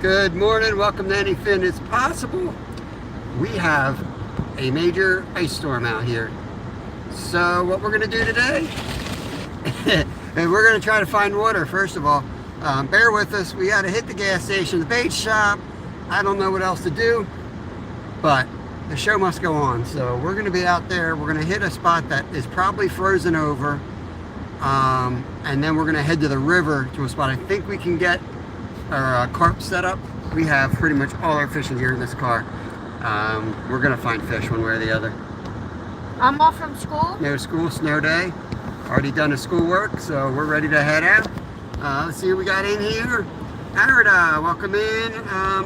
Good morning, welcome to Anything Is Possible. We have a major ice storm out here. So what we're gonna do today, and we're gonna try to find water first of all. Bear with us, we gotta hit the gas station, the bait shop. I don't know what else to do, but the show must go on. So we're gonna be out there, we're gonna hit a spot that is probably frozen over. And then we're gonna head to the river to a spot I think we can get our carp set up. We have pretty much all our fishing gear in this car. We're gonna find fish one way or the other. I'm off from school. No school, snow day. Already done the schoolwork, so we're ready to head out. Let's see what we got in here. Arida, welcome in.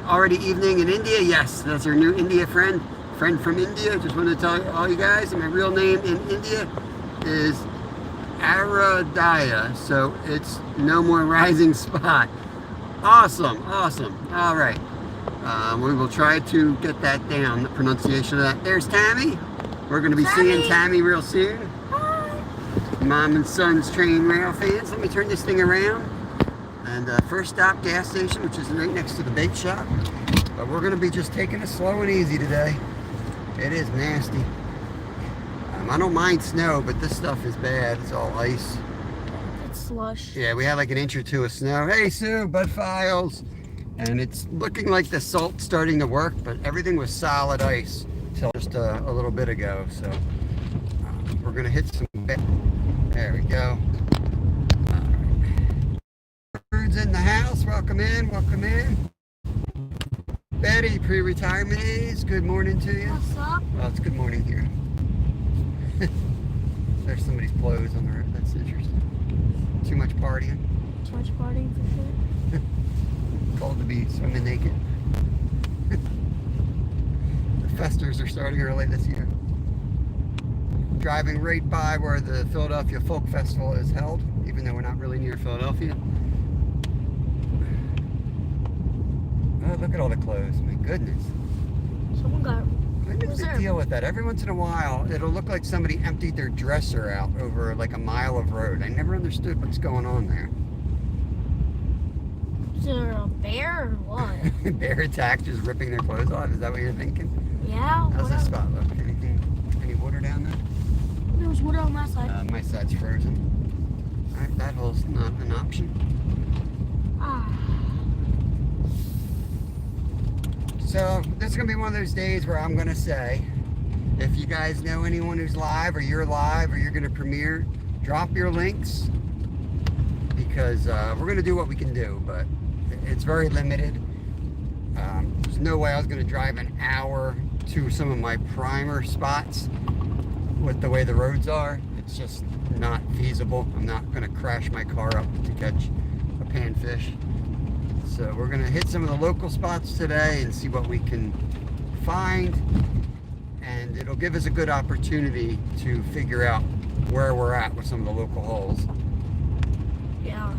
Already evening in India. Yes, that's our new India friend from India. Just wanted to tell all you guys, my real name in India is Aradaya, so it's no more rising spot. Awesome. All right, we will try to get that down, the pronunciation of that. There's Tammy. We're going to be seeing Tammy real soon. Hi. Mom and son's train rail fans. Let me turn this thing around. And first stop, gas station, which is right next to the bait shop. But we're going to be just taking it slow and easy today. It is nasty. I don't mind snow, but this stuff is bad. It's all ice. It's slush. Yeah, we had like an inch or two of snow. Hey, Sue, Bud Files. And it's looking like the salt's starting to work, but everything was solid ice till just a little bit ago. So we're going to hit some... There we go. All right. Birds in the house. Welcome in. Betty, pre-retirement age. Good morning to you. What's up? Well, it's good morning here. There's somebody's clothes on the roof. That's interesting. Too much partying. Too much partying for sure. Cold to be swimming naked. The festers are starting early this year. Driving right by where the Philadelphia Folk Festival is held, even though we're not really near Philadelphia. Oh, look at all the clothes. My goodness. Someone got... What is the deal with that? Every once in a while, it'll look like somebody emptied their dresser out over like a mile of road. I never understood what's going on there. Is there a bear or what? Bear attack, just ripping their clothes off. Is that what you're thinking? Yeah. How's this spot look? Any water down there? There's water on my side. My side's frozen. All right, that hole's not an option. So this is gonna be one of those days where I'm gonna say, if you guys know anyone who's live or you're gonna premiere, drop your links, because we're gonna do what we can do, but it's very limited. There's no way I was gonna drive an hour to some of my primer spots with the way the roads are. It's just not feasible. I'm not gonna crash my car up to catch a panfish. So we're gonna hit some of the local spots today and see what we can find, and it'll give us a good opportunity to figure out where we're at with some of the local holes. Yeah.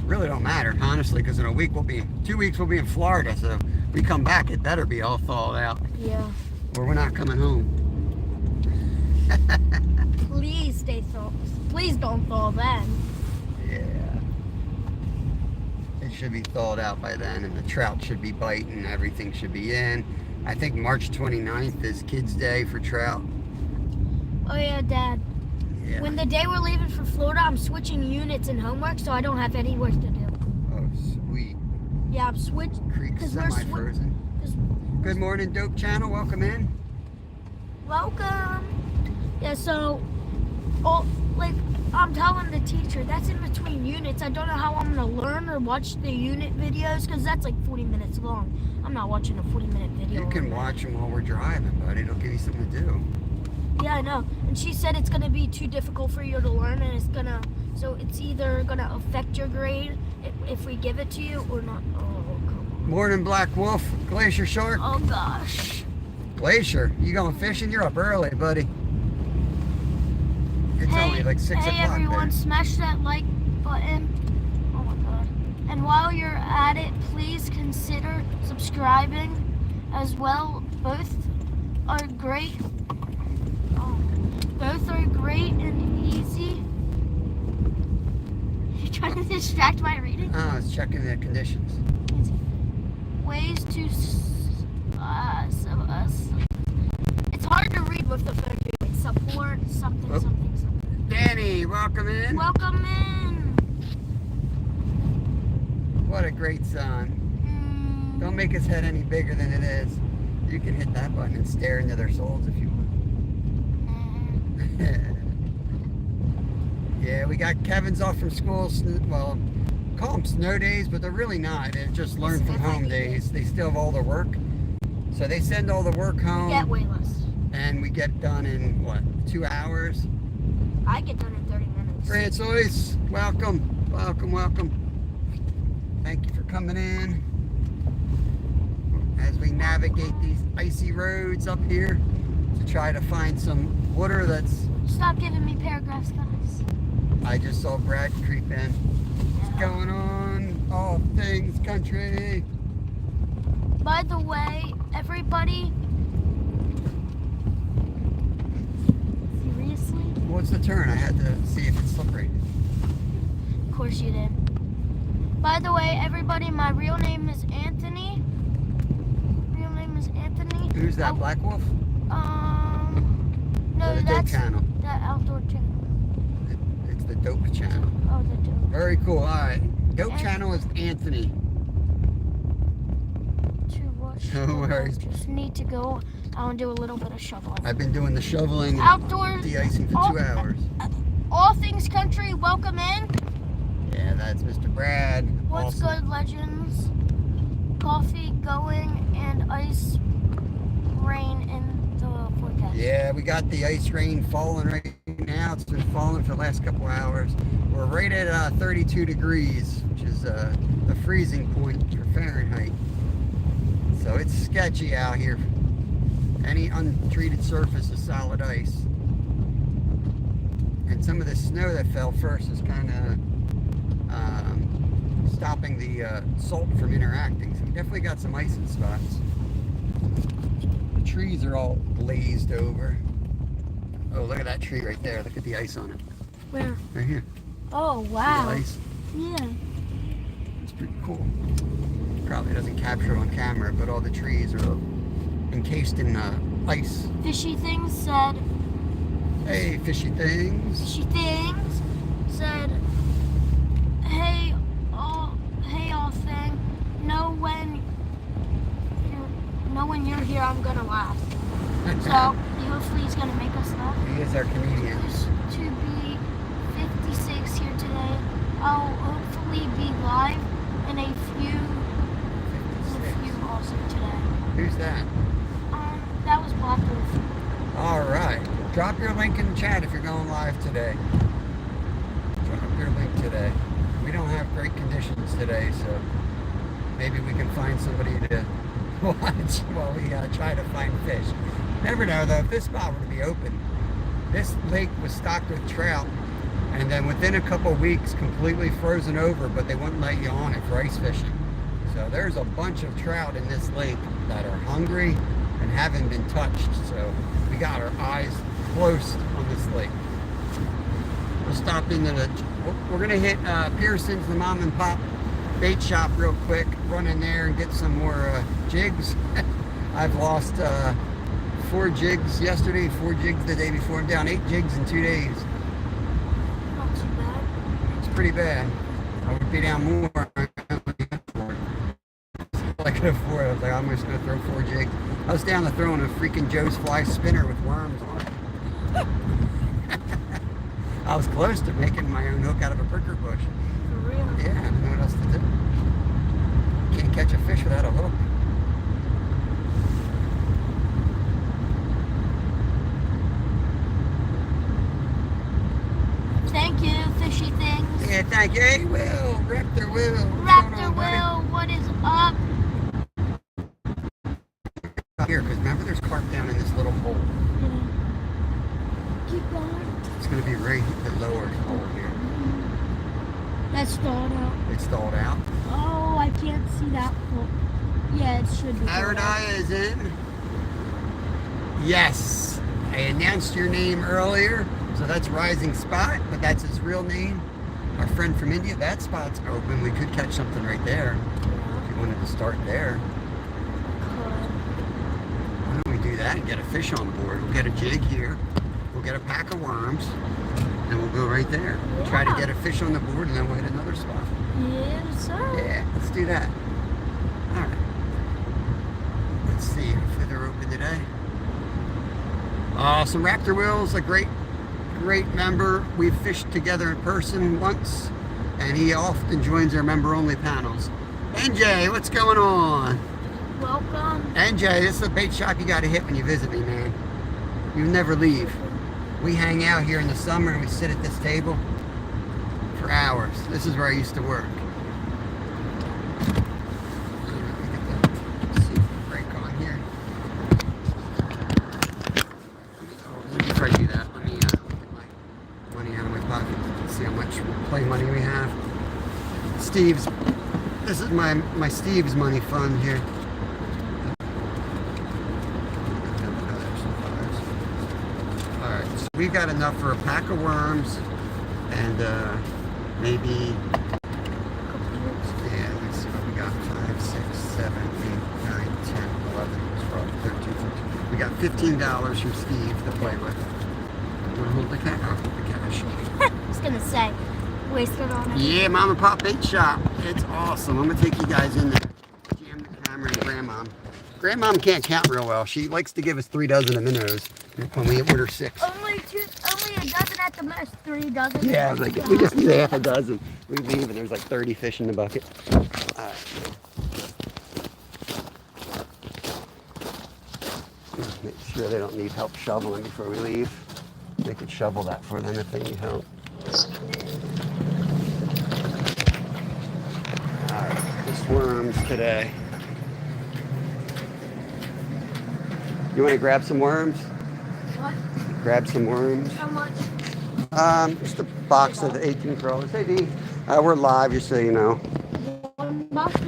Really don't matter, honestly, because in 2 weeks we'll be in Florida, so we come back, it better be all thawed out. Yeah. Or we're not coming home. Please stay thaw. Please don't thaw then. Yeah. It should be thawed out by then, and the trout should be biting, everything should be in. I think March 29th is Kids Day for trout. Oh yeah, Dad. Yeah. When the day we're leaving for Florida, I'm switching units and homework, so I don't have any work to do. Oh, sweet. Yeah, I'm switching. Creek semi-frozen. Good morning, Dope Channel. Welcome in. Welcome. Yeah, so, I'm telling the teacher, that's in between units. I don't know how I'm going to learn or watch the unit videos, because that's like 40 minutes long. I'm not watching a 40-minute video. You can watch them while we're driving, buddy. It'll give you something to do. Yeah, I know. And she said it's going to be too difficult for you to learn, and so it's either going to affect your grade if we give it to you or not. Oh, come on. Morning, Black Wolf. Glacier Shark. Oh, gosh. Glacier, you going fishing? You're up early, buddy. It's only like 6 o'clock. Hey, everyone, there. smash that like button. Oh, my God. And while you're at it, please consider subscribing as well. Both are great. Both are great and easy. You're trying to distract my reading? Oh, I was checking the conditions. Easy. ways to it's hard to read with the phone doing support something Oh. something. Danny, welcome in. Welcome in. What a great son. Don't make his head any bigger than it is. You can hit that button and stare into their souls if you want. Yeah, we got Kevin's off from school. Well, call them snow days, but they're really not. They're just learn from home days. They still have all their work. So they send all the work home. Get way less. And we get done in, what, 2 hours? I get done in 30 minutes. Francois, welcome. Welcome, welcome. Thank you for coming in. As we navigate these icy roads up here to try to find some water that's... Stop giving me paragraphs, guys. I just saw Brad creep in. What's going on? All things country. By the way, everybody... Seriously? What's the turn? I had to see if it's slippery. Of course you did. By the way, everybody, my real name is Anthony. Real name is Anthony. Who's that, Black Wolf? No, Or the Dope that's Channel? that outdoor channel. It's the Dope Channel. Oh, the dope. Very cool. All right. Dope Channel is Anthony. To watch. No worries. Just need to go out and do a little bit of shoveling. I've been doing the shoveling and Outdoors. de-icing for 2 hours. All things country, welcome in. Yeah, that's Mr. Brad. What's Awesome. good, legends? Coffee going and ice rain in the forecast. Yeah, we got the ice rain falling right now. It's been falling for the last couple hours. We're right at 32 degrees, which is the freezing point for Fahrenheit. So it's sketchy out here. Any untreated surface is solid ice. And some of the snow that fell first is kind of stopping the salt from interacting. So we definitely got some ice in spots. The trees are all glazed over. Oh, look at that tree right there. Look at the ice on it. Where? Right here. Oh, See the wow. ice? Yeah. It's pretty cool. Probably doesn't capture on camera, but all the trees are encased in ice. Fishy Things said, Hey, fishy things. Fishy Things said, hey all thing, know when you're here, I'm gonna laugh. So hopefully he's gonna make us laugh. He is our comedian. To be 56 here today. I'll hopefully be live in a few also today. Who's that? That was Black Wolf. All right. Drop your link in the chat if you're going live today. Drop your link today. We don't have great conditions today, so maybe we can find somebody to watch while we try to find fish. Never know though, if this spot were to be open, this lake was stocked with trout, and then within a couple weeks completely frozen over, but they wouldn't let you on it for ice fishing. So there's a bunch of trout in this lake that are hungry and haven't been touched. So we got our eyes close on this lake. We'll stop into we're gonna hit Pearson's, the mom and pop bait shop real quick, run in there and get some more jigs. I've lost 4 jigs yesterday, 4 jigs the day before. I'm down 8 jigs in 2 days. Not too bad. It's pretty bad. I would be down more. I could afford it. I was like, I'm just gonna throw 4 jigs. I was down to throwing a freaking Joe's Fly spinner with worms on it. I was close to making my own hook out of a pricker bush. For real. Yeah, I don't know what else to do. Can't catch a fish without a hook. Thank you, Fishy Things. Yeah, thank you. Hey, Will. Raptor Will. Raptor Will, what is up? Here, because remember there's carp down in this little hole. Keep going. It's going to be right at the lower hole here. That's stalled out. It's stalled out. Oh, I can't see that one. Yeah, it should be. Aradaya is in. Yes. I announced your name earlier, so that's Rising Spot, but that's his real name. Our friend from India, that spot's open. We could catch something right there if you wanted to start there. do that and get a fish on board. We'll get a jig here. We'll get a pack of worms, and we'll go right there. Yeah. Try to get a fish on the board, and then we'll hit another spot. Yes, sir. Yeah, let's do that. All right. Let's see. Hopefully they're open today. Some Raptor Will's a great member. We've fished together in person once, and he often joins our member-only panels. NJ, what's going on? Welcome. NJ, this is a bait shop you got to hit when you visit me, man. You never leave. We hang out here in the summer and we sit at this table for hours. This is where I used to work. Let's see if we break on here. Before I do that, let me get my money out of my pocket. Let's see how much play money we have. Steve's. This is my Steve's money fund here. Alright, so we got enough for a pack of worms and maybe, yeah, let's see what we got. 5, 6, 7, 8, 9, 10, 11, 12, 13, 14. We got $15 from Steve to play with. You want to hold the cash? I'll hold the cash. I was gonna say, wasted on it. Yeah, Mom and Pop Bait Shop. It's awesome. I'm gonna take you guys in there. Jam the camera and Grandmom. Grandmom can't count real well. She likes to give us 3 dozen of minnows when we order 6. Only a dozen at the most. 3 dozen. Yeah, I was like, we just need half a dozen. We leave and there's like 30 fish in the bucket. Alright. Make sure they don't need help shoveling before we leave. They could shovel that for them if they need help. Alright, just worms today. You want to grab some worms? What? Grab some worms. How much? Just a box of 18 crawlers. Hey, D. We're live, just so you know. One box of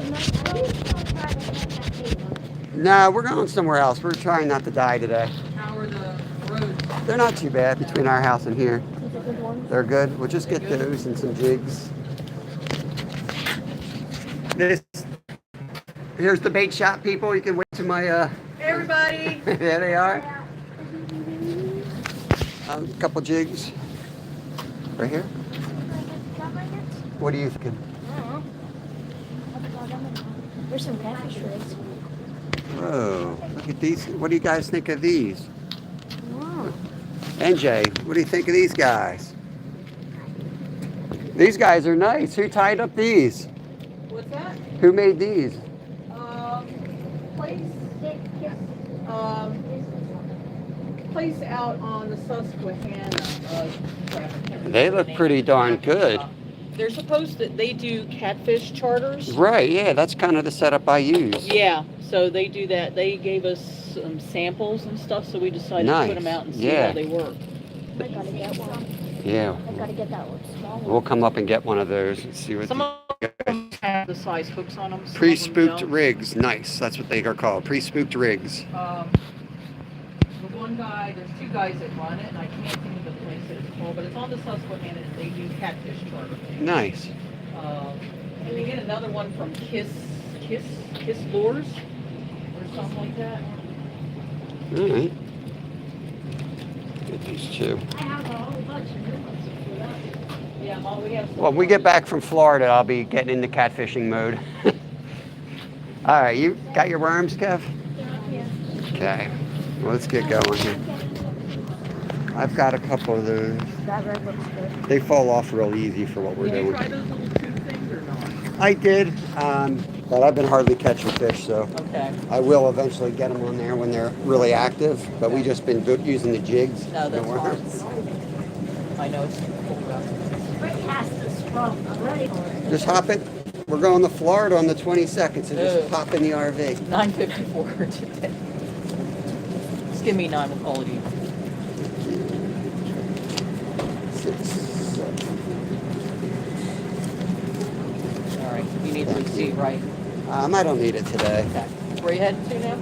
No, we're going somewhere else. We're trying not to die today. How are the roads? They're not too bad between our house and here. Is it good one? They're good. We'll just get those and some jigs. Here's the bait shop, people. You can wait to my, Hey everybody! there they are. A couple jigs. Right here. What are you thinking? There's some catfish rigs. Whoa, look at these. What do you guys think of these? Wow. NJ, what do you think of these guys? These guys are nice. Who tied up these? What's that? Who made these? Place out on the Susquehanna. They look pretty darn good. They're supposed to, they do catfish charters. Right, yeah, that's kind of the setup I use. Yeah, so they do that. They gave us some samples and stuff, so we decided to put them out and see how they work. I gotta get one. Yeah. I gotta get that one small one. We'll come up and get one of those and see what Some of them have the size hooks on them. some of them pre-spooked don't. rigs. Nice, that's what they are called. Pre-spooked rigs. The one guy, there's 2 guys that run it, and I can't think of the place that it's called, but it's on the Susquehanna, and they do catfish charter. Nice. And they get another one from Kiss Lures, or something like that. All right. Get these 2. I have a whole bunch of new ones for that. Yeah, well, we have some. Well, when we get back from Florida, I'll be getting into catfishing mode. All right, you got your worms, Kev? Yeah. Okay. Well, let's get going here. I've got a couple of those. That red looks good. They fall off real easy for what we're Did you doing. try those little tube things or not? I did, but I've been hardly catching fish, so Okay. I will eventually get them on there when they're really active. But we just been using the jigs. No, the that's worms. fine. I know it's cold out. Where cast this from? I'm ready for it. Just hop it. We're going to Florida on the 22nd, so just Ooh. hop in the RV. 9:54 today. Just give me 9, we'll call it even. 6, 7. All right, you need the receipt, right? I don't need it today. Okay. Where you heading to now?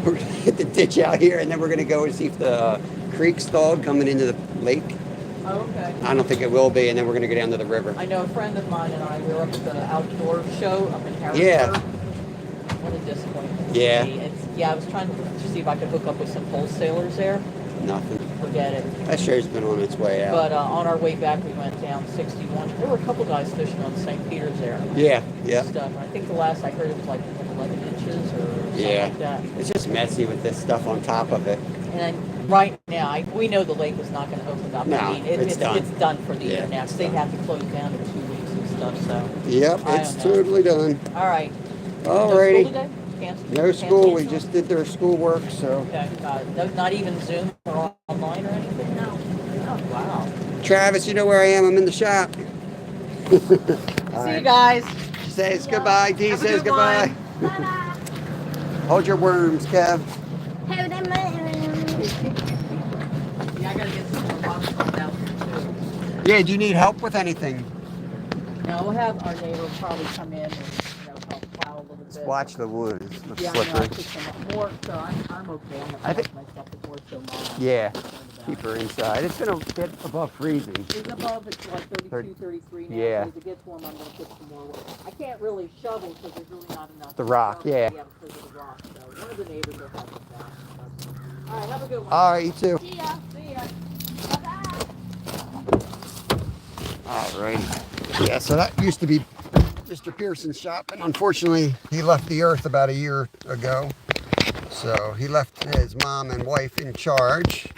We're gonna hit the ditch out here, and then we're gonna go and see if the creek's thawed coming into the lake. Oh, okay. I don't think it will be, and then we're gonna go down to the river. I know a friend of mine and I, we were up at the outdoor show up in Harrisburg. Yeah. What a disappointment. Yeah. I was trying to see see if I could hook up with some wholesalers there. Nothing. Forget it. That show's been on its way out. But on our way back, we went down 61. There were a couple guys fishing on St. Peter's there. Yeah, yeah. Stuff. And I think the last I heard it was like 11 inches or something like that. It's just messy with this stuff on top of it. And then right now, we know the lake is not going to open up. No, I mean, it's done. It's done for the year Yeah, now. it's So they done. have to close down in 2 weeks and stuff. So. Yep, I it's don't know. totally done. All right. Alrighty. No school today? No school. We just did their schoolwork, so. Okay. No, not even Zoom or online or anything? No. Oh, wow. Travis, you know where I am. I'm in the shop. See you guys. She says goodbye. Dee Have a says good goodbye. Bye-bye. Hold your worms, Kev. Hold them Yeah, I gotta get some more bottles out too. Yeah, do you need help with anything? Now we'll have our neighbor probably come in and help plow a little bit. Watch the wood. It's Yeah, I know, I slippery. took some more, so I'm okay. I think- myself before it's so mild. Yeah, keep her inside. It's been a bit above freezing. It's above, it's like 32, 33 now. Yeah. So as it gets warm, I'm gonna put some more wood. I can't really shovel because there's really not enough. The rock, yeah. Yeah, because of the rock. So one of the neighbors will help us out. All right, have a good one. All right, you too. See ya. See ya. Bye-bye. All right. Yeah, so that used to be Mr. Pearson's shop, and unfortunately, he left the earth about a year ago. So he left his mom and wife in charge,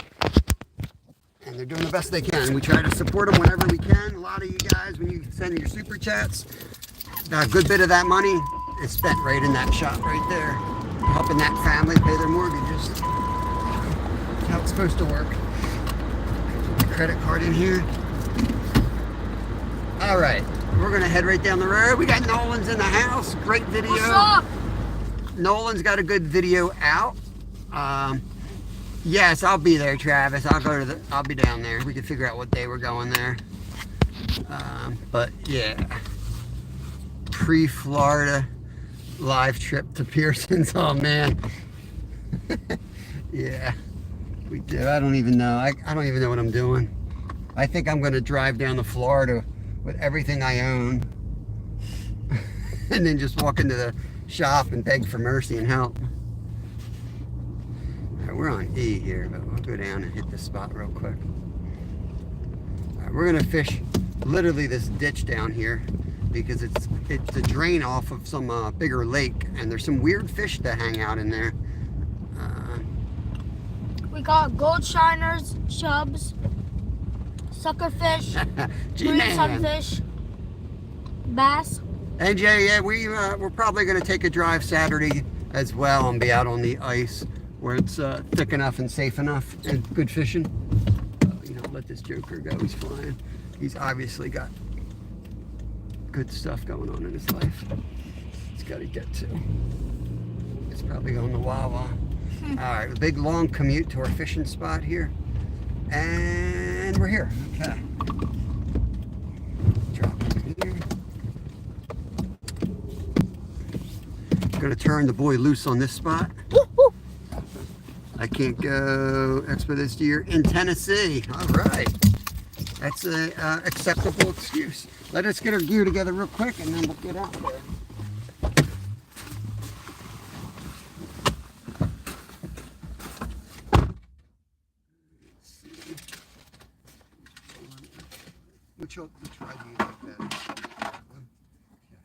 and they're doing the best they can. We try to support them whenever we can. A lot of you guys, when you send your super chats, a good bit of that money is spent right in that shop right there, helping that family pay their mortgages. That's how it's supposed to work. Put the credit card in here. All right, we're gonna head right down the road. We got Nolan's in the house. Great video. What's up? Nolan's got a good video out. Yes, I'll be there, Travis. I'll be down there. We can figure out what day we're going there. But yeah, pre-Florida live trip to Pearson's. Oh man. Yeah, we do. I don't even know. I don't even know what I'm doing. I think I'm gonna drive down to Florida with everything I own and then just walk into the shop and beg for mercy and help. All right, we're on E here, but we'll go down and hit this spot real quick. All right, we're gonna fish literally this ditch down here because it's a drain off of some bigger lake, and there's some weird fish that hang out in there. We got gold shiners, chubs, suckerfish, green G-Man. sunfish, bass. And yeah, we're probably going to take a drive Saturday as well and be out on the ice where it's thick enough and safe enough and good fishing. Let this joker go. He's flying. He's obviously got good stuff going on in his life. He's got to get to. It's probably going to Wawa. All right, a big long commute to our fishing spot here, and we're here. Okay. Drop it here. Gonna turn the boy loose on this spot. I can't go expedition deer in Tennessee. All right, that's a acceptable excuse. Let us get our gear together real quick, and then we'll get out there. Which ride do you like better? That one? Okay.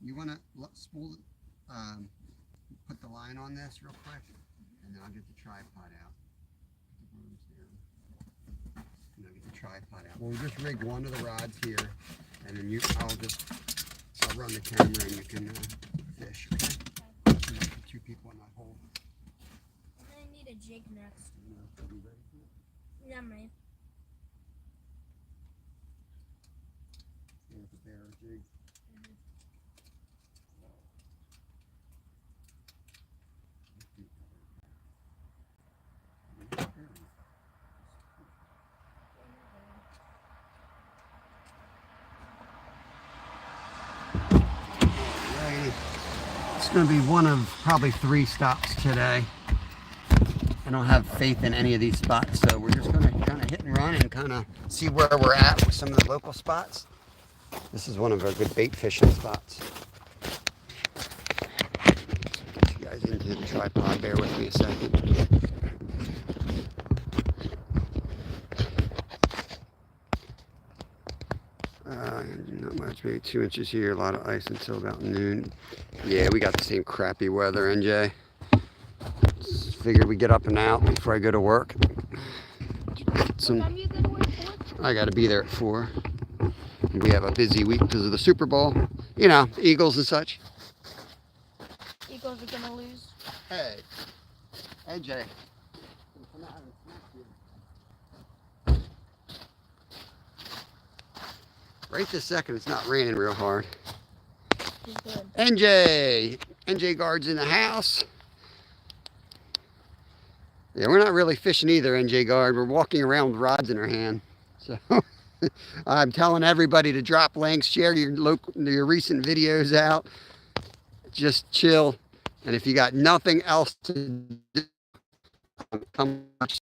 You want to spool it, put the line on this real quick, and then I'll get the tripod out. Put the worms down. And I'll get the tripod out. We'll just rig one of the rods here, and then I'll run the camera and you can fish, okay? And then put two people in that hole. I need a jig next. Are you ready for it? Yeah, I'm ready. Here's the bear jig. It's going to be one of probably 3 stops today. I don't have faith in any of these spots, so we're just going to kind kind of hit and run and kind of see where we're at with some of the local spots. This is one of our good bait fishing spots. Get you guys into the tripod. Bear with me a second. Not much, maybe 2 inches here. A lot of ice until about noon. Yeah, we got the same crappy weather, NJ. Just figured we get up and out before I go to work. What time you go to work for? I got to be there at 4. We have a busy week because of the Super Bowl. You know, Eagles and such. Eagles are gonna lose. Hey, AJ. Right this second, it's not raining real hard. Good. NJ Guard's in the house. Yeah, we're not really fishing either, NJ Guard. We're walking around with rods in our hand. So I'm telling everybody to drop links, share your recent videos out. Just chill. And if you got nothing else to do, come watch.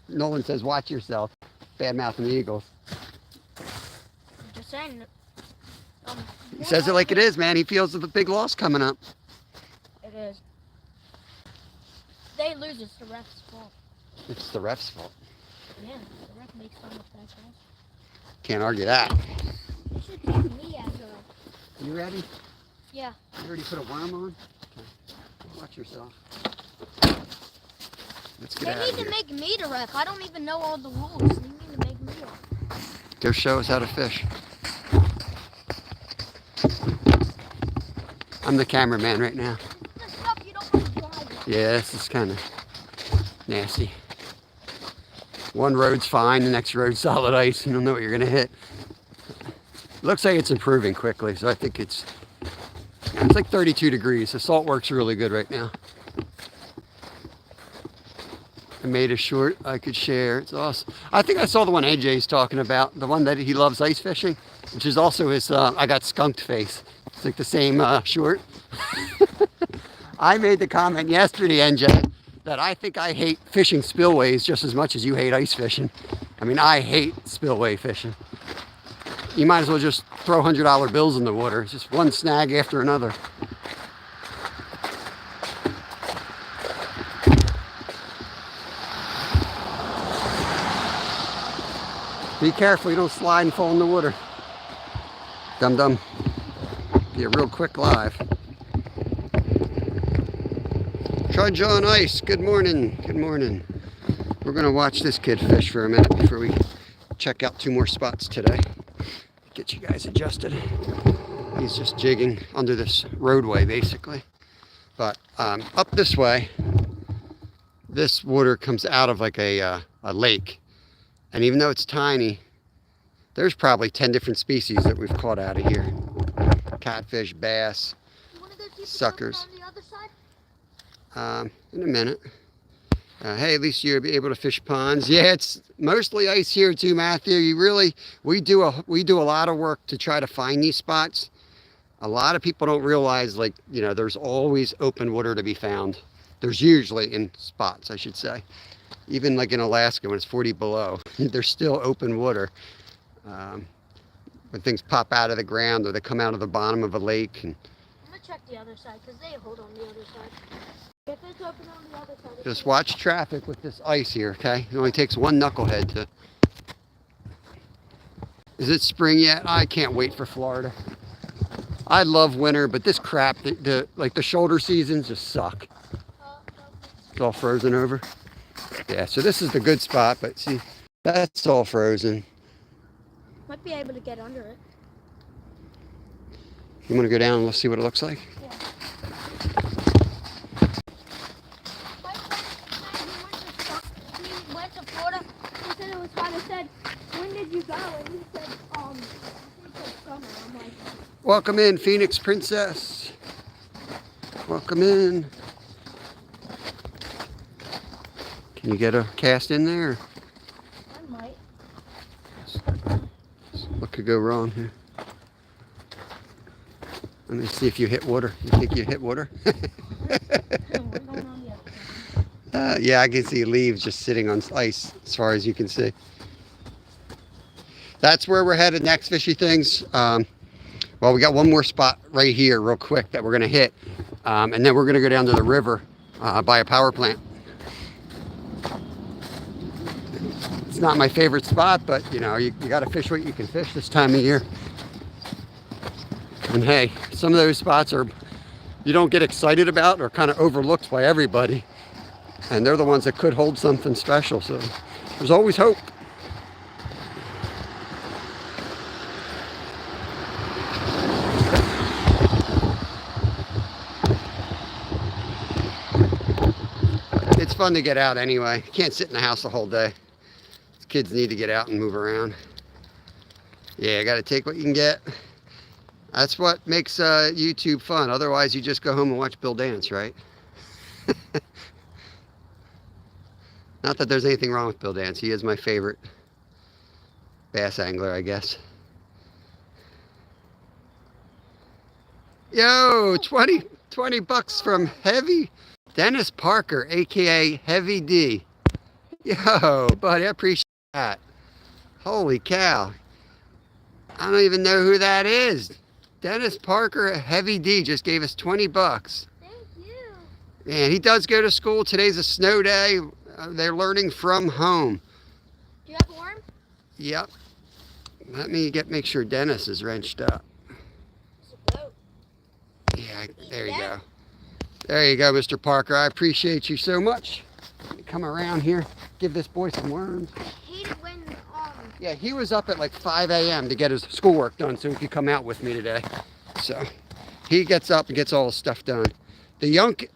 Nolan says, watch yourself. Bad mouthing the Eagles. Just saying. He says it like it is, man. He feels the big loss coming up. It is. They lose, it's the ref's fault. It's the ref's fault. Yeah, the ref makes fun of that guy. Can't argue that. You should take me as a... You ready? Yeah. You already put a worm on? Okay. Watch yourself. Let's get They out need of to here. make me the ref. I don't even know all the rules. They need to make me one. Go show us how to fish. I'm the cameraman right now. This is the stuff you don't want to drive. Yeah, this is kind of nasty. One road's fine, the next road's solid ice. You don't know what you're going to hit. Looks like it's improving quickly, so I think it's like 32 degrees. The salt works really good right now. I made a short I could share. It's awesome. I think I saw the one AJ's talking about, the one that he loves ice fishing, which is also his I got skunked face. It's like the same short. I made the comment yesterday, NJ, that I think I hate fishing spillways just as much as you hate ice fishing. I mean, I hate spillway fishing. You might as well just throw $100 bills in the water. It's just one snag after another. Be careful, you don't slide and fall in the water. Dum-dum. Be a real quick live. Trudge on ice. Good morning. Good morning. We're going to watch this kid fish for a minute before we check out 2 more spots today. Get you guys adjusted. He's just jigging under this roadway, basically. But up this way, this water comes out of like a lake. And even though it's tiny, there's probably 10 different species that we've caught out of here. Catfish, bass, suckers. On the other side? In a minute. Hey, at least you'll be able to fish ponds. Yeah, it's mostly ice here too, Matthew. We do a lot of work to try to find these spots. A lot of people don't realize, like, you know, there's always open water to be found. There's usually in spots, I should say. Even like in Alaska when it's 40 below, there's still open water. When things pop out of the ground or they come out of the bottom of a lake. And I'm going to check the other side because they hold on the other side. If it's open on the other side. just watch traffic with this ice here, okay? It only takes one knucklehead to... Is it spring yet? I can't wait for Florida. I love winter, but this crap, like the shoulder seasons just suck. It's all frozen over. Yeah, so this is the good spot, but see, that's all frozen. Might be able to get under it. You want to go down and let's see what it looks like? Yeah. He went to Florida. He said it was fun. I said, when did you go? And he said, I think it's summer. I'm like, Welcome in, Phoenix Princess. Welcome in. Can you get a cast in there? I might. What could go wrong here? Let me see if you hit water. You think you hit water? Yeah, I can see leaves just sitting on ice as far as you can see. That's where we're headed next, fishy things. Well, we got one more spot right here real quick that we're going to hit. And then we're going to go down to the river by a power plant. It's not my favorite spot, but you know, you got to fish what you can fish this time of year. And hey, some of those spots are you don't get excited about or kind of overlooked by everybody. And they're the ones that could hold something special. So there's always hope. It's fun to get out anyway. You can't sit in the house the whole day. Kids need to get out and move around. Yeah, you got to take what you can get. That's what makes YouTube fun. Otherwise, you just go home and watch Bill dance, right? Not that there's anything wrong with Bill dance. He is my favorite bass angler, I guess. Yo, 20 bucks from Heavy Dennis Parker, aka Heavy D. Yo, buddy, I appreciate that. Holy cow. I don't even know who that is. Dennis Parker, Heavy D, just gave us 20 bucks. Thank you. And he does go to school. Today's a snow day. They're learning from home. Do you have warm? Yep. Let me make sure Dennis is wrenched up. Yeah, there you go. There you go, Mr. Parker. I appreciate you so much. Come around here, give this boy some worms. I hate it when Yeah, he was up at like 5 a.m. to get his schoolwork done so he could come out with me today. So he gets up and gets all his stuff done. The Yunk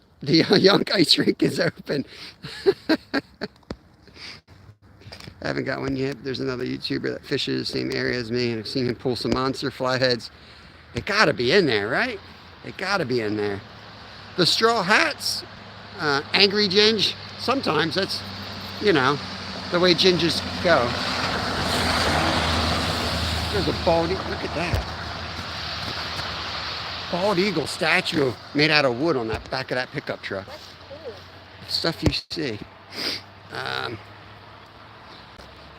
ice rink is open. I haven't got one yet. There's another YouTuber that fishes the same area as me, and I've seen him pull some monster flatheads. They gotta be in there, right? They gotta be in there. The straw hats, angry ginge, sometimes that's, you know, the way gingers go. There's a bald eagle, look at that. Bald eagle statue made out of wood on that back of that pickup truck. that's cool. Stuff you see.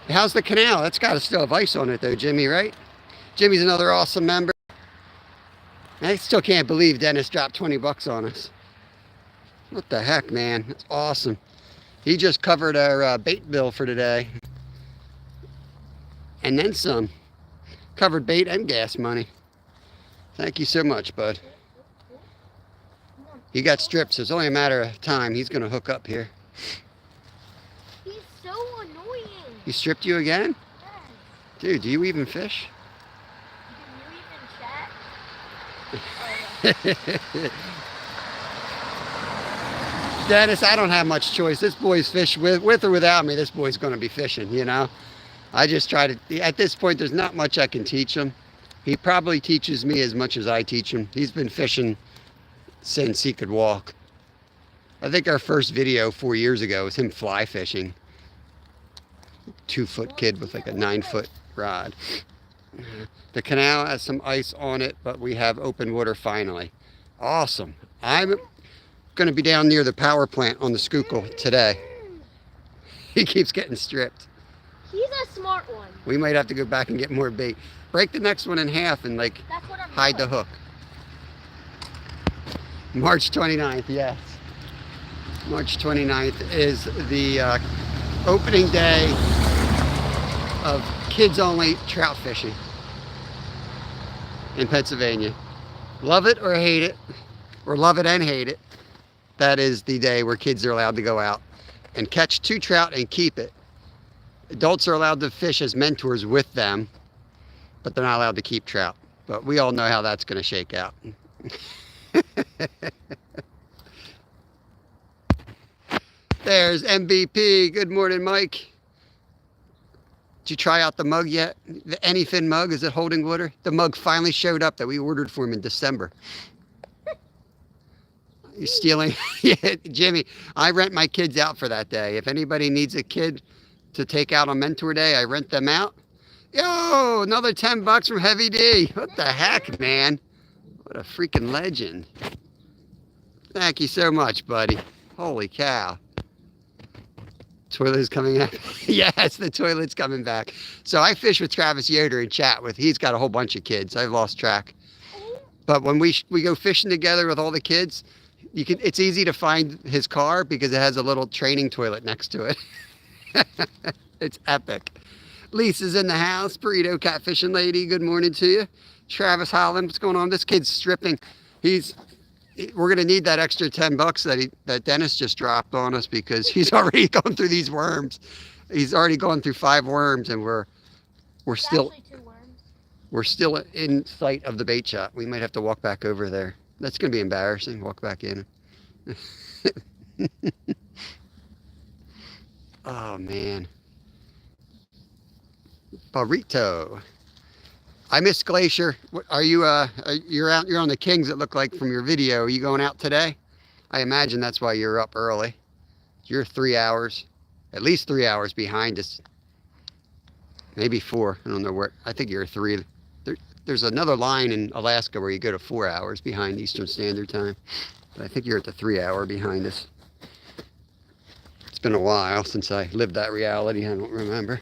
How's the canal? That's got to still have ice on it though, Jimmy, right? Jimmy's another awesome member. I still can't believe Dennis dropped 20 bucks on us. What the heck, man? That's awesome. He just covered our bait bill for today. And then some. Covered bait and gas money. Thank you so much, bud. He got stripped, so it's only a matter of time. He's going to hook up here. He's so annoying. He stripped you again? Yes. Dude, do you even fish? Do you even chat? Dennis, I don't have much choice. This boy's fish with or without me. This boy's going to be fishing, you know. I just try to, at this point, there's not much I can teach him. He probably teaches me as much as I teach him. He's been fishing since he could walk. I think our first video 4 years ago was him fly fishing. 2-foot kid with like a 9-foot rod. The canal has some ice on it, but we have open water finally. Awesome. I'm going to be down near the power plant on the Schuylkill today. He keeps getting stripped. He's a smart one. We might have to go back and get more bait. Break the next one in half and like That's what I'm hide the doing. hook. March 29th, yes. March 29th is the opening day of kids-only trout fishing in Pennsylvania. Love it or hate it, or love it and hate it, that is the day where kids are allowed to go out and catch 2 trout and keep it. Adults are allowed to fish as mentors with them, but they're not allowed to keep trout. But we all know how that's going to shake out. There's MVP. Good morning, Mike. Did you try out the mug yet? The Anyfin mug, is it holding water? The mug finally showed up that we ordered for him in December. You're stealing. Yeah, Jimmy, I rent my kids out for that day. If anybody needs a kid to take out on mentor day, I rent them out. Yo, another 10 bucks from Heavy D. What the heck, man? What a freaking legend. Thank you so much, buddy. Holy cow. Toilet is coming out. Yes, the toilet's coming back. So I fish with Travis Yoder and chat with. He's got a whole bunch of kids. I've lost track. But when we go fishing together with all the kids, it's easy to find his car because it has a little training toilet next to it. It's epic. Lisa's in the house. Burrito catfishing lady. Good morning to you. Travis Holland, what's going on? This kid's stripping. We're gonna need that extra $10 that Dennis just dropped on us because he's already gone through these worms. He's already gone through 5 worms, and we're still Actually 2 worms. we're still in sight of the bait shop. We might have to walk back over there. That's gonna be embarrassing. Walk back in. Oh man. Burrito. I miss Glacier. Are you you're out? You're on the Kings. It looked like from your video. Are you going out today? I imagine that's why you're up early. You're 3 hours, at least 3 hours behind us. Maybe 4. I don't know where. I think you're 3. There's another line in Alaska where you go to 4 hours behind Eastern Standard Time, but I think you're at the 3 hour behind us. It's been a while since I lived that reality. I don't remember.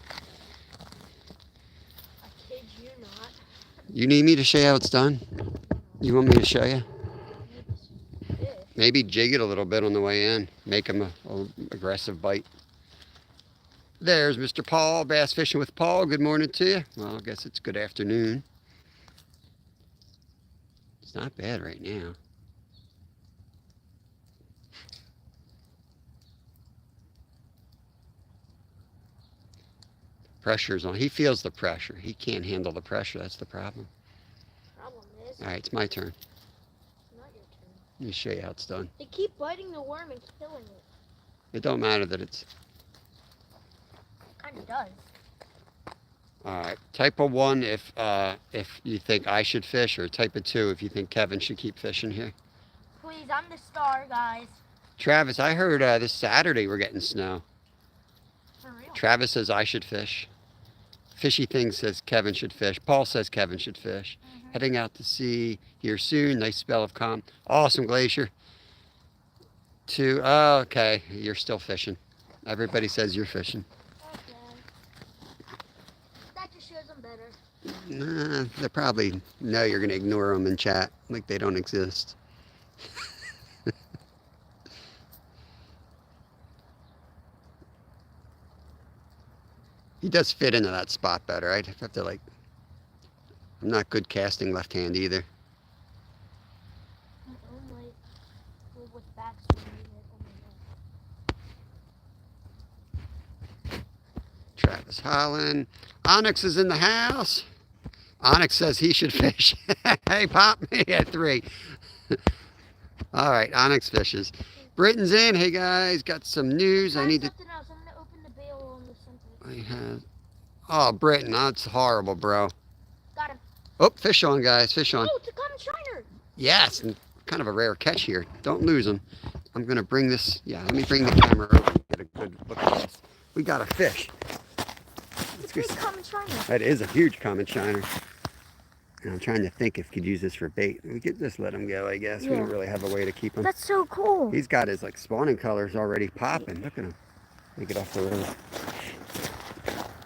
You need me to show you how it's done? You want me to show you? Maybe jig it a little bit on the way in. Make him a aggressive bite. There's Mr. Paul, Bass Fishing with Paul. Good morning to you. Well, I guess it's good afternoon. It's not bad right now. Pressure's on. He feels the pressure. He can't handle the pressure. That's the problem. Problem is, All right, it's my turn. it's not your turn. Let me show you how it's done. They keep biting the worm and killing it. It don't matter that it's... Kind of does. All right, type of 1 if you think I should fish, or type of 2 if you think Kevin should keep fishing here. Please, I'm the star, guys. Travis, I heard this Saturday we're getting snow. For real. Travis says I should fish. Fishy Thing says Kevin should fish. Paul says Kevin should fish. Heading out to sea here soon. Nice spell of calm. Awesome, Glacier. Oh, okay, you're still fishing. Everybody says you're fishing. Okay. That just shows I'm better. Nah, they probably know you're going to ignore them in chat like they don't exist. He does fit into that spot better. I'd have to I'm not good casting left hand either. My own might move with back swing. Travis Holland. Onyx is in the house. Onyx says he should fish. Hey, pop me at 3. All right, Onyx fishes. Britton's in. Hey guys, got some news. I need to. Something else. I'm gonna open the bail on the center. I have. Oh, Britton, that's horrible, bro. Got him. Oh, fish on, guys. Fish on. Oh, it's a common shiner. Yes, and kind of a rare catch here. Don't lose them. I'm gonna bring this. Yeah, let me bring the camera over and get a good look at this. We got a fish. It's a big common shiner. That is a huge common shiner. And I'm trying to think if we could use this for bait. We could just let him go, I guess. We don't really have a way to keep him. That's so cool. He's got his spawning colors already popping. Look at him. Let me get off the road.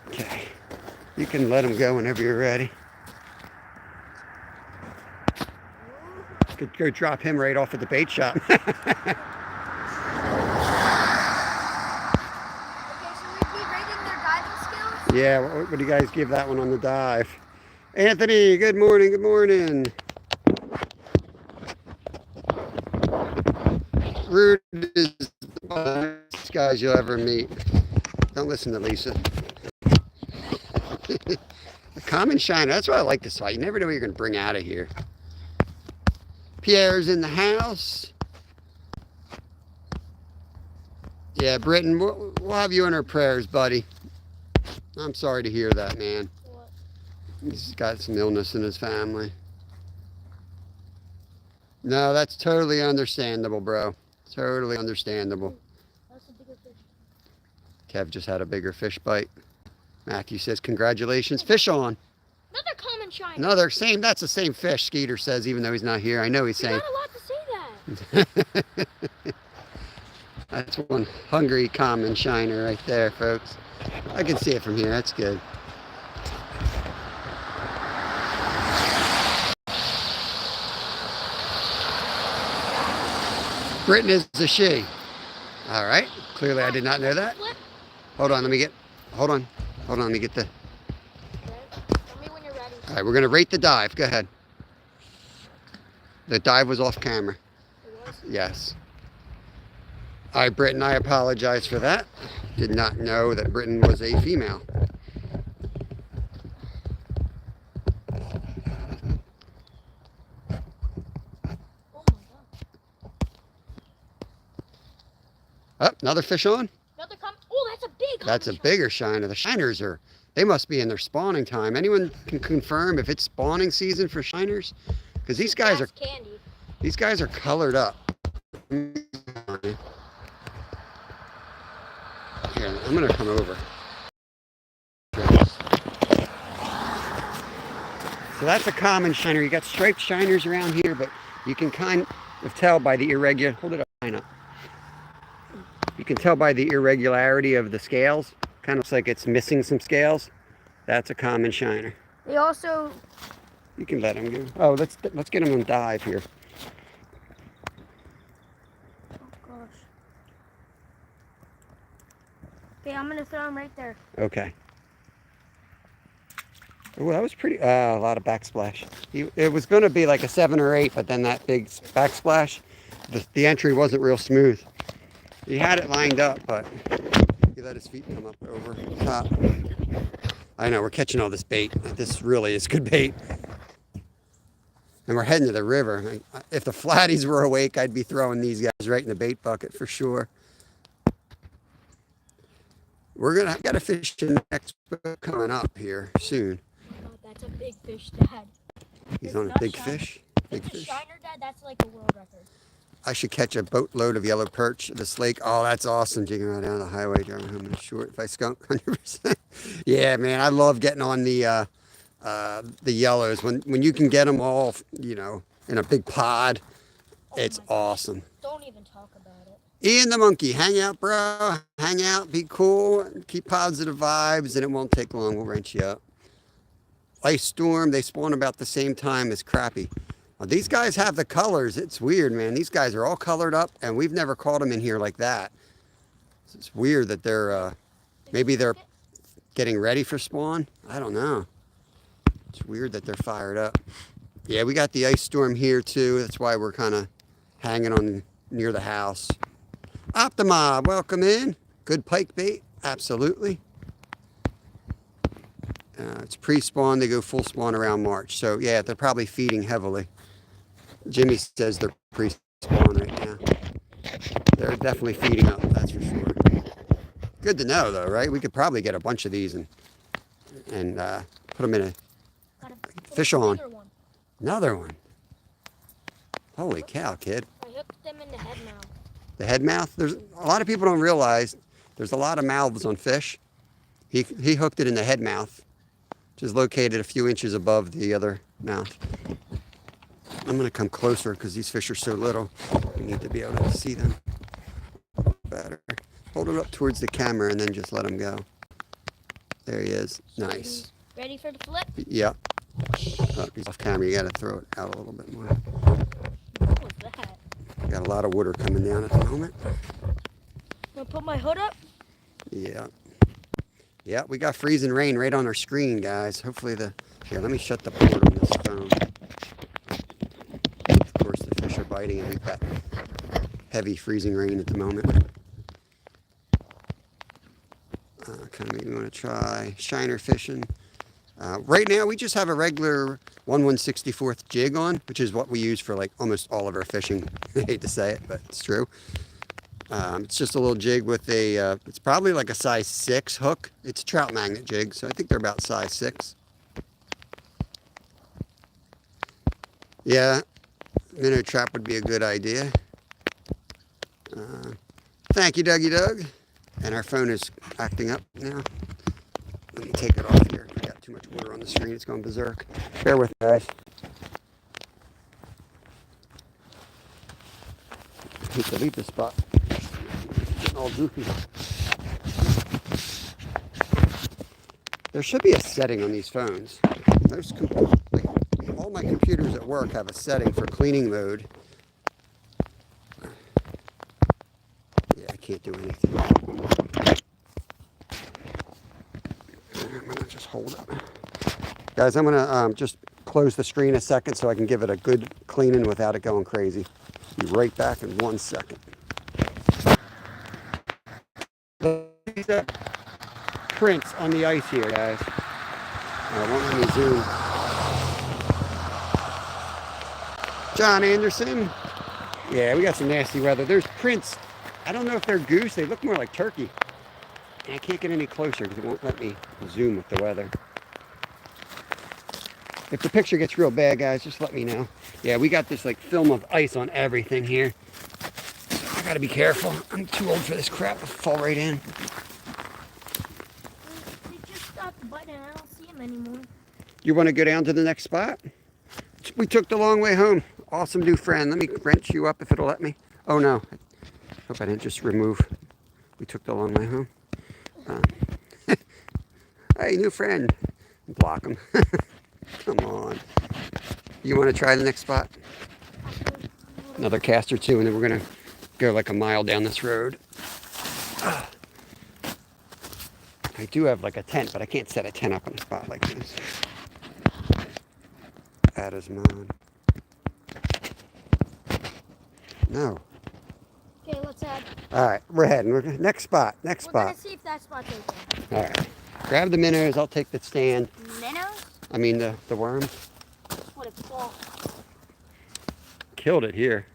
Okay. You can let him go whenever you're ready. Could go drop him right off at the bait shop. Okay, so we rating their diving skills? Yeah, what do you guys give that one on the dive? Anthony, good morning, good morning. Rude is the best guys you'll ever meet. Don't listen to Lisa. A common shiner, that's why I like this spot. You never know what you're going to bring out of here. Pierre's in the house. Yeah, Britton, we'll have you in our prayers, buddy. I'm sorry to hear that, man. What? He's got some illness in his family. No, that's totally understandable, bro. Totally understandable. That's a bigger fish. Kev just had a bigger fish bite. Matthew says, congratulations. Fish on. Another common common shiner. No, they're same. That's the same fish, Skeeter says, even though he's not here. I know he's You're saying. not allowed to say that. That's one hungry common shiner right there, folks. I can see it from here. That's good. Britain is a she. All right. Clearly, I did not know that. Hold on. Let me get. Hold on. Hold on. Let me get the. Tell me when you're ready. All right. We're gonna rate the dive. Go ahead. The dive was off camera. It was? Yes. All right, Britton, I apologize for that. Did not know that Britton was a female. Oh my god. Oh, another fish on? Another oh, that's a big That's a bigger shiner. The shiners are, they must be in their spawning time. Anyone can confirm if it's spawning season for shiners? Because these guys are, candy. these guys are colored up. Here, I'm gonna come over. So that's a common shiner. You got striped shiners around here, but you can kind of tell by the irregular, hold it up, line up. You can tell by the irregularity of the scales. Kind of looks like it's missing some scales. That's a common shiner. They also... You can let them go. Oh, let's get them on dive here. Oh gosh. Okay, I'm gonna throw them right there. Okay. Oh, that was pretty, a lot of backsplash. It was going to be like a 7 or 8, but then that big backsplash, the entry wasn't real smooth. He had it lined up, but he let his feet come up over top. I know, we're catching all this bait. This really is good bait. And we're heading to the river. If the flatties were awake, I'd be throwing these guys right in the bait bucket for sure. I got a fish next coming up here soon. Oh, that's a big fish, Dad. He's on a big fish? Big It's a fish. shiner, Dad. That's like a world record. I should catch a boatload of yellow perch at this lake. Oh, that's awesome. Jigging right down the highway, driving home in a short. If I skunk, 100%. Yeah, man, I love getting on the yellows. When you can get them all, you know, in a big pod, it's awesome. Don't even talk about it. Ian the monkey, hang out, bro. Hang out, be cool, keep positive vibes, and it won't take long. We'll wrench you up. Ice storm, they spawn about the same time as crappie. Well, these guys have the colors. It's weird, man. These guys are all colored up, and we've never caught them in here like that. It's weird that they're, maybe they're getting ready for spawn. I don't know. It's weird that they're fired up. Yeah, we got the ice storm here too. That's why we're kind of hanging on near the house. Optima, welcome in. Good pike bait, absolutely. It's pre-spawn. They go full spawn around March. So yeah, they're probably feeding heavily. Jimmy says they're pre-spawn right now. They're definitely feeding up, that's for sure. Good to know though, right? We could probably get a bunch of these and put them in a fish on. Another one. Holy cow, kid. I hooked them in the head mouth. The head mouth? There's a lot of people don't realize there's a lot of mouths on fish. He hooked it in the head mouth, which is located a few inches above the other mouth. I'm going to come closer because these fish are so little. We need to be able to see them better. Hold it up towards the camera and then just let him go. There he is. Nice. Ready for the flip? Yep. Oh, he's off camera. You got to throw it out a little bit more. What was that? Got a lot of water coming down at the moment. Gonna put my hood up? Yeah. Yeah, we got freezing rain right on our screen, guys. Hopefully here, let me shut the port on this phone. Of course, the fish are biting and we've got heavy freezing rain at the moment. Kind of maybe want to try shiner fishing. Right now, we just have a regular 1/164th jig on, which is what we use for like almost all of our fishing. I hate to say it, but it's true. It's just a little jig with it's probably like a size 6 hook. It's a trout magnet jig, so I think they're about size 6. Yeah, minnow trap would be a good idea. Thank you, Dougie Doug. And our phone is acting up now. Let me take it off here. We got too much water on the screen. It's going berserk. Bear with me, guys. I hate to leave this spot. It's getting all goofy. There should be a setting on these phones. There's all my computers at work have a setting for cleaning mode. Yeah, I can't do anything. I'm gonna just hold up. Guys, I'm gonna just close the screen a second so I can give it a good cleaning without it going crazy. Be right back in 1 second. Prints on the ice here, guys. Won't let me zoom. John Anderson. Yeah, we got some nasty weather. There's prints. I don't know if they're goose. They look more like turkey. And I can't get any closer because it won't let me zoom with the weather. If the picture gets real bad, guys, just let me know. Yeah, we got this like film of ice on everything here. So I gotta be careful. I'm too old for this crap. I'll fall right in. They just stopped the button. I don't see him anymore. You want to go down to the next spot? We took the long way home. Awesome new friend. Let me wrench you up if it'll let me. Oh no. Hope I didn't just remove. We took the long way home. Hey, new friend. Block him. Come on. You want to try the next spot? Another cast or two, and then we're going to go like a mile down this road. I do have like a tent, but I can't set a tent up on a spot like this. That is mine. No. Okay, let's head. All right, we're heading. Next spot. Next We're spot. gonna see if that spot's open. All right. Grab the minnows. I'll take the stand. Minnows? I mean the worms. What a ball. Killed it here.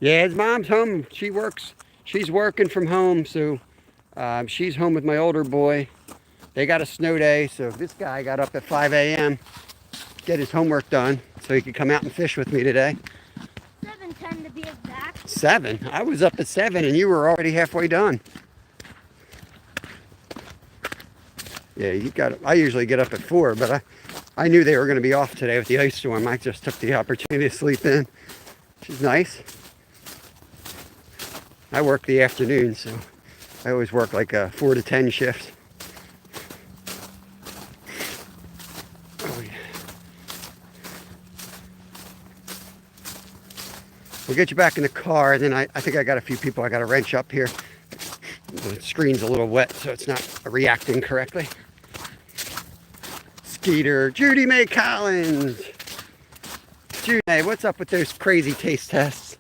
Yeah, his mom's home. She works. She's working from home, so she's home with my older boy. They got a snow day, so this guy got up at 5 a.m. get his homework done so he could come out and fish with me today. 7:10 to be exact. 7? I was up at 7 and you were already halfway done. Yeah, I usually get up at 4, but I knew they were going to be off today with the ice storm. I just took the opportunity to sleep in, which is nice. I work the afternoon, so I always work like a 4 to 10 shift. Oh, yeah. We'll get you back in the car, and then I think I got a few people I got to wrench up here. The screen's a little wet, so it's not reacting correctly. Skeeter, Judy Mae Collins. Judy Mae, what's up with those crazy taste tests?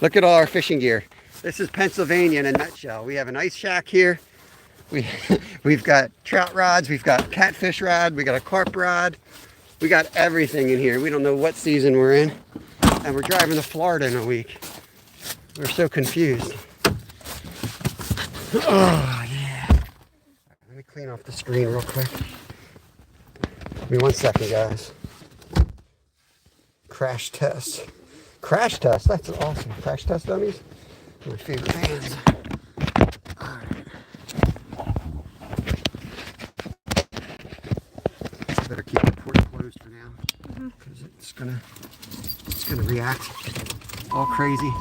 Look at all our fishing gear. This is Pennsylvania in a nutshell. We have an ice shack here. We've got trout rods. We've got catfish rod. We got a carp rod. We got everything in here. We don't know what season we're in. And we're driving to Florida in a week. We're so confused. Oh, yeah. Let me clean off the screen real quick. Give me 1 second, guys. Crash test. Crash test? That's awesome. Crash test dummies? My favorite bands. Alright. I better keep the port closed for now. Because it's gonna react all crazy.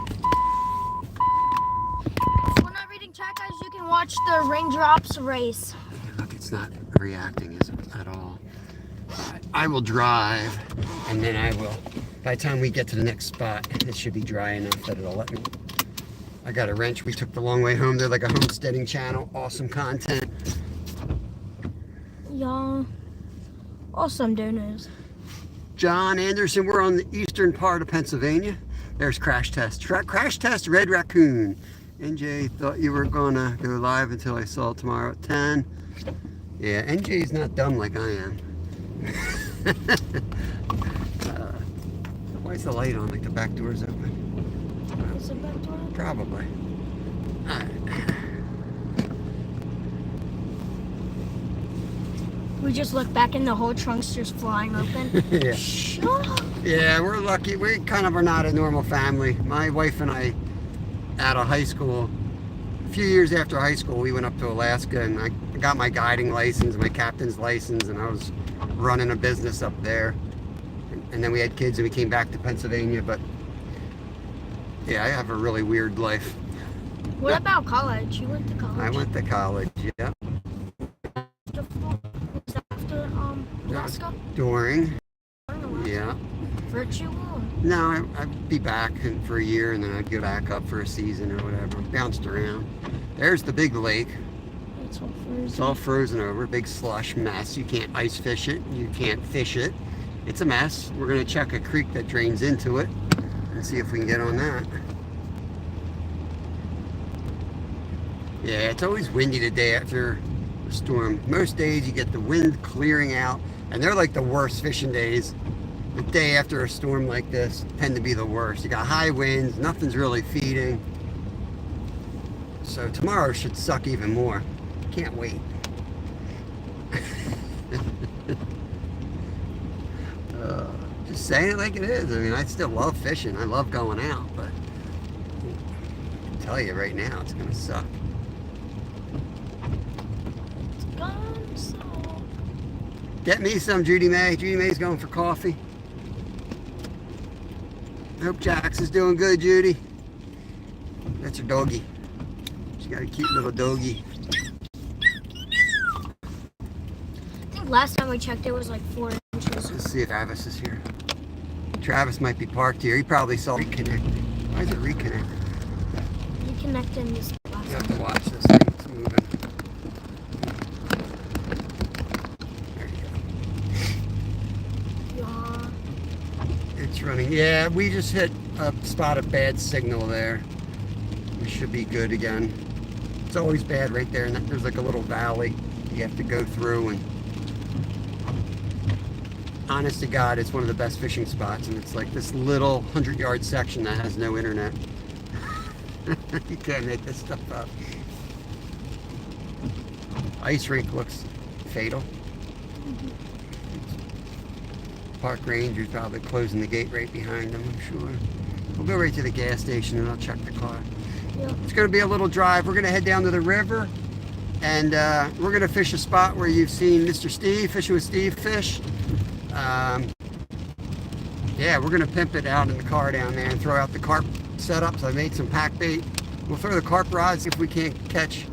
If we're not reading chat, guys, you can watch the raindrops race. Look, it's not reacting at all. I will drive, and then I will. By the time we get to the next spot, it should be dry enough that it'll let me. I got a wrench. We took the long way home. They're like a homesteading channel. Awesome content. Yeah. Awesome donors. John Anderson, we're on the eastern part of Pennsylvania. There's Crash Test. Crash Test Red Raccoon. NJ thought you were gonna go live until I saw it tomorrow at 10. Yeah, NJ's not dumb like I am. Why is the light on? Like the back door's open? Is it back door? Probably. Alright. We just look back and the whole trunk's just flying open. Yeah. Shut up. Yeah, we're lucky. We kind of are not a normal family. My wife and I, out of high school, few years after high school, we went up to Alaska, and I got my guiding license, my captain's license, and I was running a business up there. And then we had kids, and we came back to Pennsylvania. But yeah, I have a really weird life. What about college? You went to college? I went to college, yeah. Was after Alaska? During, Alaska. yeah. Virtual? No, I'd be back for a year, and then I'd go back up for a season or whatever. Bounced around. There's the big lake. It's all frozen. It's all frozen over. Big slush mess. You can't ice fish it. You can't fish it. It's a mess. We're going to check a creek that drains into it and see if we can get on that. Yeah, it's always windy the day after a storm. Most days you get the wind clearing out, and they're like the worst fishing days. The day after a storm like this tend to be the worst. You got high winds, nothing's really feeding. So tomorrow should suck even more. Can't wait. Just saying it like it is. I mean, I still love fishing. I love going out, but I can tell you right now, it's gonna suck. Get me some, Judy May. Judy May's going for coffee. Hope Jax is doing good, Judy. That's her doggy. She got a cute little doggy. I think last time we checked it was like 4 inches. Let's see if Travis is here. Travis might be parked here. He probably saw reconnecting. Why is it reconnected? Reconnecting this last You have to watch this thing. It's moving. There you go. Yeah. It's running. Yeah, we just hit a spot of bad signal there. We should be good again. It's always bad right there, and there's like a little valley you have to go through, and honest to God, it's one of the best fishing spots, and it's like this little 100-yard section that has no internet. You can't make this stuff up. Ice rink looks fatal. Park ranger's probably closing the gate right behind them, I'm sure. We'll go right to the gas station and I'll check the car. Yeah. It's going to be a little drive. We're going to head down to the river, and we're going to fish a spot where you've seen Mr. Steve, Fishing with Steve fish. Yeah, we're going to pimp it out in the car down there and throw out the carp setups. I made some pack bait. We'll throw the carp rods, see if we can't catch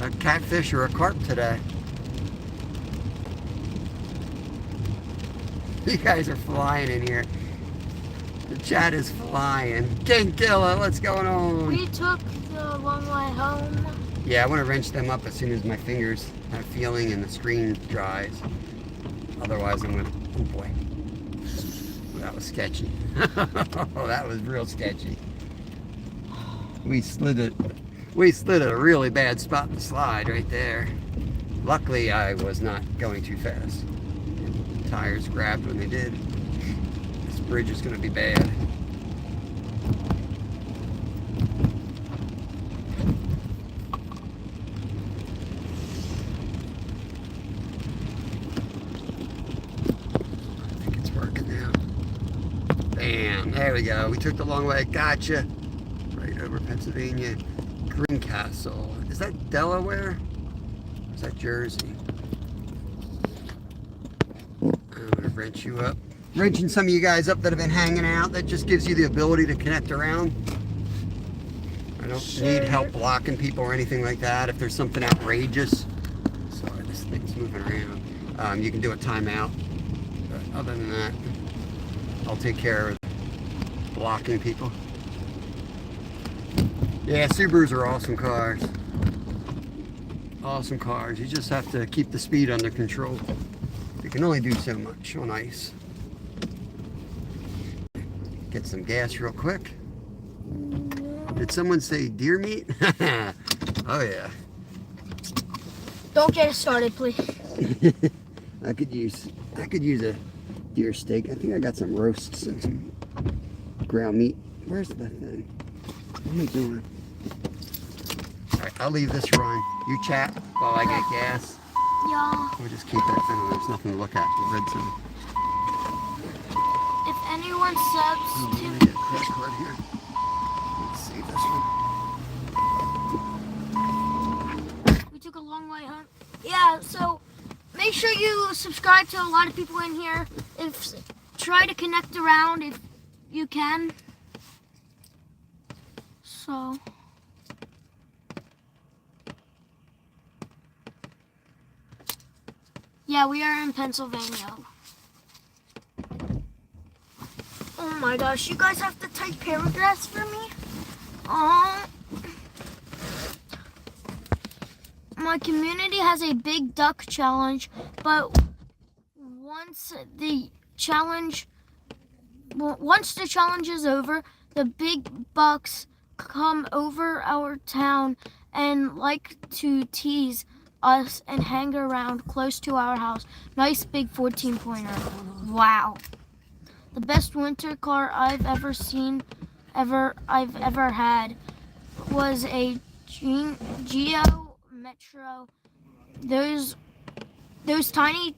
a catfish or a carp today. You guys are flying in here. The chat is flying. King Killer, what's going on? We took the long way home. Yeah, I want to wrench them up as soon as my fingers have feeling and the screen dries. Otherwise, I'm going to... Oh, boy. That was sketchy. Oh, that was real sketchy. We slid at a really bad spot in the slide right there. Luckily, I was not going too fast. The tires grabbed when they did. This bridge is going to be bad. There we go. We took the long way. Gotcha. Right over Pennsylvania. Greencastle. Is that Delaware? Or is that Jersey? I'm going to wrench you up. Wrenching some of you guys up that have been hanging out. That just gives you the ability to connect around. I don't need help blocking people or anything like that. If there's something outrageous. Sorry, this thing's moving around. You can do a timeout. But other than that, I'll take care of blocking people. Yeah, Subarus are awesome cars. Awesome cars. You just have to keep the speed under control. You can only do so much on ice. Get some gas real quick. Did someone say deer meat? Oh yeah. Don't get us started, please. I could use a deer steak. I think I got some roasts and some ground meat. Where's the thing? What am I doing? Alright, I'll leave this run. You chat while I get gas. Yeah. We'll just keep that thing. There's nothing to look at. We'll read some. If anyone subs Let me to... get a credit card here. Let's see this one. took a long way, huh? Yeah, so make sure you subscribe to a lot of people in here. Try to connect around if you can. So yeah, we are in Pennsylvania. Oh my gosh, you guys have to type paragraphs for me? My community has a big duck challenge, but once the challenge is over, the big bucks come over our town and like to tease us and hang around close to our house. Nice big 14-pointer. Wow. The best winter car I've ever had was a Geo Metro. Those tiny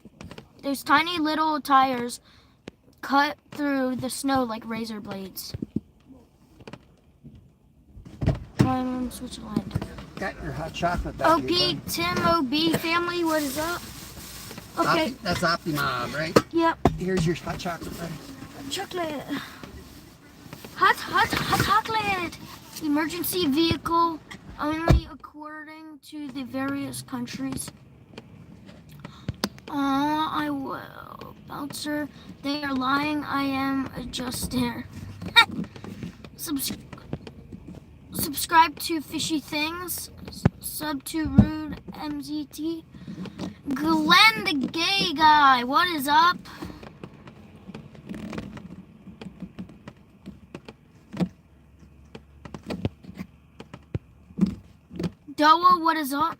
little tires cut through the snow like razor blades. I'm in Switzerland. Got your hot chocolate back OP, here, Tim, OB, family, what is up? Okay. That's Optimob, right? Yep. Here's your hot chocolate, buddy. Chocolate. Hot chocolate. Emergency vehicle only according to the various countries. I will. Bouncer. They are lying. I am a juster. Subscribe to Fishy Things. Sub to Rude MZT. Glenn the gay guy. What is up? Doa, what is up?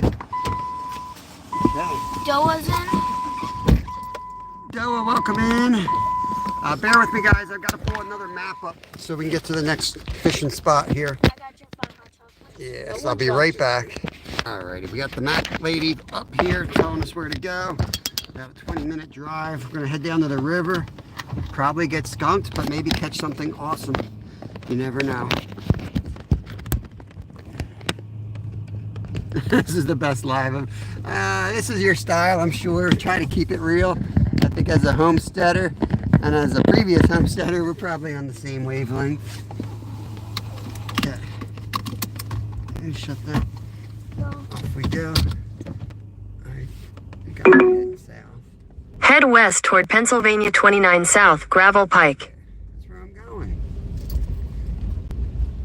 Okay. Doa's in. Doa, welcome in. Bear with me, guys. I've got to pull another map up so we can get to the next fishing spot here. I got your 5 hot chocolates. Yes, I'll be right back. Alrighty, we got the map lady up here telling us where to go. About a 20-minute drive. We're gonna head down to the river. Probably get skunked, but maybe catch something awesome. You never know. This is the best live. This is your style, I'm sure. Try to keep it real. I think as a homesteader and as a previous homesteader, we're probably on the same wavelength. Okay. And shut that. Off we go. Alright, we got to head south. Head west toward Pennsylvania 29 South, Gravel Pike. That's where I'm going.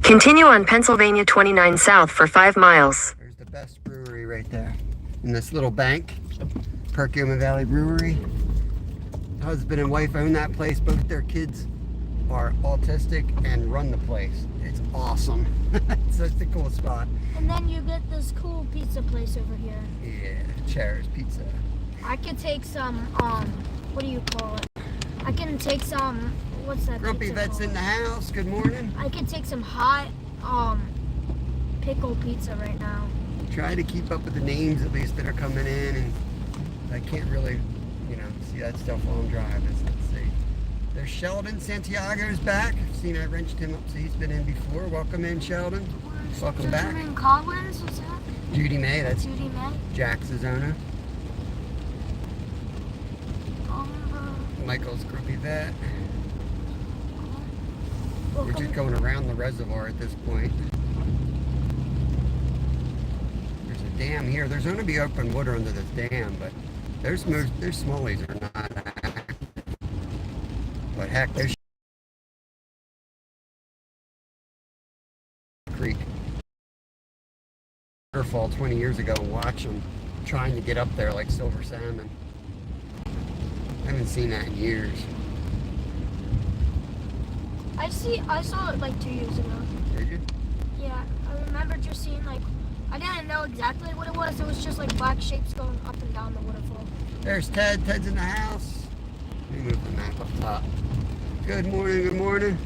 Continue on Pennsylvania 29 South for 5 miles. There's the best brewery right there. In this little bank. Perkiomen Valley Brewery. Husband and wife own that place. Both their kids are autistic and run the place. It's awesome. It's such a cool spot. And then you get this cool pizza place over here. Yeah, Chairs Pizza. I could take some, what do you call it? I can take some, what's that Grumpy pizza Vet's called? in the house. Good morning. I could take some hot, pickle pizza right now. Try to keep up with the names at least that are coming in, and I can't really, see that stuff while I'm driving. So let's see. There's Sheldon Santiago's back. I've seen I wrenched him up, so he's been in before. Welcome in, Sheldon. Welcome back. Gentleman Collins, what's that? Judy May, that's Judy May. Jack's Zona. Oliver. Michael's Grumpy Vet. We're Welcome. just going around the reservoir at this point. There's a dam here. There's going to be open water under this dam, but there's smallies are not active. But heck, there's creek waterfall 20 years ago and watch them trying to get up there like silver salmon. I haven't seen that in years. I saw it like 2 years ago. Did you? Yeah, I remember just seeing I didn't know exactly what it was. It was just like black shapes going up and down the waterfall. There's Ted. Ted's in the house. Let me move the map up top. Good morning, good morning.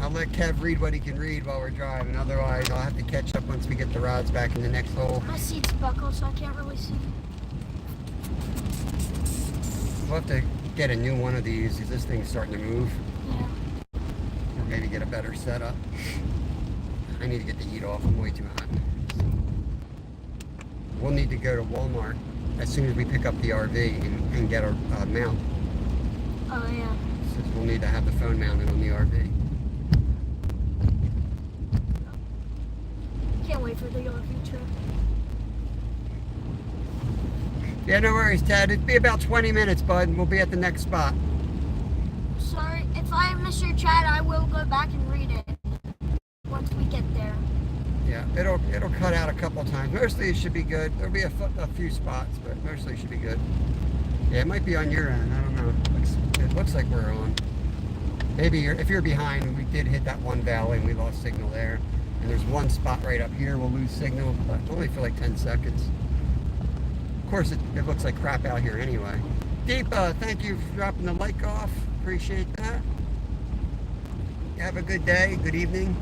I'll let Kev read what he can read while we're driving. Otherwise, I'll have to catch up once we get the rods back in the next hole. My seat's buckled, so I can't really see. We'll have to get a new one of these because this thing's starting to move. Yeah. Or maybe get a better setup. I need to get the heat off. I'm way too hot. We'll need to go to Walmart as soon as we pick up the RV and get our mount. Oh yeah. Since we'll need to have the phone mounted on the RV. Can't wait for the RV trip. Yeah, no worries, Ted. It'd be about 20 minutes, bud, and we'll be at the next spot. Sorry, if I miss your chat, I will go back and read it once we get there. Yeah, it'll cut out a couple times. Mostly it should be good. There'll be a few spots, but mostly it should be good. Yeah, it might be on your end. I don't know. It looks like we're on. Maybe if you're behind, we did hit that one valley and we lost signal there. And there's one spot right up here we'll lose signal, but only for like 10 seconds. Of course, it looks like crap out here anyway. Deep, thank you for dropping the like off. Appreciate that. Have a good day, good evening.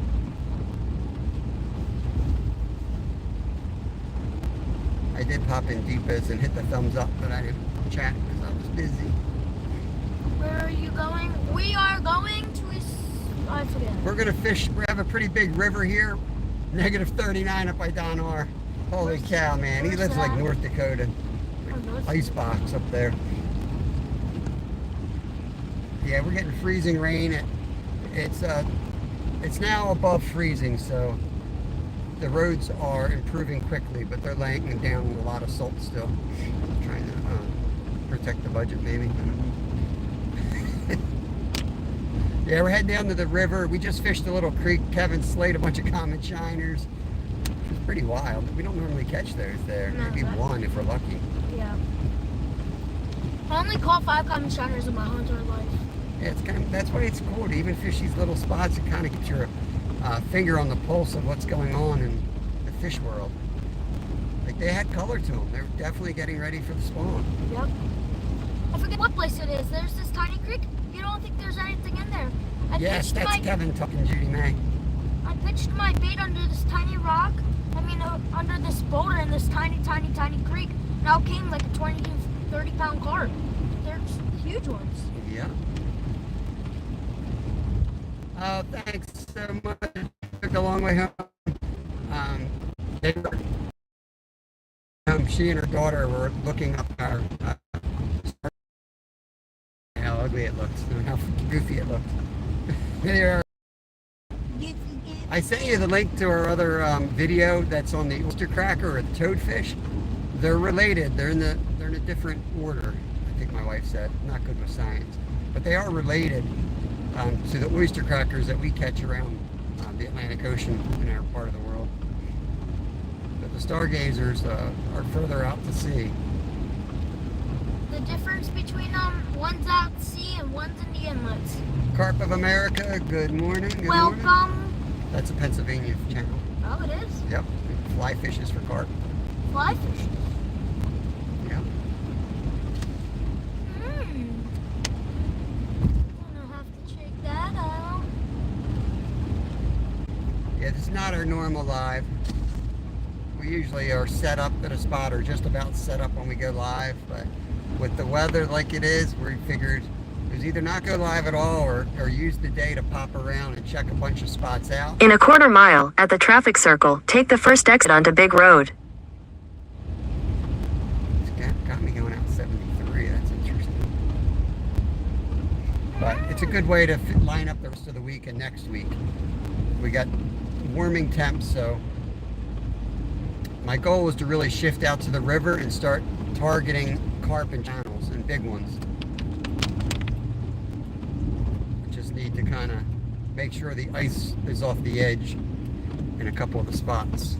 I did pop in Deepa's and hit the thumbs up, but I didn't chat because I was busy. Where are you going? We are going to I forget. We're gonna fish. We have a pretty big river here. -39 up by Don R. Holy cow, man. He lives like North Dakota. Icebox up there. Yeah, we're getting freezing rain. It's now above freezing, so the roads are improving quickly, but they're laying down a lot of salt still. Trying to protect the budget, maybe. Yeah, we're heading down to the river. We just fished a little creek. Kevin slayed a bunch of common shiners. It was pretty wild. We don't normally catch those there. No, Maybe one if we're lucky. Yeah. I only caught 5 common shiners in my whole entire life. Yeah, it's kind of, that's why it's cool to even fish these little spots. It kind of gets your finger on the pulse of what's going on in the fish world. Like, they had color to them. They're definitely getting ready for the spawn. Yep. I forget what place it is. There's this tiny creek. You don't think there's anything in there. Yes, that's Kevin talking Judy May. I pitched my bait under this tiny rock. Under this boulder in this tiny creek. Now came like a 20 to 30 pound carp. They're huge ones. Yeah. Oh, thanks so much. Took a long way home. They were, she and her daughter were looking up our how ugly it looks and how goofy it looks. They are. I sent you the link to our other video that's on the oyster cracker or the toadfish. They're related. They're in a different order. I think my wife said. I'm not good with science, but they are related to the oyster crackers that we catch around the Atlantic Ocean in our part of the world. But the stargazers are further out to sea. The difference between one's out at sea and one's in the inlets. Carp of America, good morning. Good Welcome. morning. That's a Pennsylvania channel. Oh, it is? Yep. Fly fishes for carp. Fly fish. Yeah. Gonna have to check that out. Yeah, this is not our normal live. We usually are set up at a spot or just about set up when we go live, but with the weather like it is, we figured it was either not go live at all or use the day to pop around and check a bunch of spots out. In a quarter mile, at the traffic circle, take the first exit onto Big Road. It's got me going out 73, that's interesting. But it's a good way to line up the rest of the week and next week. We got warming temps, so my goal was to really shift out to the river and start targeting carp and channels and big ones. Just need to kind of make sure the ice is off the edge in a couple of the spots.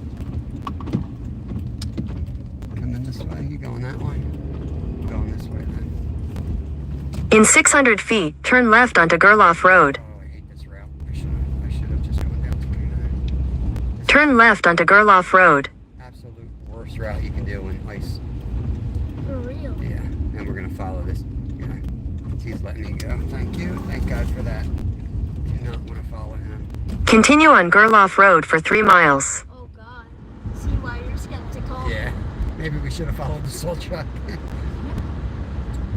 Coming this way, you going that way? I'm going this way then. In 600 feet, turn left onto Gerloff Road. Oh, I hate this route. I should have just gone down 29. Turn left onto Gerloff Road. Absolute worst route you can do in ice. For real. Yeah, and we're gonna follow this guy. He's letting me go. Thank you. Thank God for that. Do not want to follow him. Continue on Gerloff Road for 3 miles. Oh God. See why you're skeptical. Yeah, maybe we should have followed the soul truck.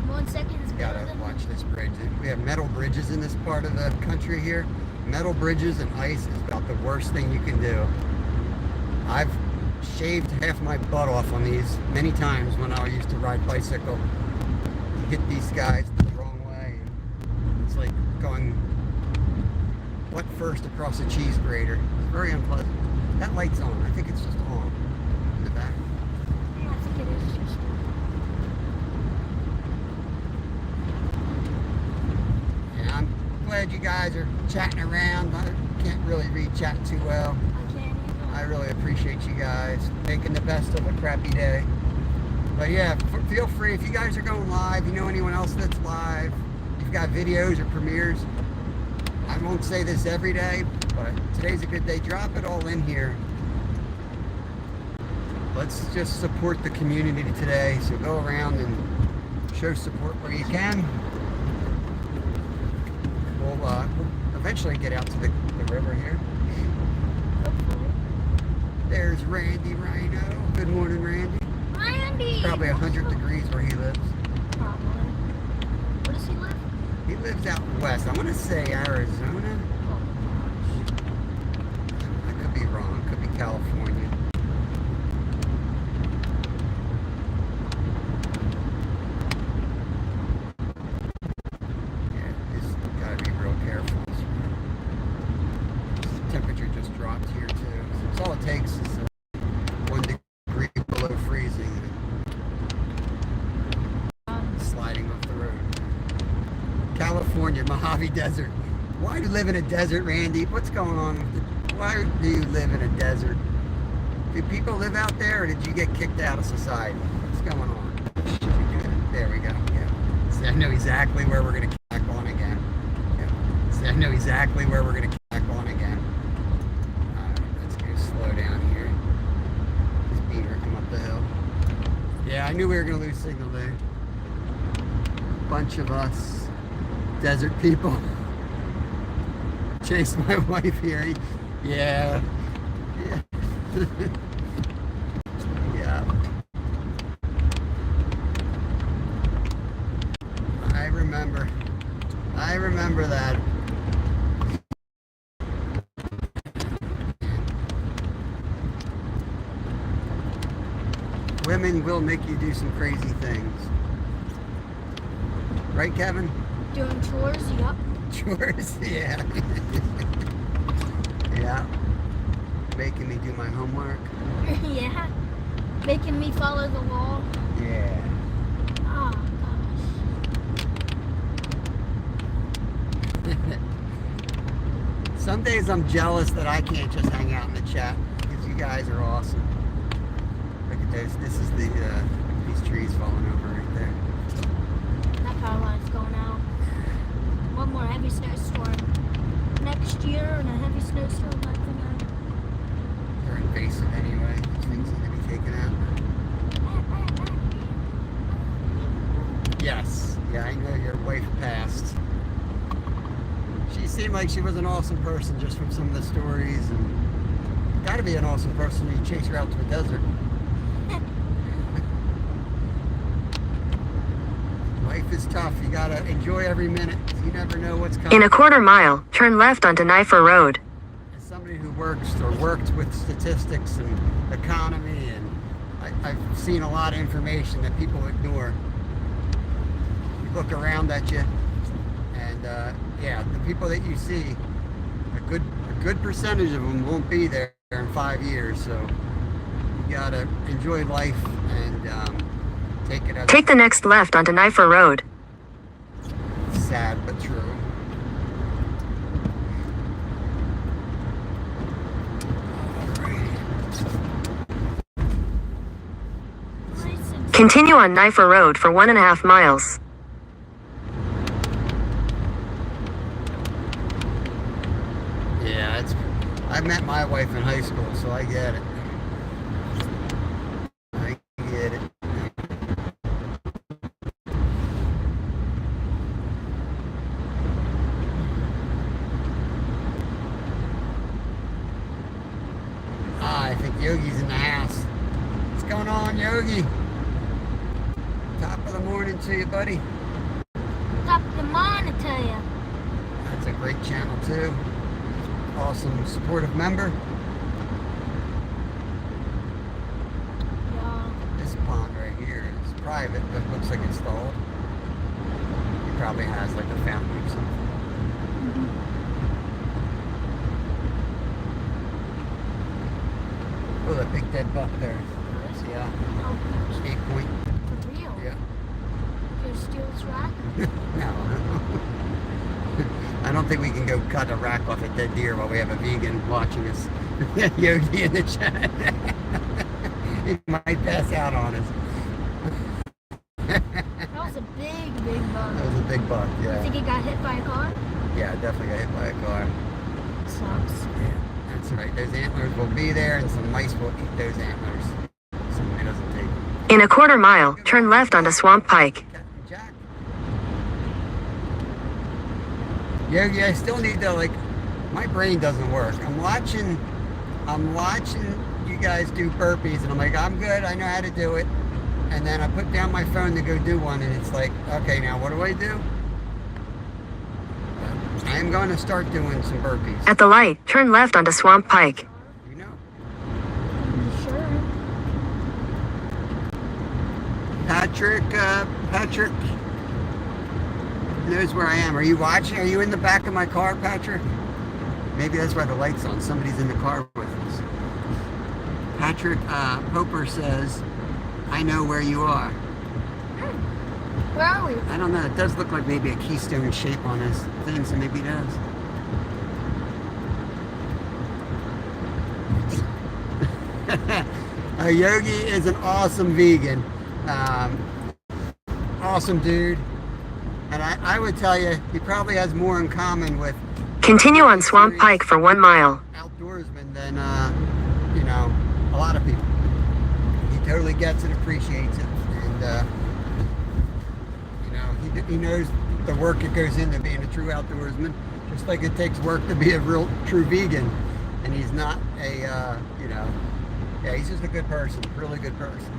1 second is gotta watch this bridge. We have metal bridges in this part of the country here. Metal bridges and ice is about the worst thing you can do. I've shaved half my butt off on these many times when I used to ride bicycle. Hit these guys the wrong way. It's like going butt first across a cheese grater. It's very unpleasant. That light's on. I think it's just on in the back. I think it is just. Yeah, I'm glad you guys are chatting around. I can't really read chat too well. I can't even. I really appreciate you guys making the best of a crappy day. But yeah, feel free if you guys are going live, you know anyone else that's live, you've got videos or premieres. I won't say this every day, but today's a good day. Drop it all in here. Let's just support the community today. So go around and show support where you can. We'll eventually get out to the river here. Hopefully. There's Randy Rhino. Good morning, Randy. Randy! Probably 100 degrees where he lives. Probably. Where does he live? He lives out west. I want to say Arizona. Oh I could be wrong. Could be California. Yeah, just gotta be real careful. Temperature just dropped here too. So all it takes is 1 degree below freezing. Sliding off the road. California, Mojave Desert. Why do you live in a desert, Randy? What's going on with it? Why do you live in a desert? Do people live out there, or did you get kicked out of society? What's going on? There we go. Yeah. See, I know exactly where we're going to back on again. Yeah. See, I know exactly where we're going to back on again. Let's go slow down here. This beater come up the hill. Yeah, I knew we were going to lose signal there. Bunch of us desert people chased my wife here. Yeah. Yeah. Yeah. I remember that. Women will make you do some crazy things. Right, Kevin? Doing chores? Yup. Chores, yeah. Yeah. Making me do my homework. Yeah. Making me follow the law. Yeah. Oh, gosh. Some days I'm jealous that I can't just hang out in the chat because you guys are awesome. Look at this. This is the these trees falling over right there. That power line's going out. One more heavy snowstorm next year, and a heavy snowstorm like that. They're invasive anyway. These things need to be taken out. Yes. Yeah, I know your wife passed. She seemed like she was an awesome person just from some of the stories, and gotta be an awesome person when you chase her out to a desert. Life is tough. You gotta enjoy every minute. You never know what's coming. In a quarter mile, turn left onto Knifer Road. As somebody who works or worked with statistics and economy, and I've seen a lot of information that people ignore. You look around at you, and yeah, the people that you see, a good percentage of them won't be there in 5 years. So you gotta enjoy life and take it as Take the next left onto Knifer Road. sad but true. Continue on Knifer Road for 1.5 miles. Yeah, I met my wife in high school, so I get it. I get it. I think Yogi's in the house. What's going on, Yogi? Top of the morning to you, buddy. yeah. That's a great channel too. Awesome supportive member. Yeah. This pond right here is private, but it looks like it's stalled. He probably has like a fountain or something. Oh, that big dead buck there. Yeah. Oh, 8 point. for real? Yeah. You steal this rack? No. I don't think we can go cut a rack off a dead deer while we have a vegan watching us. Yogi in the chat. He might pass out on us. That was a big buck. That was a big buck, You yeah. think he got hit by a car? Yeah, definitely got hit by a car. Sucks. Yeah, that's right. Those antlers will be there and some mice will eat those antlers. Somebody doesn't take them. In a quarter mile, turn left onto Swamp Pike. Captain Jack. Yogi, I still need to, like, my brain doesn't work. I'm watching you guys do burpees and I'm like, I'm good, I know how to do it. And then I put down my phone to go do one and it's like, okay, now what do I do? I am going to start doing some burpees. At the light, turn left onto Swamp Pike. You know. Sure. Patrick knows where I am. Are you watching? Are you in the back of my car, Patrick? Maybe that's why the light's on. Somebody's in the car with us. Patrick Hoper says, I know where you are. Where are we? I don't know. It does look like maybe a keystone shape on his thing, so maybe it does. Yogi is an awesome vegan. Awesome dude. And I would tell you, he probably has more in common with Continue on Swamp Pike for 1 mile. outdoorsmen than, you know, a lot of people. He totally gets it, appreciates it, and, you know, he knows the work that goes into being a true outdoorsman, just like it takes work to be a real true vegan. And he's not a, you know, yeah, he's just a good person, really good person.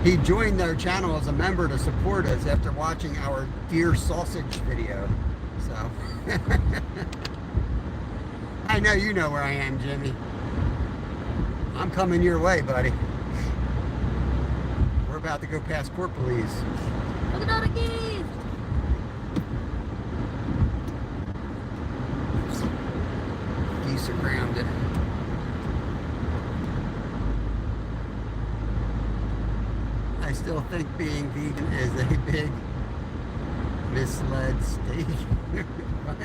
He joined their channel as a member to support us after watching our deer sausage video. So, I know you know where I am, Jimmy. I'm coming your way, buddy. We're about to go past Corporalese. Look at all the geese. Geese are grounded. I still think being vegan is a big misled state. What?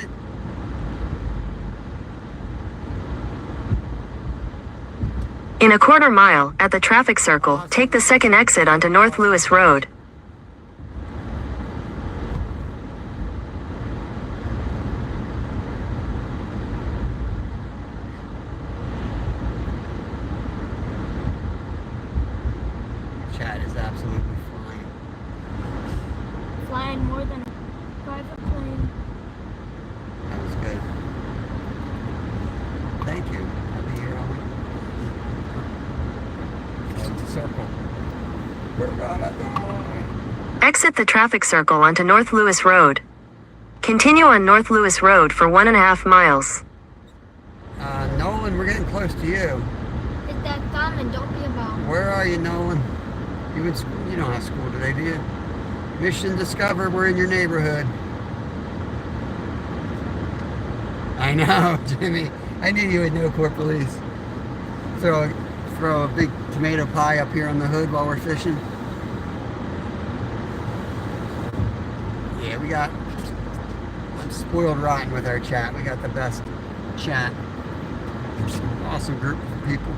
In a quarter mile, at the traffic circle, take the second exit onto North Lewis Road. Chat is absolutely flying. Flying more than a private plane. That was good. Thank you. I'll be here all week. It's a circle. We're on it. Exit the traffic circle onto North Lewis Road. Continue on North Lewis Road for 1.5 miles. Nolan, we're getting close to you. Hit that thumb and don't be a bum. Where are you, Nolan? You in school? You don't have school today, do you? Mission discovered. We're in your neighborhood. I know, Jimmy. I knew you would know Corporalese. Throw a big tomato pie up here on the hood while we're fishing. Yeah, I'm spoiled rotten with our chat. We got the best chat. Awesome group of people.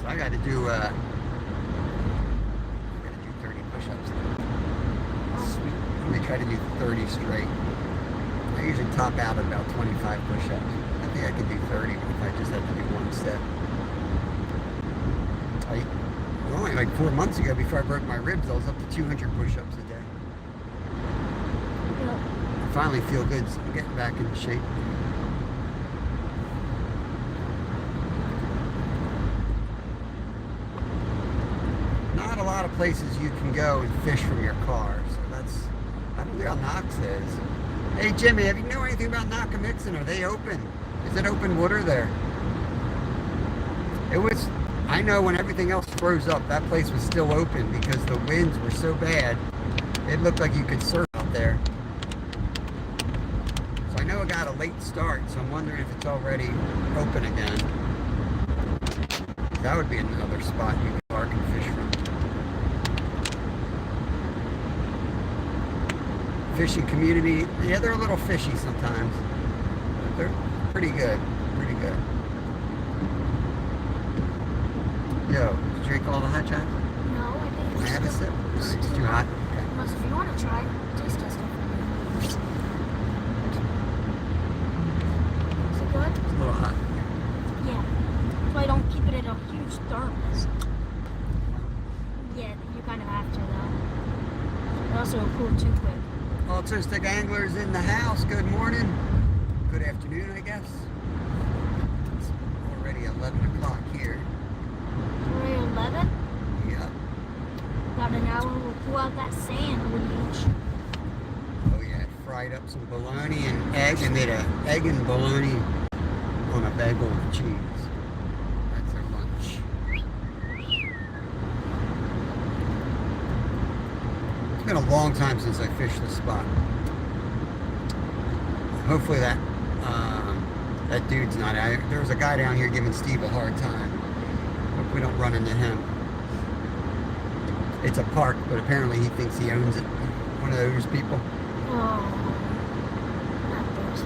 So I got to do 30 push-ups. Sweet. I'm gonna try to do 30 straight. I usually top out at about 25 push-ups. I think I could do 30 if I just had to do one step. Only like 4 months ago, before I broke my ribs, I was up to 200 push-ups a day. Yep. finally feel good, so I'm getting back into shape. Not a lot of places you can go and fish from your car, so that's, I don't know how Knox is. Hey Jimmy, have you know anything about Nockamixon? Are they open? Is it open water there? It was, I know when everything else froze up, that place was still open because the winds were so bad, it looked like you could surf out there. So I know it got a late start, so I'm wondering if it's already open again. That would be another spot you can park and fish from. Fishing community, yeah, they're a little fishy sometimes, but they're pretty good, pretty good. Yo, did you drink all the hot chocolate? No, I think Can I have a sip? it's It's too hot. Okay. Unless if you want to try, taste test it. Is it good? It's a little hot. Yeah. So I don't keep it in a huge thermos. Yeah, you kind of have to though. It also will cool too quick. Also, stick anglers in the house. Good morning. Good afternoon, I guess. It's already 11 o'clock here. We're at 11. Yeah. About an hour, we'll pull out that sand on the beach. Oh yeah, fried up some bologna and egg, and made an egg and bologna on a bagel with cheese. That's our lunch. It's been a long time since I fished this spot. Hopefully that dude's not out. There was a guy down here giving Steve a hard time. Hope we don't run into him. It's a park, but apparently he thinks he owns it. One of those people. Oh. Not those.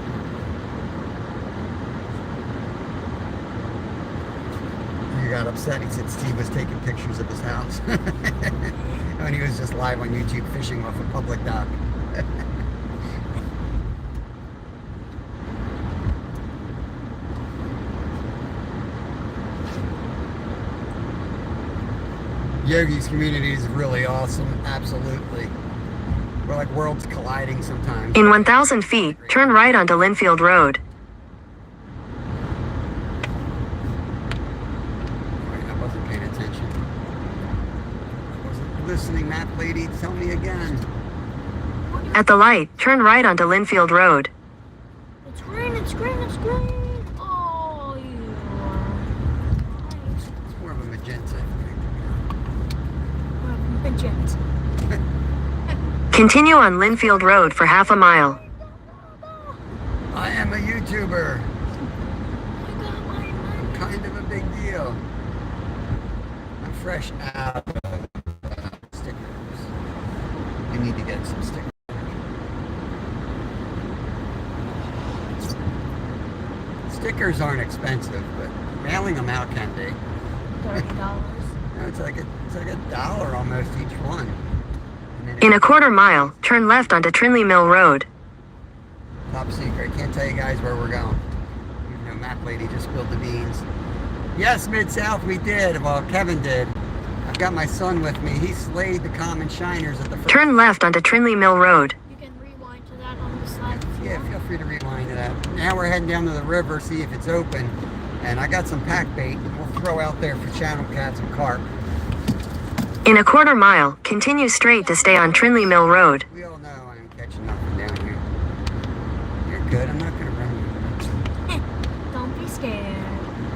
He got upset. He said Steve was taking pictures of his house. When he was just live on YouTube fishing off a public dock. Yogi's community is really awesome. Absolutely. We're like worlds colliding sometimes. In 1,000 feet, turn right onto Linfield Road. Right, I wasn't paying attention. I wasn't listening, map lady. Tell me again. At the light, turn right onto Linfield Road. It's green, it's green, it's green. Oh, you are nice. It's more of a magenta. Magenta. Continue on Linfield Road for half a mile. I am a YouTuber. You got my money. Kind of a big deal. I'm fresh out of stickers. You need to get some stickers. Stickers aren't expensive, but mailing them out can be. $30. No, it's like $1 almost each one. And then In a quarter mile, turn left onto Trinley Mill Road. top secret. Can't tell you guys where we're going. Even though map lady just spilled the beans. Yes, Mid-South, we did. Well, Kevin did. I've got my son with me. He slayed the common shiners at the first. Turn left onto Trinley Mill Road. You can rewind to that on the side. If you Yeah, want. feel free to rewind to that. Now we're heading down to the river, see if it's open. And I got some pack bait we'll throw out there for channel cats and carp. In a quarter mile, continue straight to stay on Trinley Mill Road. We all know I'm catching nothing down here. You're good. I'm not going to run you. Don't be scared.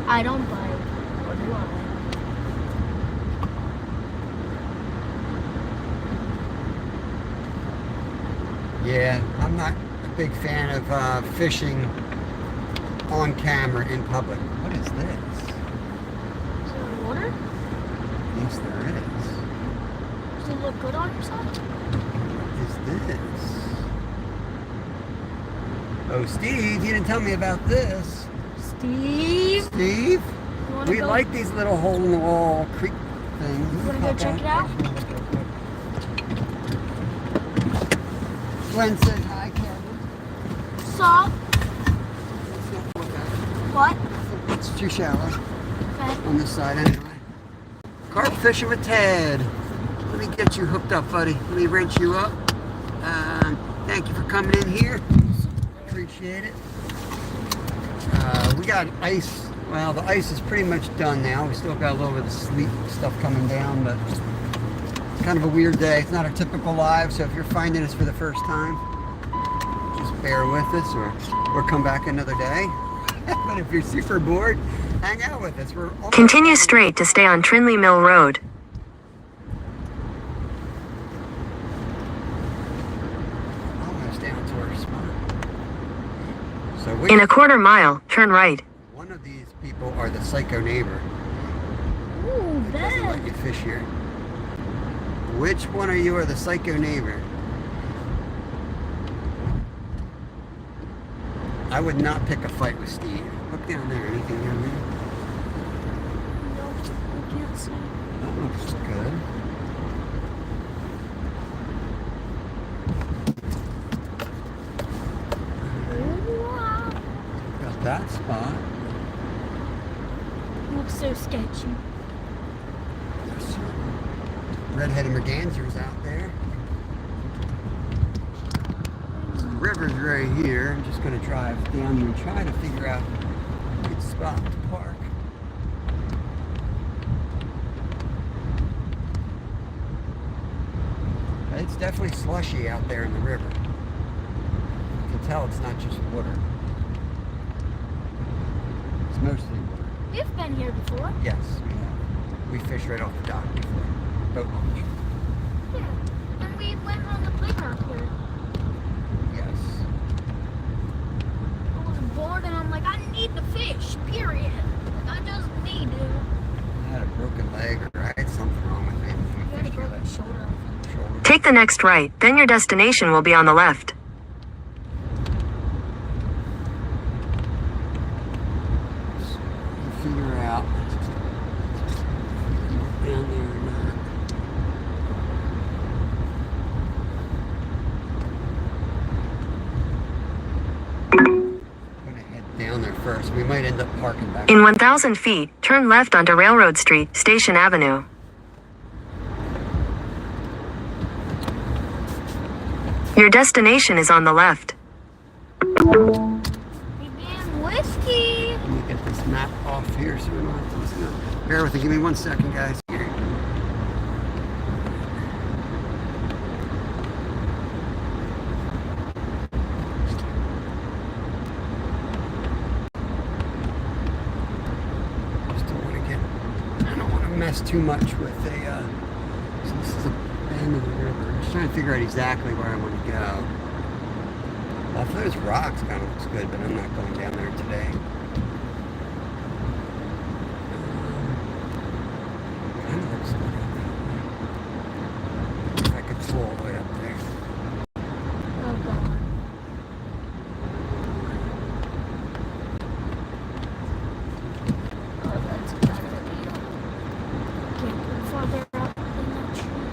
I don't bite. Or do I? Yeah, I'm not a big fan of fishing on camera in public. What is this? Is there water? Yes, there is. Does it look good on yourself? What is this? Oh, Steve, you didn't tell me about this. Steve? Steve, You wanna we go? like these little hole-in-the-wall creek things. You wanna go check it out? Glenn said hi, Kevin. Salt? What? It's too shallow Okay. on this side anyway. Carp fishing with Ted. Let me get you hooked up, buddy. Let me wrench you up. Thank you for coming in here. Appreciate it. We got ice. Well, the ice is pretty much done now. We still got a little bit of sleet stuff coming down, but it's kind of a weird day. It's not our typical live, so if you're finding us for the first time, just bear with us or come back another day. But if you're super bored, hang out with us. We're Continue straight to stay on Trinley Mill Road. almost down to our spot. So In a quarter mile, turn right. one of these people are the psycho neighbor. Ooh, That doesn't let you fish here. Which one of you are the psycho neighbor? I would not pick a fight with Steve. Look down there. Anything down there? Nope, I can't see. That looks good. Wow. Got that spot. Looks so sketchy. There's some red-headed mergansers out there. The river's right here. I'm just going to drive down and try to figure out a good spot to park. It's definitely slushy out there in the river. You can tell it's not just water. It's mostly water. We've been here before. Yes, we have. We fished right off the dock before. Boat launch. Yeah. And we went on the playground here. Yes. I was bored and I'm like, I need to fish, period. Like, I just need to. I had a broken leg or I had something wrong with me. You had a broken shoulder. Shoulder. Take the next right, then your destination will be on the left. Figure out down there or not. I'm gonna head down there first. We might end up parking back. In 1,000 feet, turn left onto Railroad Street, Station Avenue. Your destination is on the left. We being whiskey. Let me get this map off here so we don't have to listen to it. Bear with me. Give me 1 second, guys. I don't want to mess too much with so this is a bend in the river. I'm just trying to figure out exactly where I want to go. Off those rocks kind of looks good, but I'm not going down there today. Kind of looks good out that way. If I could pull all the way up there. Oh god. Oh, that's a bad idea. Can't go farther up than that tree.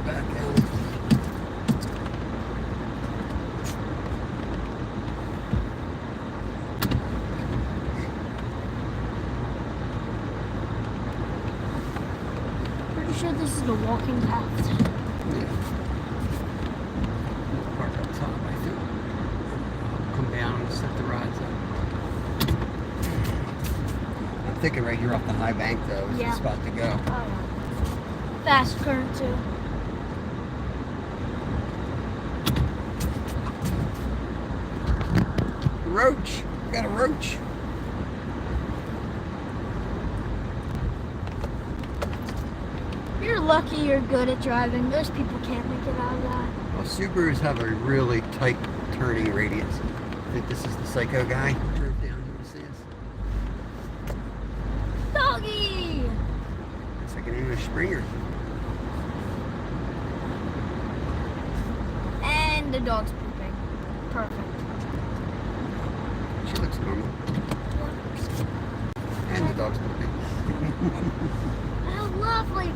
Back out. Pretty sure this is the walking path. Yeah. Park up top, I think. Come down and set the rods up. I'm thinking right here off the high bank, though, is Yeah. the spot to go. Oh yeah. Fast current too. Roach! We got a roach! You're lucky you're good at driving. Most people can't make it out of that. Well, Subarus have a really tight turning radius. I think this is the psycho guy. Drove down here to see us. Doggy! It's like an English Springer. And the dog's pooping. Perfect. She looks normal. And the dog's pooping. How lovely.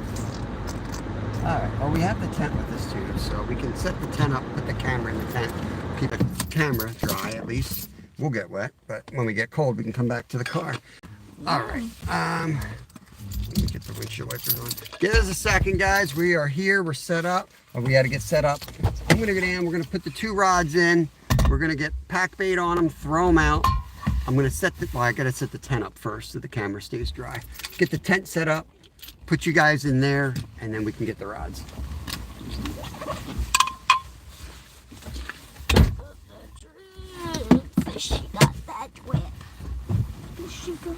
Alright, well we have the tent with us too, so we can set the tent up, put the camera in the tent, keep the camera dry at least. We'll get wet, but when we get cold we can come back to the car. Alright, let me get the windshield wipers on. Give us a second, guys. We are here, we're set up. We had to get set up. I'm gonna go down, we're gonna put the 2 rods in. We're gonna get pack bait on them, throw them out. I'm gonna set the, well, I gotta set the tent up first so the camera stays dry. Get the tent set up, put you guys in there, and then we can get the rods. Fishy got that wet. Fishy got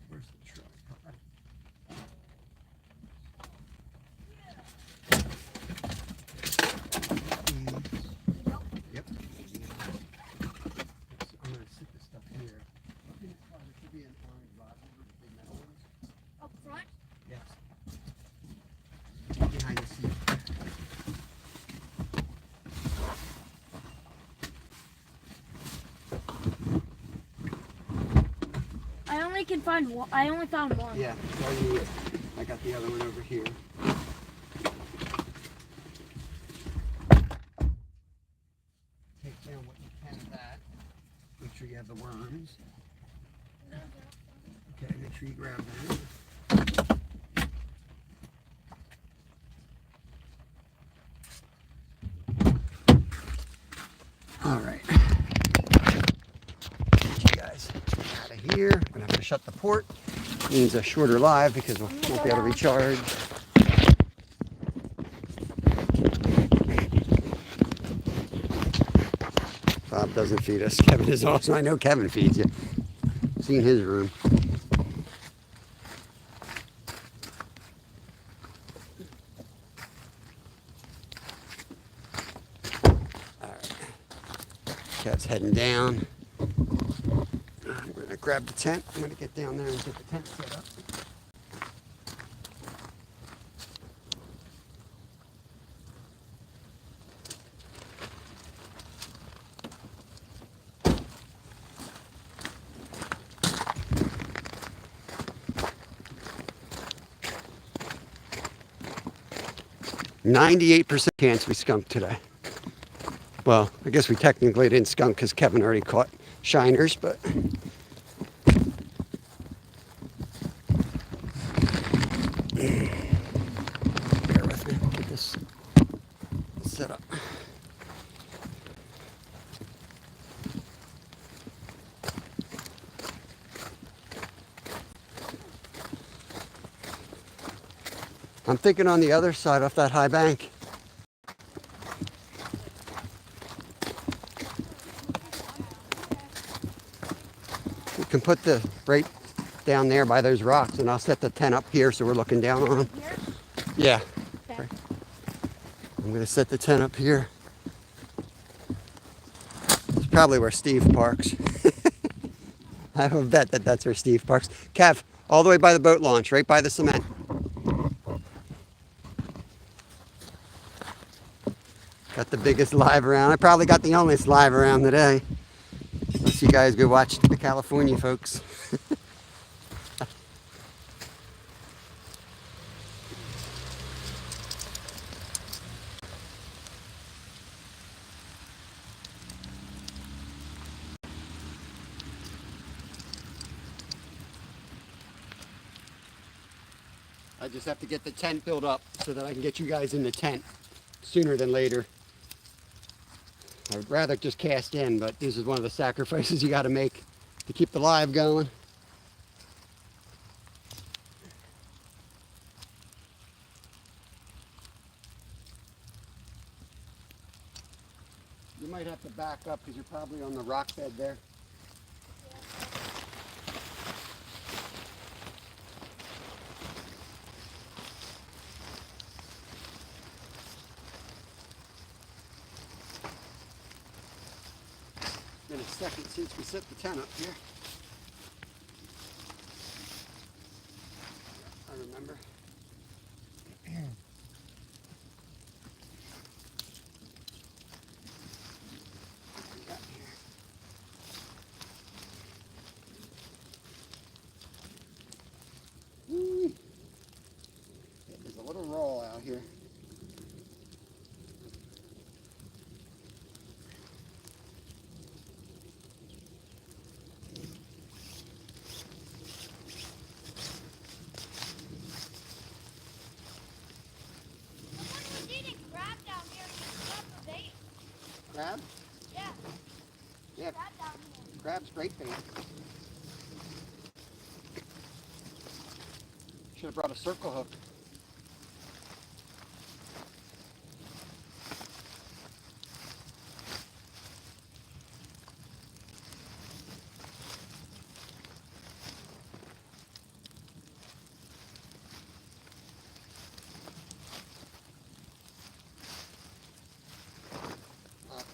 Where's the tripod? Yep. I'm gonna sit this stuff here. In this car, there should be an orange rod over the big metal ones. up front. Yes. Behind the seat. I only found one. Yeah, that's all you need. I got the other one over here. Take down what you can of that. Make sure you have the worms. Okay, make sure you grab that. All right. Get you guys out of here. I'm gonna have to shut the port. Means a shorter live because we won't be able to recharge. Bob doesn't feed us. Kevin is awesome. I know Kevin feeds you. Seen his room. Alright. Kev's heading down. I'm going to grab the tent. I'm going to get down there and get the tent set up. %chance we skunked today. Well, I guess we technically didn't skunk because Kevin already caught shiners, but bear with me. I'll get this set up. I'm thinking on the other side off that high bank. We can put the right down there by those rocks and I'll set the tent up here so we're looking down on them. Yeah. Okay. I'm going to set the tent up here. It's probably where Steve parks. I will bet that that's where Steve parks. Kev, all the way by the boat launch, right by the cement. Got the biggest live around. I probably got the only live around today. Unless you guys go watch the California folks. I just have to get the tent built up so that I can get you guys in the tent sooner than later. I would rather just cast in, but this is one of the sacrifices you got to make to keep the live going. You might have to back up because you're probably on the rock bed there. Been a second since we set the tent up here. I remember. Crab? Yeah. Yeah, Crab down here. crab's great bait. Should have brought a circle hook. Okay.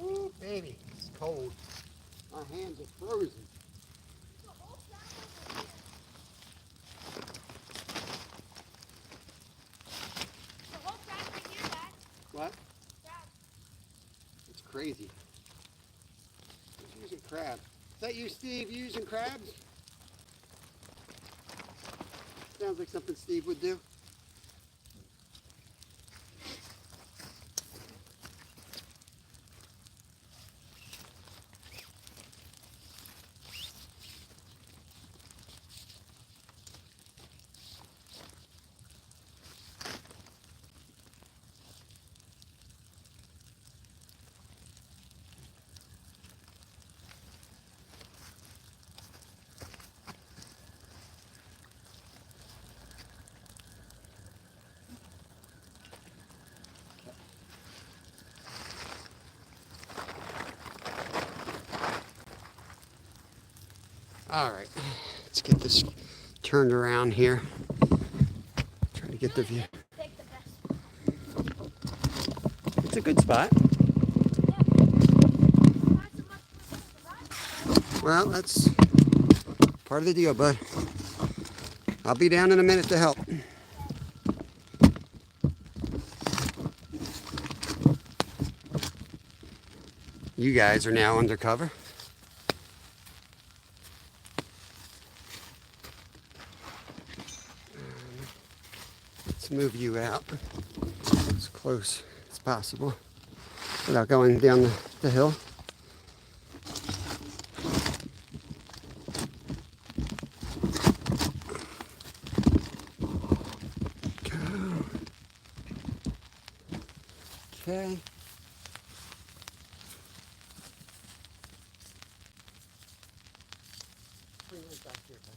Ooh, baby, it's cold. My hands are frozen. What? It's crazy. He's using crab. Is that you, Steve? You using crabs? Sounds like something Steve would do. All right, let's get this turned around here. Try to get the view. It's a good spot. Well, that's part of the deal, bud. I'll be down in a minute to help. You guys are now undercover. Let's move you out as close as possible without going down the hill. Go. Okay. Bring it back here, bud.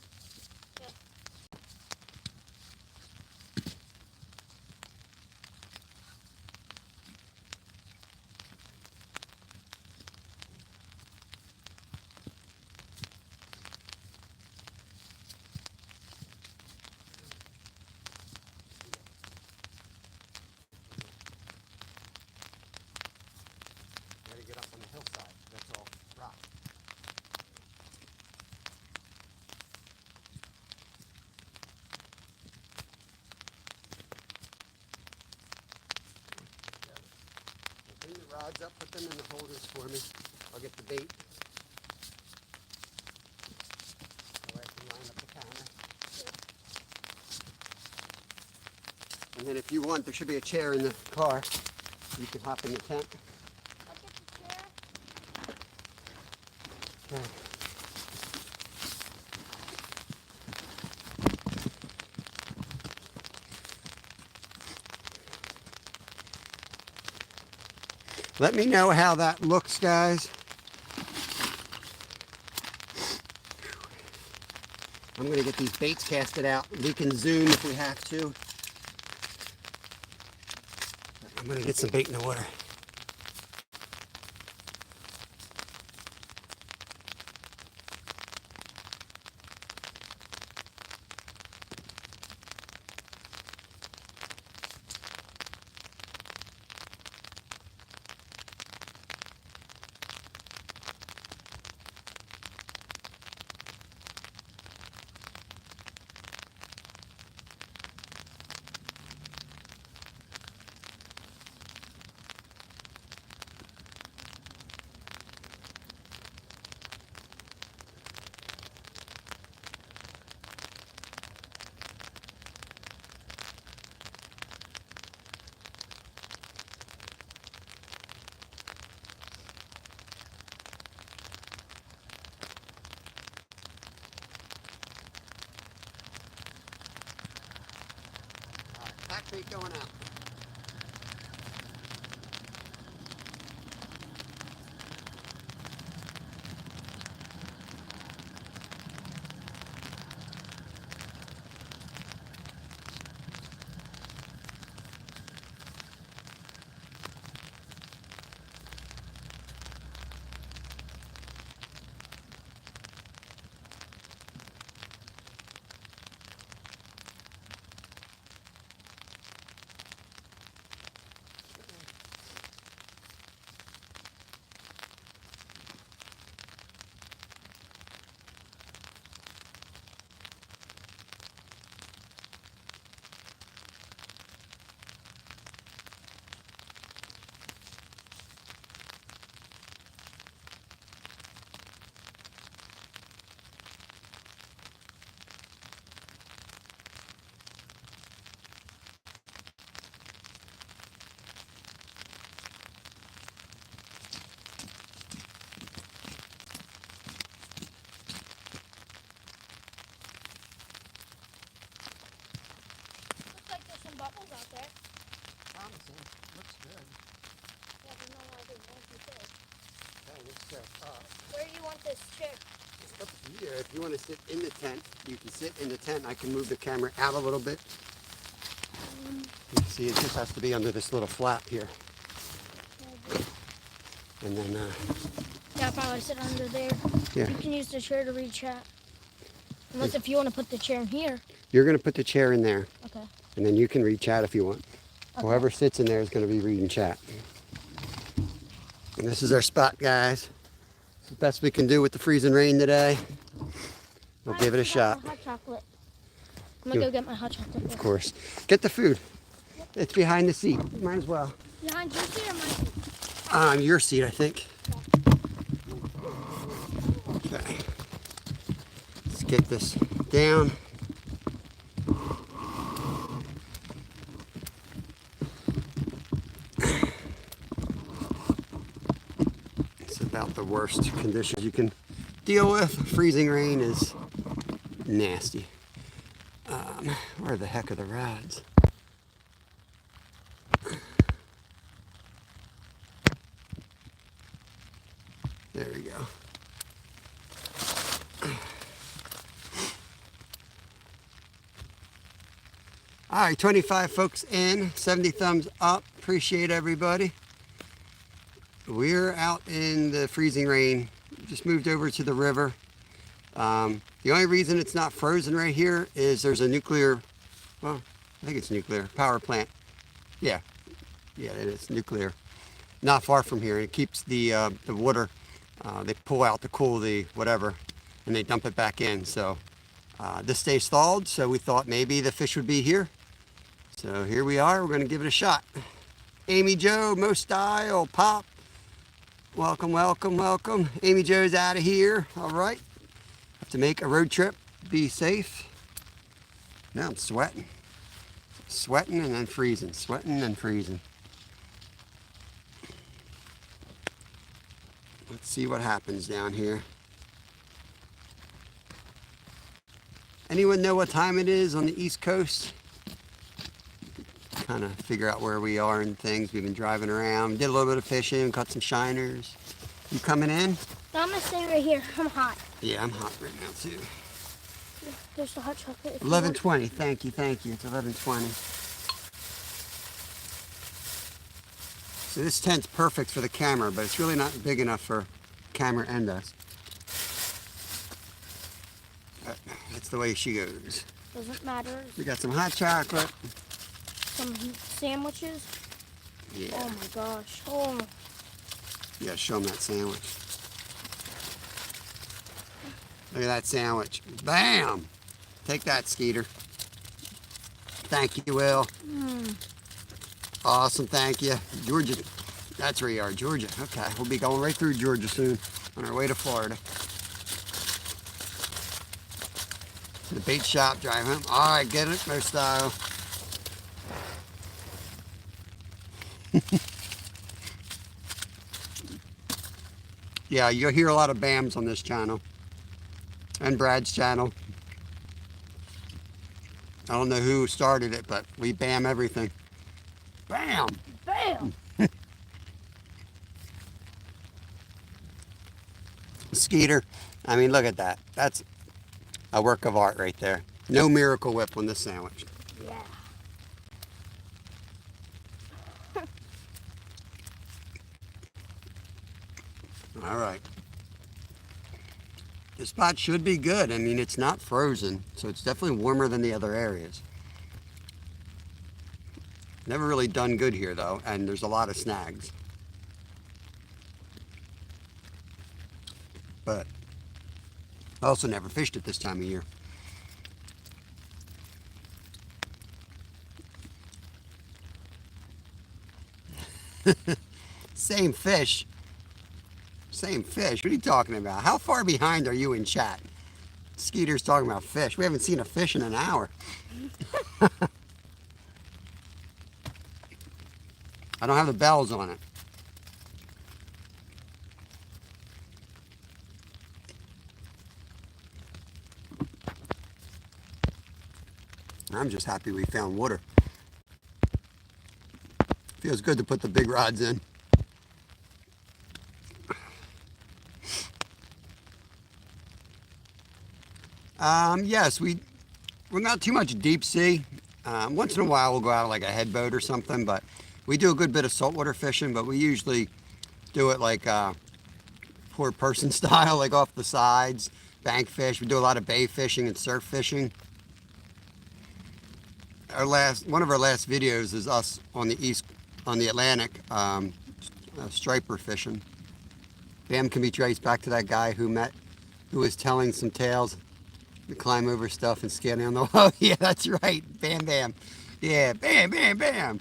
Gotta get up on the hillside. That's all rock. Bring the rods up, put them in the holders for me. I'll get the bait. So I can line up the camera. And then if you want, there should be a chair in the car. You can hop in the tent. I'll get the chair. Okay. Let me know how that looks, guys. I'm gonna get these baits casted out. We can zoom if we have to. I'm gonna get some bait in the water. Back bait going out. Bubbles out there. Promising. Looks good. Yeah, there's no other ones you said. That looks set up. Where do you want this chair? It's up to you. If you want to sit in the tent, you can sit in the tent. I can move the camera out a little bit. You can see it just has to be under this little flap here. And then, Yeah, I'll probably sit under there. yeah. You can use the chair to read chat. Unless if you want to put the chair in here. You're going to put the chair in there. Okay. And then you can read chat if you want. Okay. Whoever sits in there is going to be reading chat. And this is our spot, guys. It's the best we can do with the freezing rain today. We'll give it a shot. Hot chocolate. I'm gonna go get my hot chocolate. Of course. Get the food. It's behind the seat. Might as well. Behind your seat or my seat? On your seat, I think. Okay. Let's get this down. It's about the worst conditions you can deal with. Freezing rain is nasty. Where the heck are the rods? There we go. All right, 25 folks in, 70 thumbs up. Appreciate everybody. We're out in the freezing rain. Just moved over to the river. The only reason it's not frozen right here is there's a nuclear, well, I think it's nuclear, power plant. Yeah, it is nuclear. Not far from here. It keeps the water, they pull out to cool the whatever, and they dump it back in. So this stays thawed, so we thought maybe the fish would be here. So here we are, we're gonna give it a shot. Amy Jo, Mo Style, Pop. Welcome, welcome, welcome. Amy Jo's out of here, all right. Have to make a road trip, be safe. Now I'm sweating. Sweating and then freezing, sweating and freezing. Let's see what happens down here. Anyone know what time it is on the East Coast? kind of figure out where we are and things. We've been driving around, did a little bit of fishing, caught some shiners. You coming in? I'm gonna stay right here. I'm hot. Yeah, I'm hot right now too. There's the hot chocolate. 11:20. Thank you, thank you. It's 11:20. So this tent's perfect for the camera, but it's really not big enough for camera and us. But that's the way she goes. Doesn't matter. We got some hot chocolate. Some sandwiches. Yeah. Oh my gosh. Oh. You gotta show them that sandwich. Look at that sandwich. Bam! Take that, Skeeter. Thank you, Will. Awesome, thank you. Georgia, that's where you are, Georgia. Okay, we'll be going right through Georgia soon on our way to Florida. The bait shop, drive home. All right, get it, no style. Yeah, you'll hear a lot of BAMs on this channel. And Brad's channel. I don't know who started it, but we BAM everything. Bam! Bam! Skeeter, I mean, look at that. That's a work of art right there. No Miracle Whip on this sandwich. Yeah. All right. The spot should be good. I mean, it's not frozen, so it's definitely warmer than the other areas. Never really done good here, though, and there's a lot of snags. But I also never fished it this time of year. Same fish. Same fish. What are you talking about? How far behind are you in chat? Skeeter's talking about fish. We haven't seen a fish in an hour. I don't have the bells on it. I'm just happy we found water. Feels good to put the big rods in. Yes, we're not too much deep sea. Once in a while we'll go out like a head boat or something, but we do a good bit of saltwater fishing, but we usually do it like poor person style, like off the sides, bank fish. We do a lot of bay fishing and surf fishing. One of our last videos is us on the Atlantic, striper fishing. Bam can be traced back to that guy who was telling some tales. We climb over stuff and scanning on the wall. Yeah, that's right. Bam, bam. Yeah, bam, bam, bam.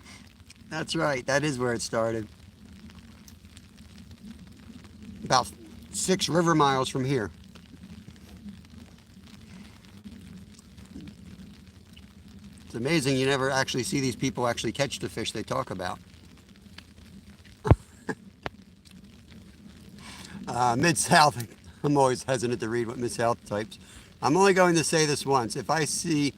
That's right. That is where it started. About 6 river miles from here. It's amazing you never actually see these people actually catch the fish they talk about. Mid-South, I'm always hesitant to read what Mid-South types. I'm only going to say this once. If I see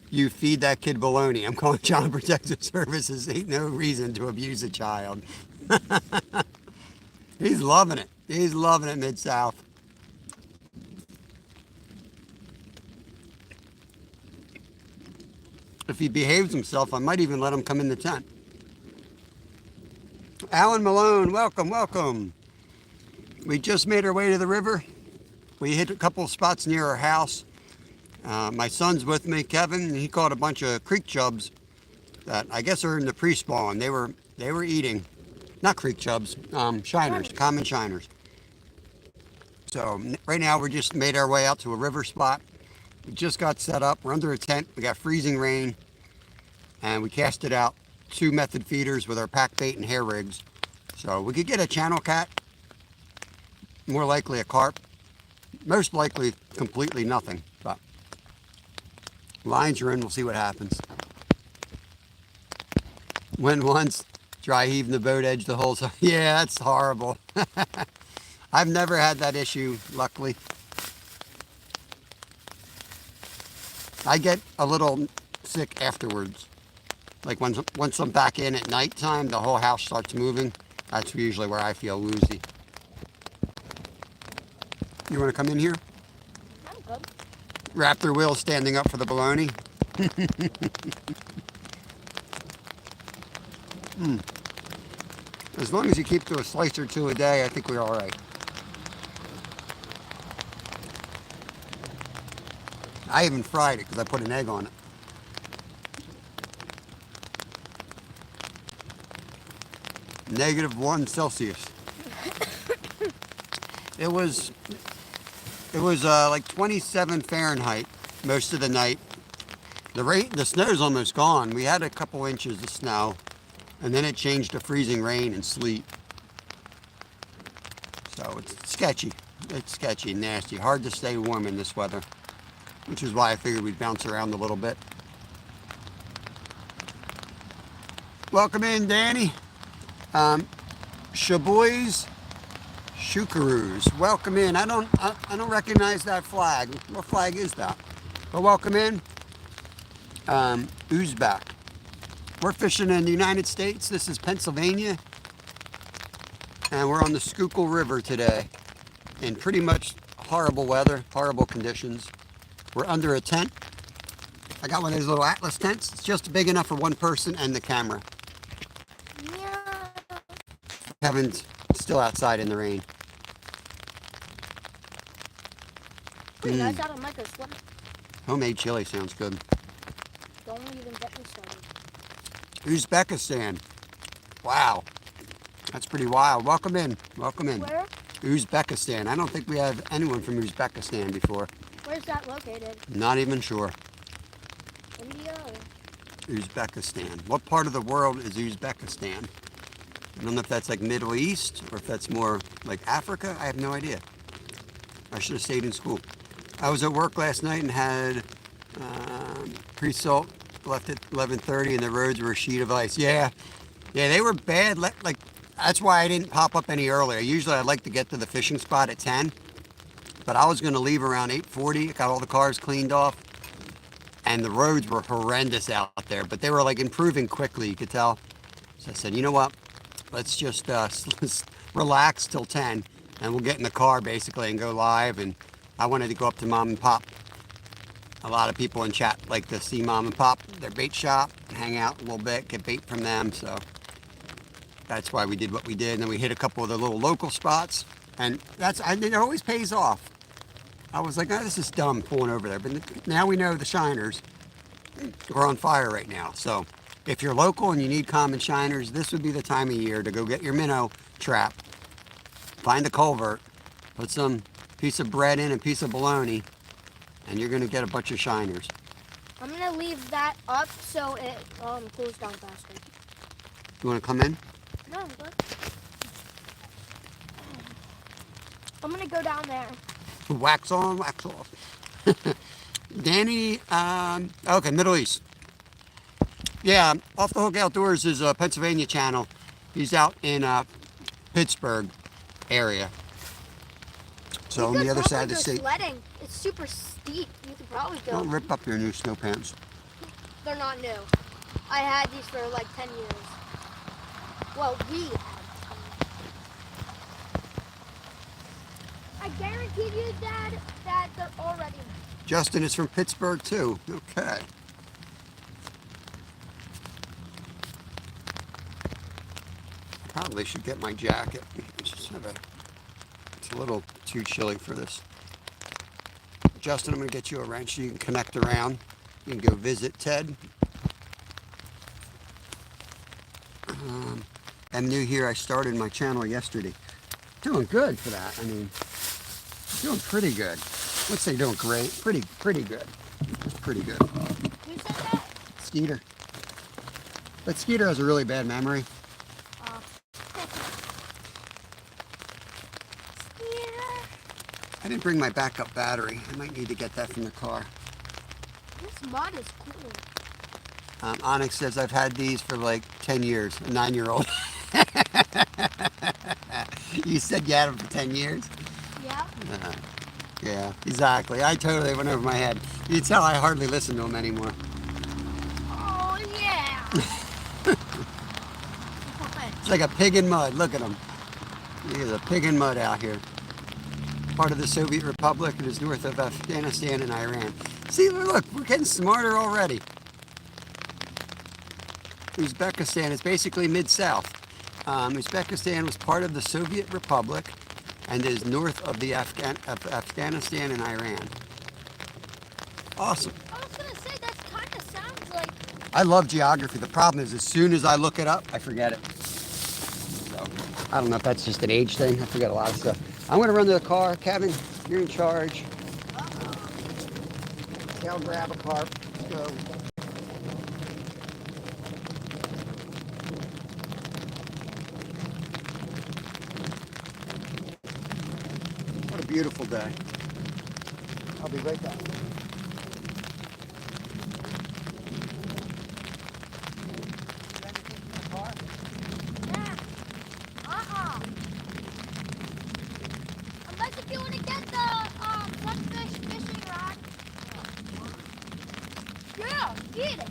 you feed that kid bologna, I'm calling Child Protective Services. Ain't no reason to abuse a child. He's loving it. He's loving it, Mid-South. If he behaves himself, I might even let him come in the tent. Alan Malone, welcome, welcome. We just made our way to the river. We hit a couple of spots near our house. My son's with me, Kevin. He caught a bunch of creek chubs that I guess are in the pre-spawn. They were eating, not creek chubs, shiners, common shiners. So right now we just made our way out to a river spot. We just got set up. We're under a tent. We got freezing rain, and we casted out 2 method feeders with our pack bait and hair rigs. So we could get a channel cat, more likely a carp, most likely completely nothing. But lines are in. We'll see what happens. Went once, dry heaving the boat edge the whole time. Yeah, that's horrible. I've never had that issue, luckily. I get a little sick afterwards. Like once I'm back in at nighttime, the whole house starts moving. That's usually where I feel woozy. You want to come in here? I'm good. Raptor Will standing up for the bologna. As long as you keep to a slice or two a day, I think we're all right. I even fried it because I put an egg on it. -1 Celsius. It was like 27 Fahrenheit most of the night. The snow's almost gone. We had a couple inches of snow, and then it changed to freezing rain and sleet. So it's sketchy. It's sketchy and nasty. Hard to stay warm in this weather, which is why I figured we'd bounce around a little bit. Welcome in, Danny. Shaboys, Shukaroos. Welcome in. I don't recognize that flag. What flag is that? But welcome in. Uzbek. We're fishing in the United States. This is Pennsylvania. And we're on the Schuylkill River today in pretty much horrible weather, horrible conditions. We're under a tent. I got one of those little Atlas tents. It's just big enough for one person and the camera. Kevin's still outside in the rain. Wait, guys, I don't like this one. Homemade chili sounds good. Don't even get me started. Uzbekistan. Wow. That's pretty wild. Welcome in. Welcome in. Where? Uzbekistan. I don't think we have anyone from Uzbekistan before. Where's that located? Not even sure. India? Uzbekistan. What part of the world is Uzbekistan? I don't know if that's like Middle East or if that's more like Africa. I have no idea. I should have stayed in school. I was at work last night and had pre-salt, left at 11:30, and the roads were a sheet of ice. Yeah, they were bad. Like that's why I didn't pop up any earlier. Usually I'd like to get to the fishing spot at 10, but I was going to leave around 8:40. Got all the cars cleaned off, and the roads were horrendous out there. But they were like improving quickly. You could tell. So I said, you know what? Let's just relax till 10, and we'll get in the car basically and go live. And I wanted to go up to Mom and Pop. A lot of people in chat like to see Mom and Pop, their bait shop, hang out a little bit, get bait from them. So that's why we did what we did. And then we hit a couple of the little local spots, and it always pays off. I was like, oh, this is dumb pulling over there. But now we know the shiners are on fire right now. So if you're local and you need common shiners, this would be the time of year to go get your minnow trap, find a culvert, put some piece of bread in, a piece of bologna, and you're gonna get a bunch of shiners. I'm gonna leave that up so it cools down faster. You wanna come in? No, I'm good. I'm gonna go down there. Wax on, wax off. Danny, okay, Middle East. Yeah, Off the Hook Outdoors is a Pennsylvania channel. He's out in Pittsburgh area. So on the other side of the state. Sledding. It's super steep. You could probably go. Don't rip up your new snow pants. They're not new. I had these for like 10 years. Well, we had 10 years. I guarantee you, Dad, that they're already. Justin is from Pittsburgh too. Okay. Probably should get my jacket. It's a little too chilly for this. Justin, I'm going to get you a wrench so you can connect around. You can go visit Ted. I'm new here. I started my channel yesterday. Doing good for that. I mean, doing pretty good. Let's say doing great. Pretty good. Pretty good. Who said that? Skeeter. But Skeeter has a really bad memory. I didn't bring my backup battery. I might need to get that from the car. This mod is cool. Onyx says I've had these for like 10 years, a 9-year-old. You said you had them for 10 years? Yeah. Yeah, exactly. I totally went over my head. You can tell I hardly listen to them anymore. Oh, yeah. It's like a pig in mud. Look at him. He's a pig in mud out here. Part of the Soviet Republic. It is north of Afghanistan and Iran. See, look, we're getting smarter already. Uzbekistan is basically mid-south. Uzbekistan was part of the Soviet Republic and is north of the Afghanistan and Iran. Awesome. I was gonna say that kind of sounds like. I love geography. The problem is, as soon as I look it up, I forget it. So I don't know if that's just an age thing. I forget a lot of stuff. I'm gonna run to the car. Kevin, you're in charge. I'll grab a car. Let's go. What a beautiful day. I'll be right back. Unless if you want to get the sunfish fishing rod. Yeah, get it.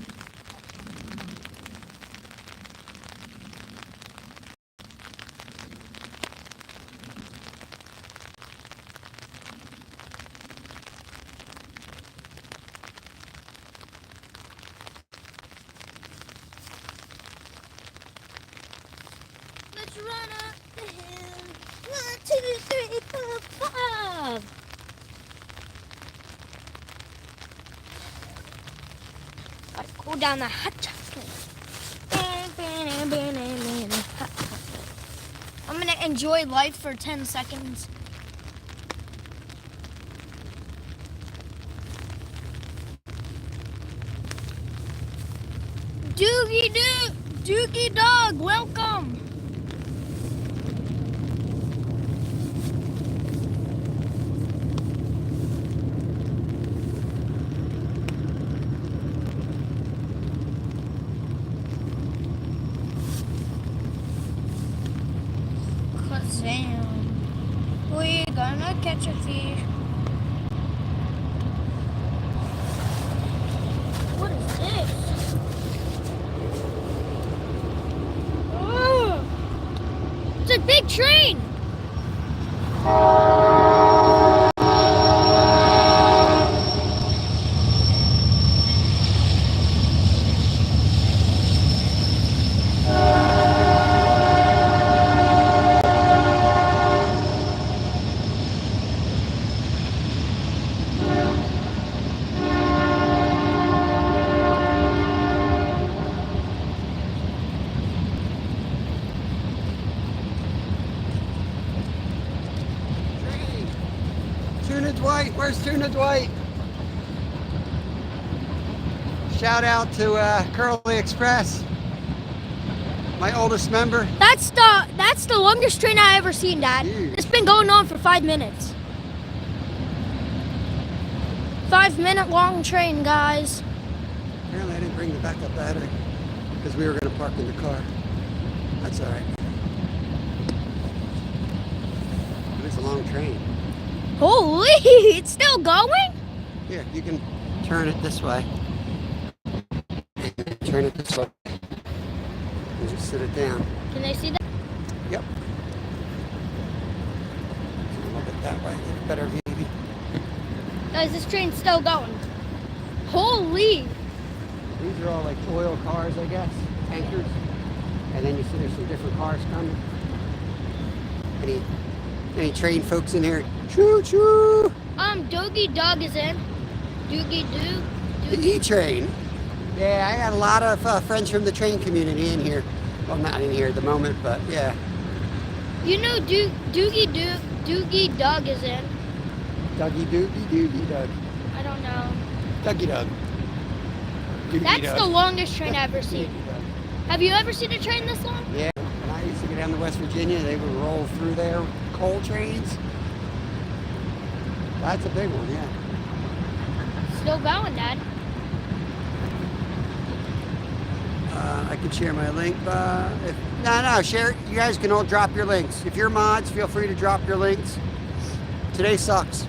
Let's run up the hill. 1, 2, 3, 4, 5. Alright, cool down the hot chocolate. I'm gonna enjoy life for 10 seconds. Doogie Dog, welcome. We're gonna catch a fish. What is this? Oh, it's a big train. Tuna Dwight, where's Tuna Dwight? Shout out to Curly Express, my oldest member. That's the longest train I ever seen, Dad. Jeez. It's been going on for 5 minutes. 5-minute long train, guys. Apparently I didn't bring the backup battery because we were going to park in the car. That's all right. It was a long train. Holy, it's still going? Here, you can turn it this way. Turn it this way. And just sit it down. Can they see that? Yep. A little bit that way. Better view. Guys, this train's still going. Holy. These are all like oil cars, I guess. Tankers. And then you see there's some different cars coming. Any train folks in here? Choo choo! Doogie Dog is in. Doogie Doo. The E-train. Yeah, I got a lot of friends from the train community in here. Well, not in here at the moment, but yeah. You know Doogie Dog is in. Doogie Doug. I don't know. Dougie Doug. Doogie That's Doug. the longest train I've ever seen. Doogie Doug. Have you ever seen a train this long? Yeah, when I used to go down to West Virginia, they would roll through there, coal trains. That's a big one, yeah. Still going, Dad. I could share my link. No, share it. You guys can all drop your links. If you're mods, feel free to drop your links. Today sucks.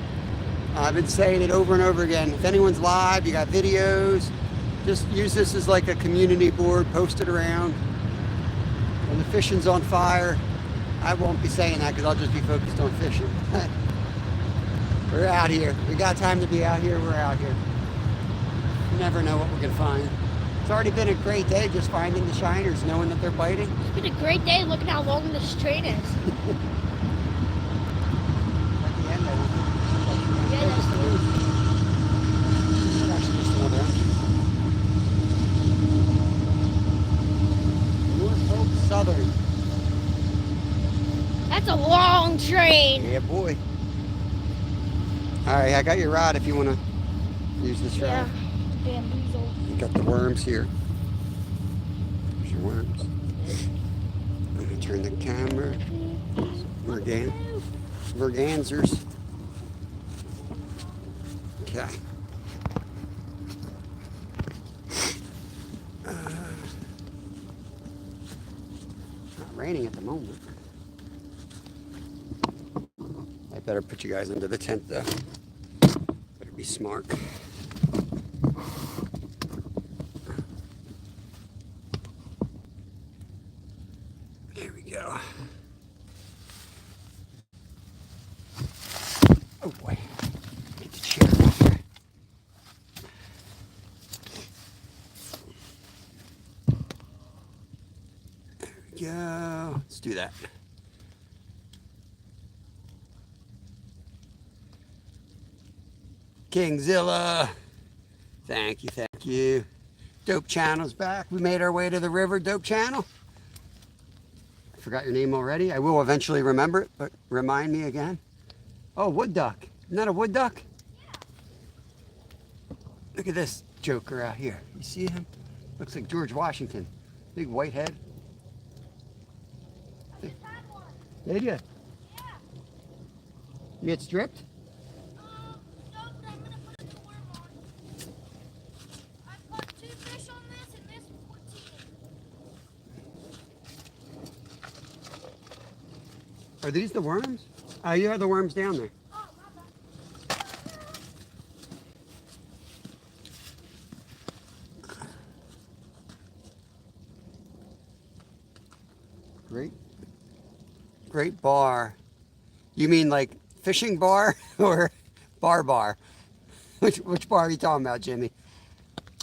I've been saying it over and over again. If anyone's live, you got videos, Just use this as like a community board, post it around. When the fishing's on fire, I won't be saying that because I'll just be focused on fishing. We're out here. We got time to be out here, we're out here. You never know what we're gonna find. It's already been a great day just finding the shiners, knowing that they're biting. It's been a great day. Look at how long this train is. At the end, I don't think. Yeah, that's the one. Actually, just another one. North Hope Southern. That's a long train. Yeah, boy. All right, I got your rod if you want to use this rod. Yeah, bamboozle. You got the worms here. There's your worms. I'm going to turn the camera. Mergansers. Okay. Not raining at the moment. I better put you guys into the tent though. Better be smart. There we go. Oh boy. Get the chair out here. There we go. Let's do that. Kingzilla. Thank you, thank you. Dope Channel's back. We made our way to the river, Dope Channel. I forgot your name already. I will eventually remember it, but remind me again. Oh, wood duck. Isn't that a wood duck? Yeah. Look at this joker out here. You see him? Looks like George Washington. Big white head. I just had one. Did you? Yeah. You get stripped? No, but I'm gonna put a worm on. I've caught 2 fish on this and this 14. Are these the worms? Oh, you have the worms down there. Oh, my bad. Great bar. You mean like fishing bar or bar? Which bar are you talking about, Jimmy?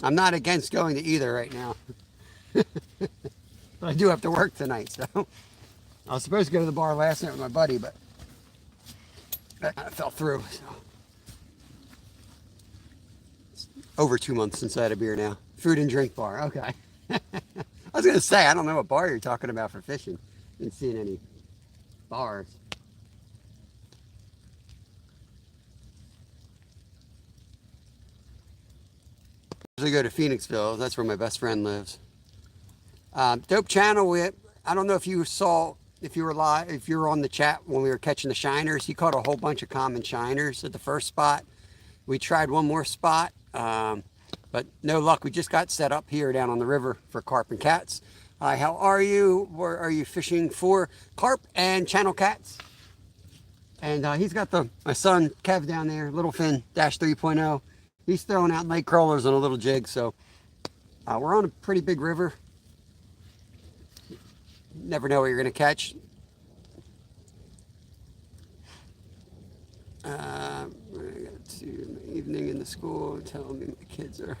I'm not against going to either right now. But I do have to work tonight, so. I was supposed to go to the bar last night with my buddy, but that kind of fell through, so. It's over 2 months since I had a beer now. Food and drink bar, okay. I was gonna say, I don't know what bar you're talking about for fishing. I didn't see any bars. I usually go to Phoenixville. That's where my best friend lives. Dope Channel. I don't know if you saw, if you were live, if you were on the chat when we were catching the shiners. He caught a whole bunch of common shiners at the first spot. We tried one more spot, but no luck. We just got set up here down on the river for carp and cats. How are you? Where are you fishing for carp and channel cats? And he's got my son Kev down there, Little Fin Dash 3.0. He's throwing out night crawlers on a little jig. So we're on a pretty big river. Never know what you're going to catch. I got to my evening in the school telling me my kids are.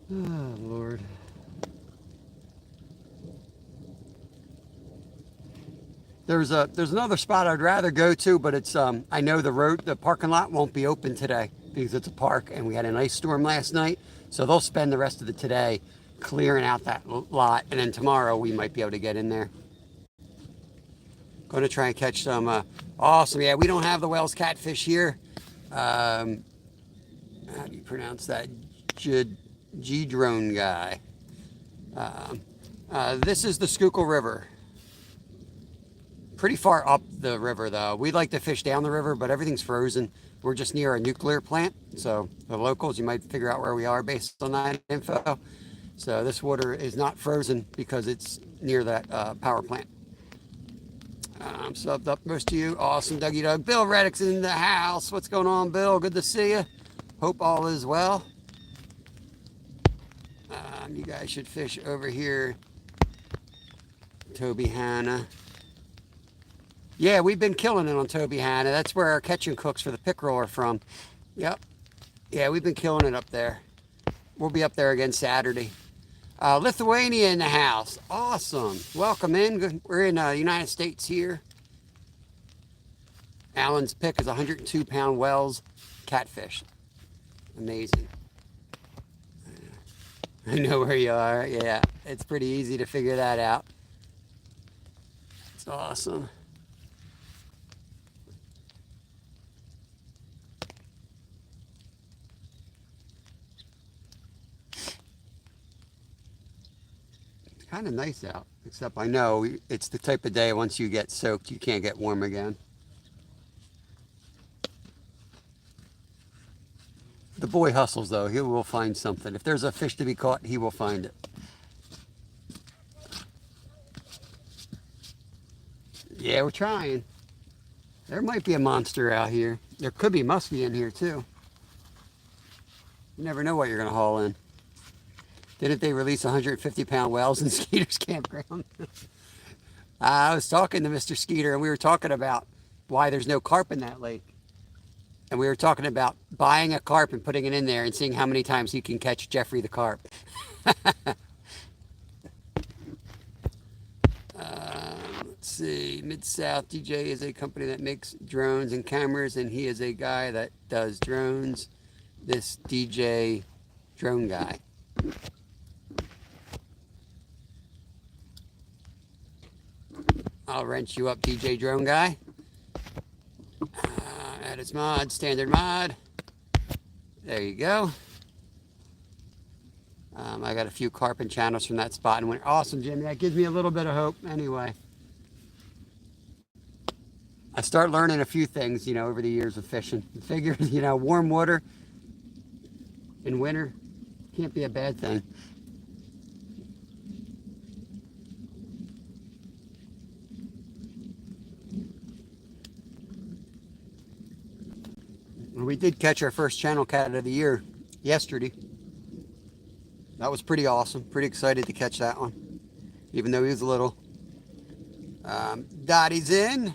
Oh, Lord. There's another spot I'd rather go to, but it's I know the parking lot won't be open today because it's a park and we had an ice storm last night. So they'll spend the rest of the today clearing out that lot, and then tomorrow we might be able to get in there. Going to try and catch some awesome. Yeah, we don't have the Wells catfish here. How do you pronounce that? G-drone guy. This is the Schuylkill River. Pretty far up the river though. We'd like to fish down the river, but everything's frozen. We're just near a nuclear plant. So the locals, you might figure out where we are based on that info. So this water is not frozen because it's near that power plant. I'm subbed up most of you. Awesome, Dougie Doug. Bill Reddick's in the house. What's going on, Bill? Good to see you. Hope all is well. You guys should fish over here. Toby Hanna. Yeah, we've been killing it on Toby Hanna. That's where our catching cooks for the pickerel are from. Yep. Yeah, we've been killing it up there. We'll be up there again Saturday. Lithuania in the house. Awesome. Welcome in. We're in the United States here. Alan's pick is 102-pound Wells catfish. Amazing. I know where you are. Yeah, it's pretty easy to figure that out. It's awesome. It's kind of nice out, except I know it's the type of day once you get soaked, you can't get warm again. The boy hustles though, he will find something. If there's a fish to be caught, he will find it. Yeah, we're trying. There might be a monster out here. There could be muskie in here too. You never know what you're gonna haul in. Didn't they release 150-pound whales in Skeeter's campground? I was talking to Mr. Skeeter and we were talking about why there's no carp in that lake. And we were talking about buying a carp and putting it in there and seeing how many times he can catch Jeffrey the carp. Let's see. Mid-South DJ is a company that makes drones and cameras, and he is a guy that does drones. This DJ drone guy. I'll wrench you up, DJ drone guy. Edits mod, standard mod. There you go. I got a few carp and channels from that spot and went, awesome, Jimmy. That gives me a little bit of hope anyway. I start learning a few things, over the years of fishing. Figure, warm water in winter can't be a bad thing. We did catch our first channel cat of the year yesterday. That was pretty awesome. Pretty excited to catch that one, even though he was little. Dottie's in.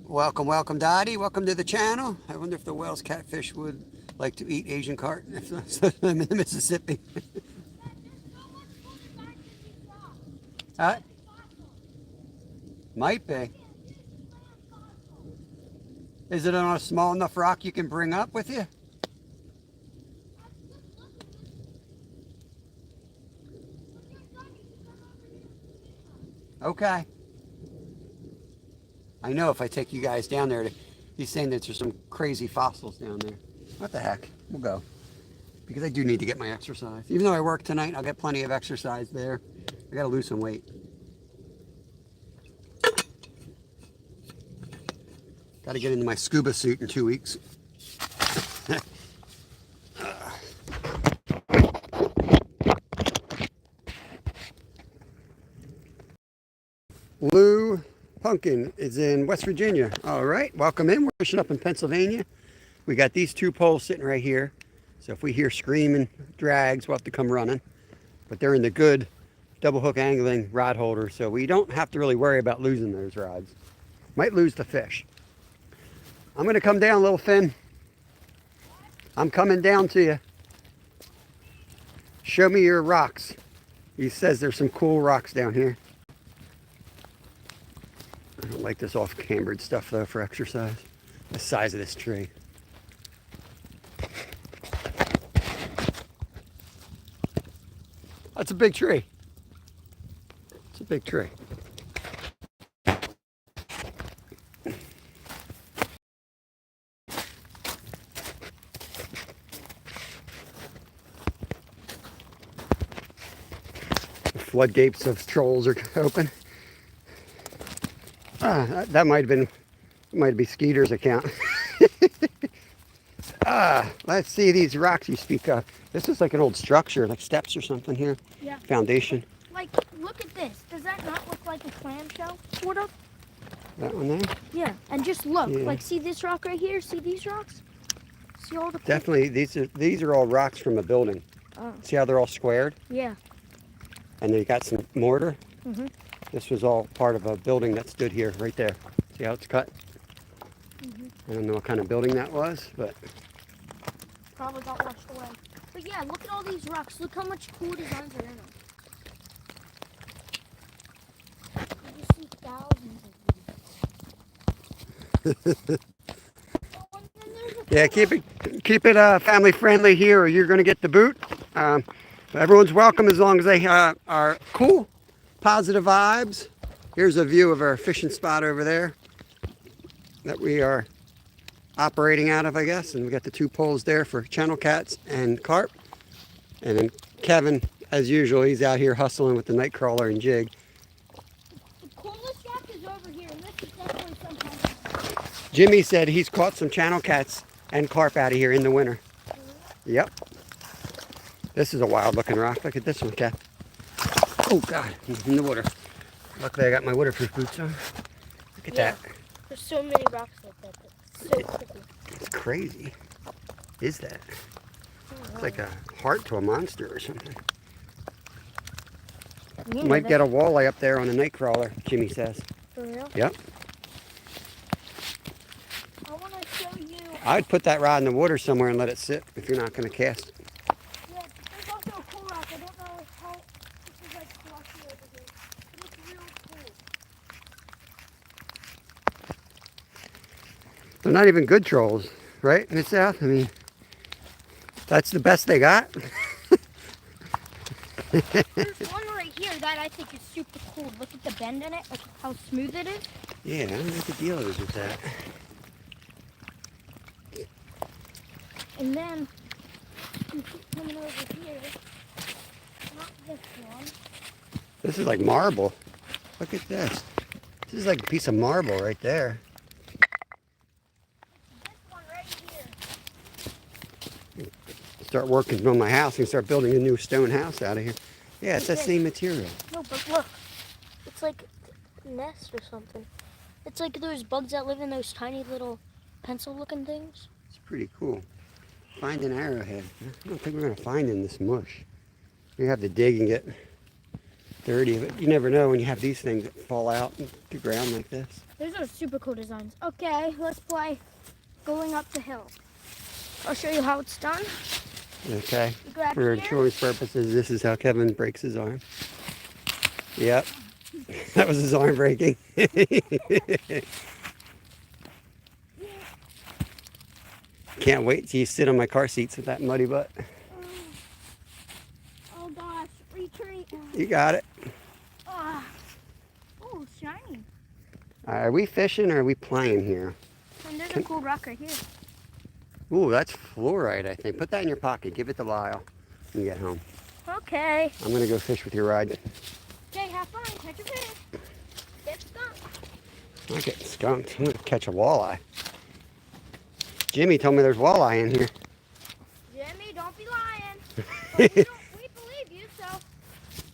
Welcome, welcome, Dottie. Welcome to the channel. I wonder if the Wells catfish would like to eat Asian carp if I'm in the Mississippi. Might be. Is it on a small enough rock you can bring up with you? Okay. I know if I take you guys down there, he's saying that there's some crazy fossils down there. What the heck? We'll go. Because I do need to get my exercise. Even though I work tonight, I'll get plenty of exercise there. I gotta lose some weight. Got to get into my scuba suit in 2 weeks. Lou Pumpkin is in West Virginia. All right, welcome in. We're fishing up in Pennsylvania. We got these two poles sitting right here. So if we hear screaming drags, we'll have to come running. But they're in the good double hook angling rod holder, so we don't have to really worry about losing those rods. Might lose the fish. I'm going to come down, little Finn. I'm coming down to you. Show me your rocks. He says there's some cool rocks down here. I don't like this off-cambered stuff, though, for exercise. The size of this tree. That's a big tree. It's a big tree. Floodgates of trolls are open. That might be Skeeter's account. Let's see these rocks you speak of. This is like an old structure, like steps or something here. Yeah. Foundation. Like, look at this. Does that not look like a clamshell? Sort of. That one there? Yeah, and just look. Yeah. Like, see this rock right here? See these rocks? See all the... Definitely, these are all rocks from a building. Oh. See how they're all squared? Yeah. And they got some mortar? Mm-hmm. This was all part of a building that stood here, right there. See how it's cut? Mm-hmm. I don't know what kind of building that was, but... Probably got washed away. But yeah, look at all these rocks. Look how much cool designs are in them. You see thousands of these. Yeah, keep it family friendly here, or you're going to get the boot. Everyone's welcome as long as they are cool, positive vibes. Here's a view of our fishing spot over there that we are operating out of, I guess. And we got the 2 poles there for channel cats and carp. And then Kevin, as usual, he's out here hustling with the night crawler and jig. The coolest rock is over here, and this is definitely sometimes. Jimmy said he's caught some channel cats and carp out of here in the winter. Yep. This is a wild looking rock. Look at this one, Kat. Oh God, he's in the water. Luckily I got my waterproof boots on. Look at that. There's so many rocks like that. That's so pretty. It's crazy. Is that? It's like a heart to a monster or something. You Might get a walleye up there on a night crawler, Jimmy says. For real? Yep. I want to show you. I'd put that rod in the water somewhere and let it sit if you're not going to cast it. Yeah, there's also a cool rock. I don't know how this is like fluffy over here. It looks real cool. They're not even good trolls, right, Miss South? I mean, that's the best they got. There's one right here that I think is super cool. Look at the bend in it, like how smooth it is. Yeah, I don't know what the deal is with that. And then you keep coming over here. Not this one. This is like marble. Look at this. This is like a piece of marble right there. This one right here. Start working on my house and start building a new stone house out of here. Yeah, it's that same material. No, but look. It's like a nest or something. It's like those bugs that live in those tiny little pencil-looking things. It's pretty cool. Find an arrowhead. I don't think we're going to find in this mush. We have to dig and get dirty, but you never know when you have these things that fall out to the ground like this. Those are super cool designs. Okay, let's play going up the hill. I'll show you how it's done. Okay. You grab For here. insurance purposes, this is how Kevin breaks his arm. Yep. That was his arm breaking. Can't wait till you sit on my car seats with that muddy butt. Oh gosh, retreat. You got it. Oh, shiny. Are we fishing or are we playing here? And there's a cool rock right here. Ooh, that's fluorite, I think. Put that in your pocket. Give it to Lyle when you get home. Okay. I'm going to go fish with your ride. Okay, have fun. Catch a fish. Get skunked. I'm not getting skunked. I'm going to catch a walleye. Jimmy told me there's walleye in here. Jimmy, don't be lying. But we believe you, so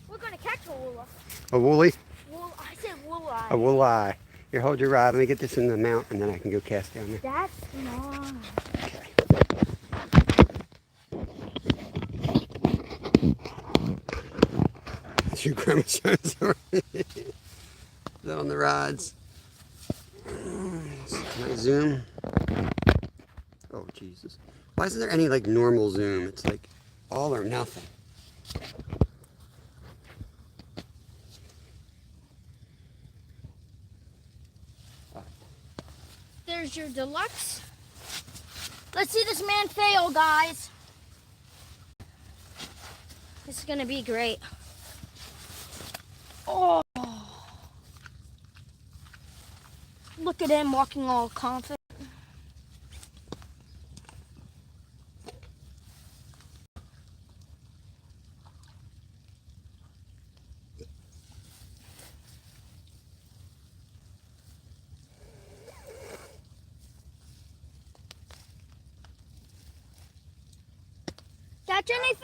we're going to catch a woola. A woolly? I said wooleye. A walleye. Here, hold your rod. Let me get this in the mount, and then I can go cast down there. That's nice. Okay. Two chromosomes. Is that on the rods? Can I zoom? Oh, Jesus. Why isn't there any, like, normal zoom? It's like all or nothing. There's your deluxe. Let's see this man fail, guys. This is gonna be great. Oh, look at him walking all confident. Catch anything?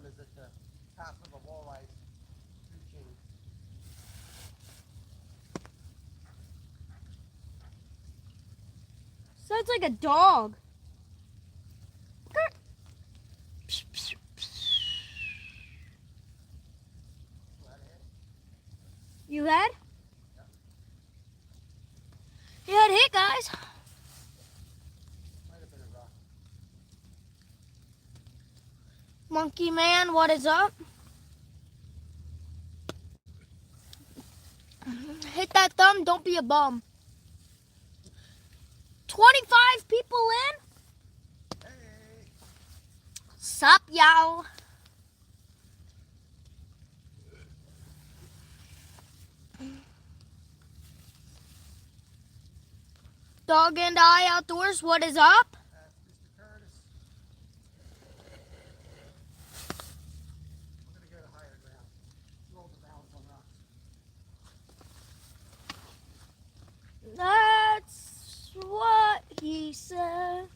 is at the top of a walleye food chain. Sounds like a dog. You had? You had hit, guys. Might have been a rock. Monkey man, what is up? Hit that thumb, don't be a bum. 25 people in? Hey! Sup, y'all? Dog and I outdoors, what is up? Mr. Curtis. We're gonna go to higher ground. Roll the balance on rocks. That's what he said.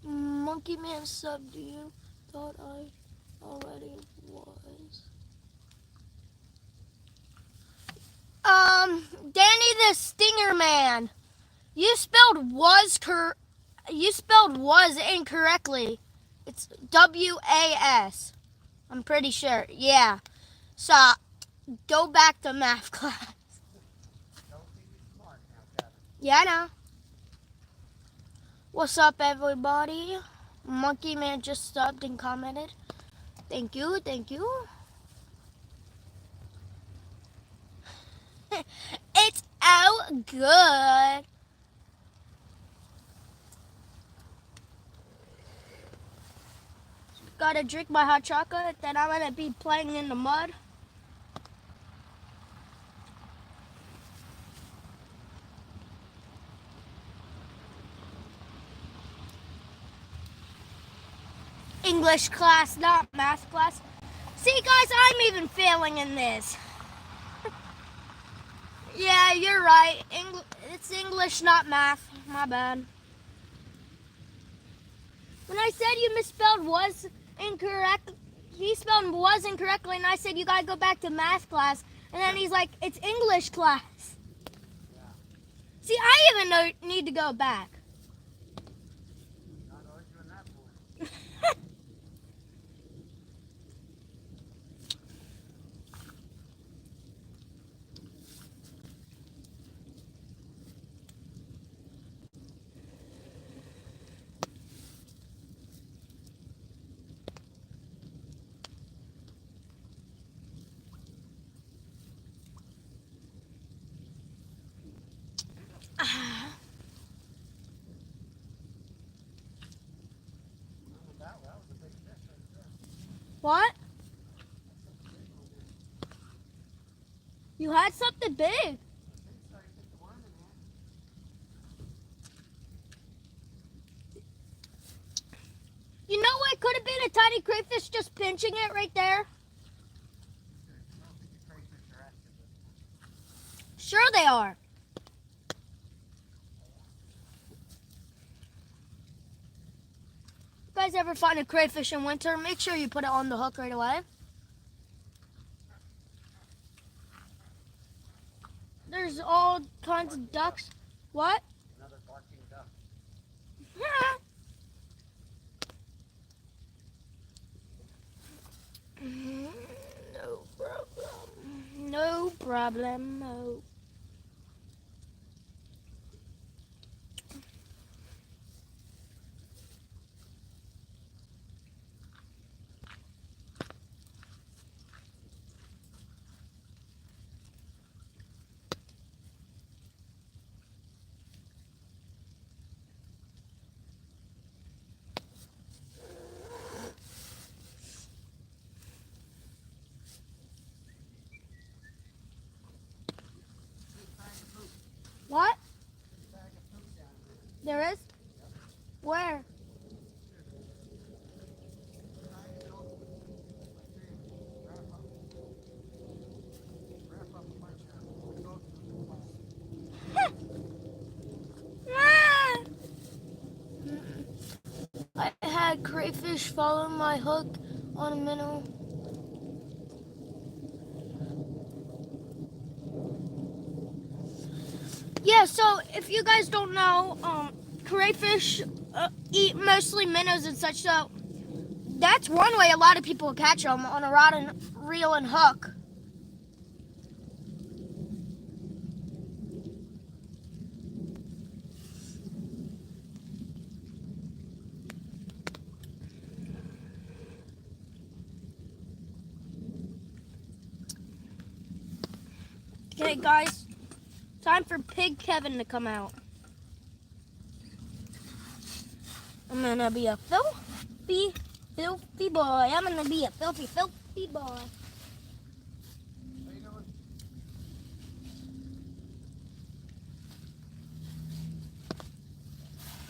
Monkey man subbed to you. Thought I already was. Danny the Stinger Man. You spelled was incorrectly. It's W-A-S. I'm pretty sure. Yeah. So go back to math class. Don't think you're smart now, Kevin. Yeah, I know. What's up, everybody? Monkey Man just subbed and commented. Thank you, thank you. It's all good. Gotta drink my hot chocolate, then I'm gonna be playing in the mud. English class, not math class. See, guys, I'm even failing in this. Yeah, you're right. It's English, not math. My bad. When I said you misspelled was incorrect, he spelled was incorrectly, and I said you gotta go back to math class. And then he's like, it's English class. Yeah. See, I even need to go back. Not arguing that point. That was a big fish right there. What? You had something big. I think so. You put the worm in there. You know what? Could have been a tiny crayfish just pinching it right there. I don't think the crayfish are active. Sure they are. You guys ever find a crayfish in winter? Make sure you put it on the hook right away. There's all kinds of ducks. What? Another barking duck. No problem. No problem. No. crayfish following my hook on a minnow. Yeah, so if you guys don't know, crayfish eat mostly minnows and such, so that's one way a lot of people catch them, on a rod and reel and hook. Okay, guys, time for Pig Kevin to come out. I'm gonna be a filthy boy. I'm gonna be a filthy boy.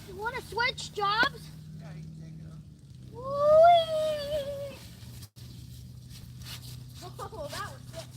You wanna switch jobs? Yeah, you can take it up. Whee! Oh, that was sick.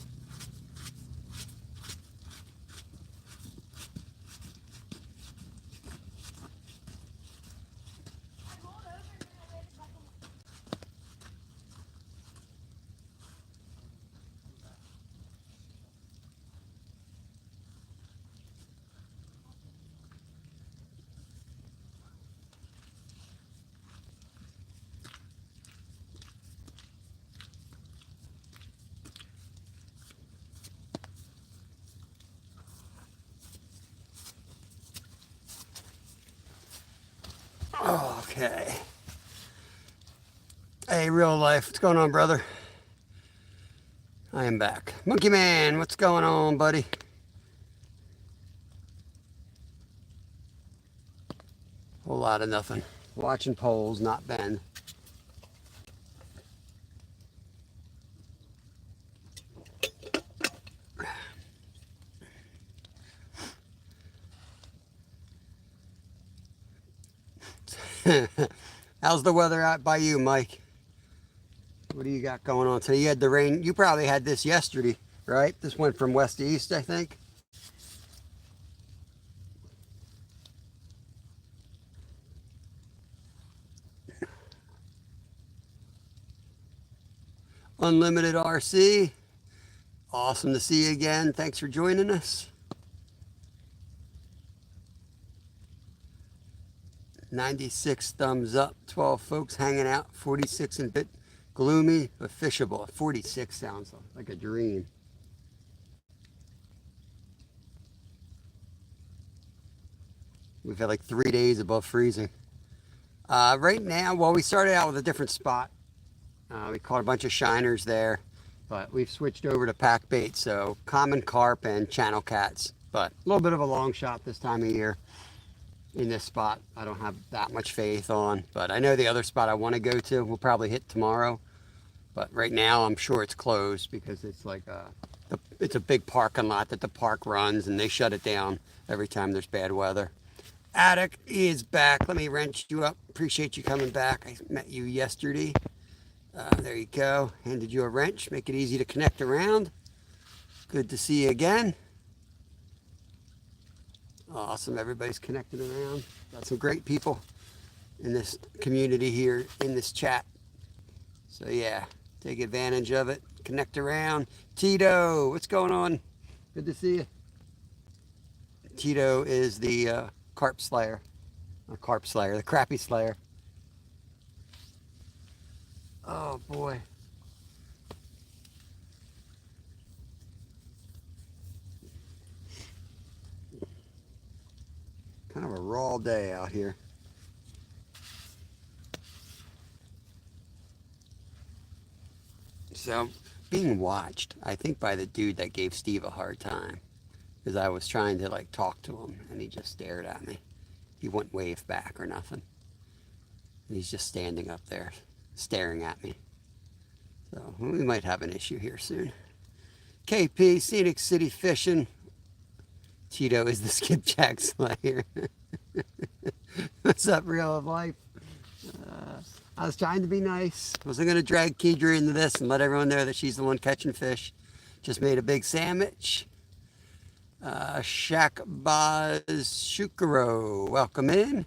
Okay. Hey, real life. What's going on, brother? I am back. Monkey Man, what's going on, buddy? Whole lot of nothing. Watching poles not bend. How's the weather out by you, Mike? What do you got going on today? You had the rain. You probably had this yesterday, right? This went from west to east, I think. Unlimited RC. Awesome to see you again. Thanks for joining us. 96 thumbs up. 12 folks hanging out. 46 and bit gloomy but fishable. 46 sounds like a dream. We've had like 3 days above freezing. Right now, well, we started out with a different spot. We caught a bunch of shiners there, but we've switched over to pack bait, so common carp and channel cats. But a little bit of a long shot this time of year in this spot. I don't have that much faith on, but I know the other spot I want to go to we'll probably hit tomorrow. But right now, I'm sure it's closed because it's like it's a big parking lot that the park runs, and they shut it down every time there's bad weather. Attic is back. Let me wrench you up. Appreciate you coming back. I met you yesterday. There you go. Handed you a wrench. Make it easy to connect around. Good to see you again. Awesome. Everybody's connected around. Got some great people in this community here in this chat. So yeah, take advantage of it. Connect around. Tito, what's going on? Good to see you. Tito is the carp slayer. Not carp slayer, the crappie slayer. Oh boy. Kind of a raw day out here. So, being watched, I think, by the dude that gave Steve a hard time. Because I was trying to like talk to him and he just stared at me. He wouldn't wave back or nothing. And he's just standing up there staring at me. So we might have an issue here soon. KP, Scenic City Fishing. Tito is the skipjack slayer. What's up, real life? I was trying to be nice. Wasn't going to drag Kedra into this and let everyone know that she's the one catching fish. Just made a big sandwich. Shakbaz Shukaro, welcome in.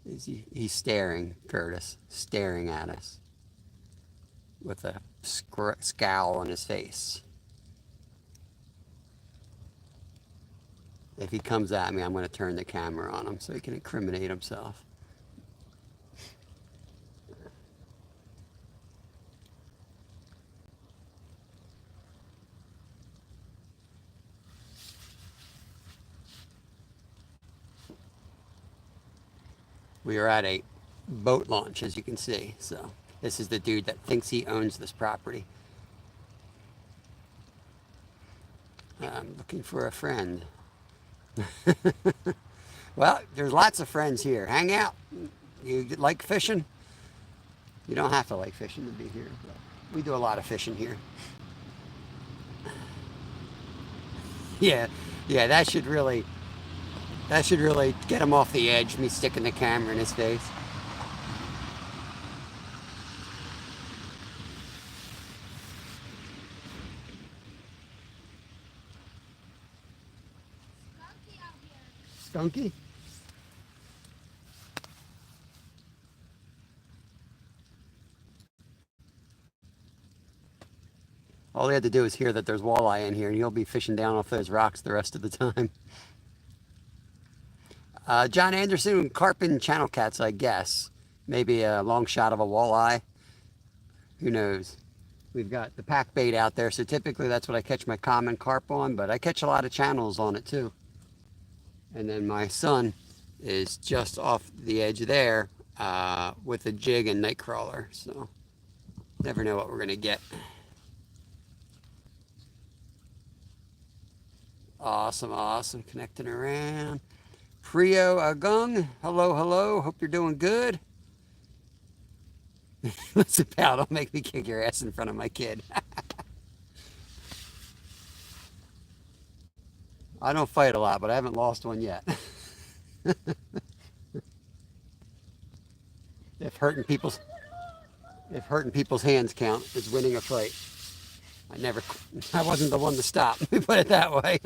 He's staring, Curtis, staring at us with a scowl on his face. If he comes at me, I'm going to turn the camera on him so he can incriminate himself. We are at a boat launch, as you can see. So this is the dude that thinks he owns this property. I'm looking for a friend. Well, there's lots of friends here. Hang out. You like fishing? You don't have to like fishing to be here, but we do a lot of fishing here. Yeah, that should really get him off the edge, me sticking the camera in his face. Skunky? All he had to do is hear that there's walleye in here, and he'll be fishing down off those rocks the rest of the time. John Anderson, carping channel cats, I guess. Maybe a long shot of a walleye. Who knows? We've got the pack bait out there, so typically that's what I catch my common carp on, but I catch a lot of channels on it too. And then my son is just off the edge there with a jig and night crawler, so never know what we're gonna get. Awesome, connecting around. Prio Agung, hello, hope you're doing good. Listen, pal, don't make me kick your ass in front of my kid. I don't fight a lot, but I haven't lost one yet. If hurting people's hands count as winning a fight. I wasn't the one to stop. Let me put it that way.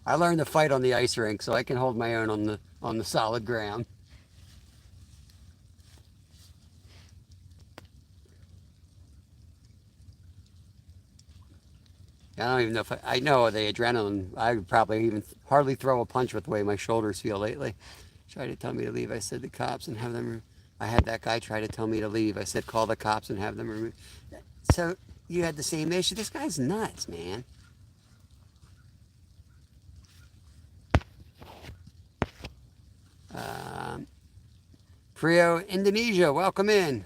I learned to fight on the ice rink, so I can hold my own on the solid ground. I don't even know if I know the adrenaline. I would probably even hardly throw a punch with the way my shoulders feel lately. Tried to tell me to leave. I said the cops and have them. I had that guy try to tell me to leave. I said call the cops and have them removed. So you had the same issue. This guy's nuts, man. Prio Indonesia, welcome in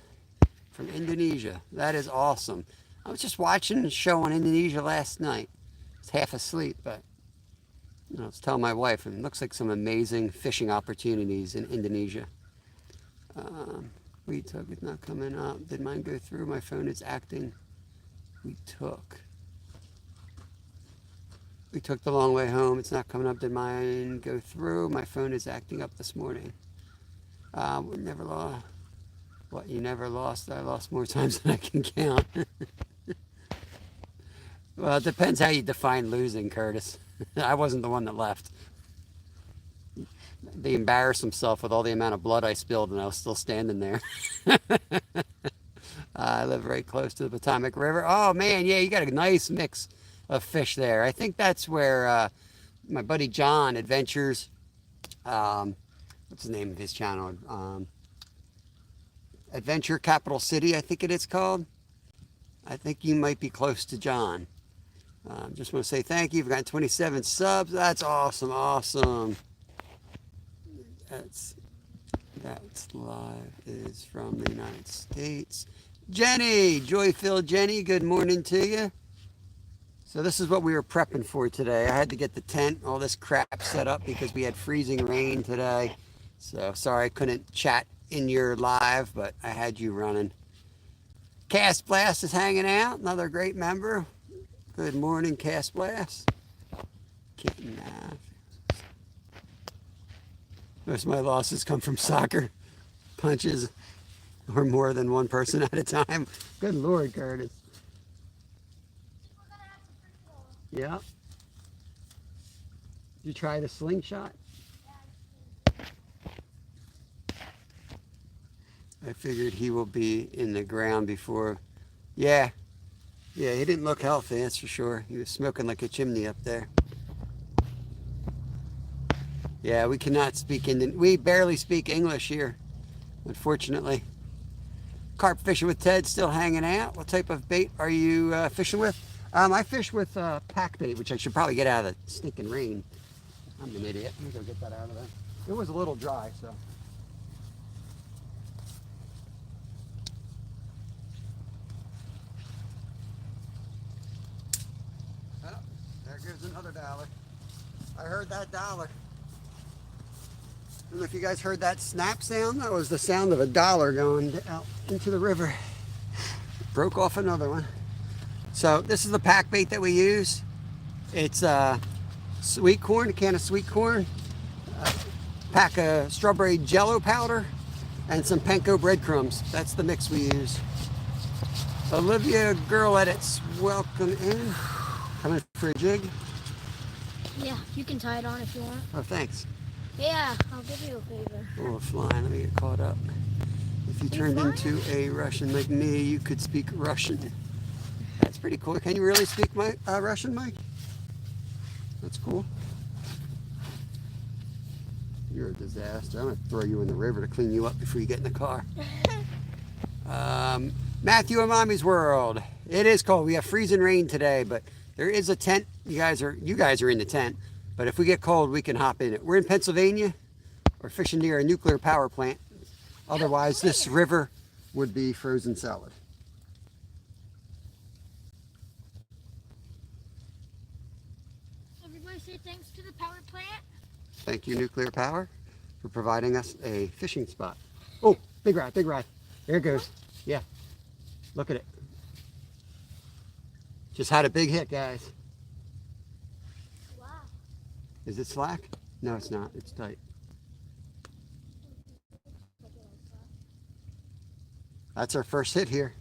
from Indonesia. That is awesome. I was just watching a show on Indonesia last night. I was half asleep, but I was telling my wife, and it looks like some amazing fishing opportunities in Indonesia. We took, it's not coming up. Did mine go through? My phone is acting. We took the long way home. It's not coming up. Did mine go through? My phone is acting up this morning. We never lost. What, you never lost? I lost more times than I can count. Well, it depends how you define losing, Curtis. I wasn't the one that left. They embarrassed himself with all the amount of blood I spilled, and I was still standing there. I live very close to the Potomac River. Oh, man, yeah, you got a nice mix of fish there. I think that's where my buddy John Adventures, what's the name of his channel? Adventure Capital City, I think it is called. I think you might be close to John. Just want to say thank you. We've got 27 subs. That's awesome. That's live is from the United States. Jenny, joy-filled Jenny, good morning to you. So this is what we were prepping for today. I had to get the tent, all this crap set up because we had freezing rain today. So sorry I couldn't chat in your live, but I had you running. Cast Blast is hanging out, another great member. Good morning, Cast Blast. Kitten. Most of my losses come from soccer punches or more than one person at a time. Good Lord, Curtis. Yeah. you try the slingshot? I figured he will be in the ground before. Yeah, yeah, he didn't look healthy, that's for sure. He was smoking like a chimney up there. Yeah, we cannot speak Indian. We barely speak English here, unfortunately. Carp fishing with Ted, still hanging out. What type of bait are you fishing with? I fish with pack bait, which I should probably get out of the stinking rain. I'm an idiot. Let me go get that out of there. It was a little dry, so. Oh, there goes another dollar. I heard that dollar. I don't know if you guys heard that snap sound. That was the sound of a dollar going out into the river. Broke off another one. So this is the pack bait that we use. It's sweet corn, a can of sweet corn, a pack of strawberry jello powder, and some panko breadcrumbs. That's the mix we use. Olivia Girl Edits, welcome in. Coming for a jig? Yeah, you can tie it on if you want. Oh, thanks. Yeah, I'll give you a favor. Oh, flying. Let me get caught up. If you turned into a Russian like me, you could speak Russian. That's pretty cool. Can you really speak Russian, Mike? That's cool. You're a disaster. I'm going to throw you in the river to clean you up before you get in the car. Matthew and Mommy's World. It is cold. We have freezing rain today, but there is a tent. You guys are in the tent. But if we get cold, we can hop in it. We're in Pennsylvania. We're fishing near a nuclear power plant. Otherwise, this river would be frozen solid. Everybody say thanks to the power plant. Thank you, nuclear power, for providing us a fishing spot. Oh, big rod, big rod. There it goes. Yeah, look at it. Just had a big hit, guys. Wow. Is it slack? No, it's not. It's tight. That's our first hit here.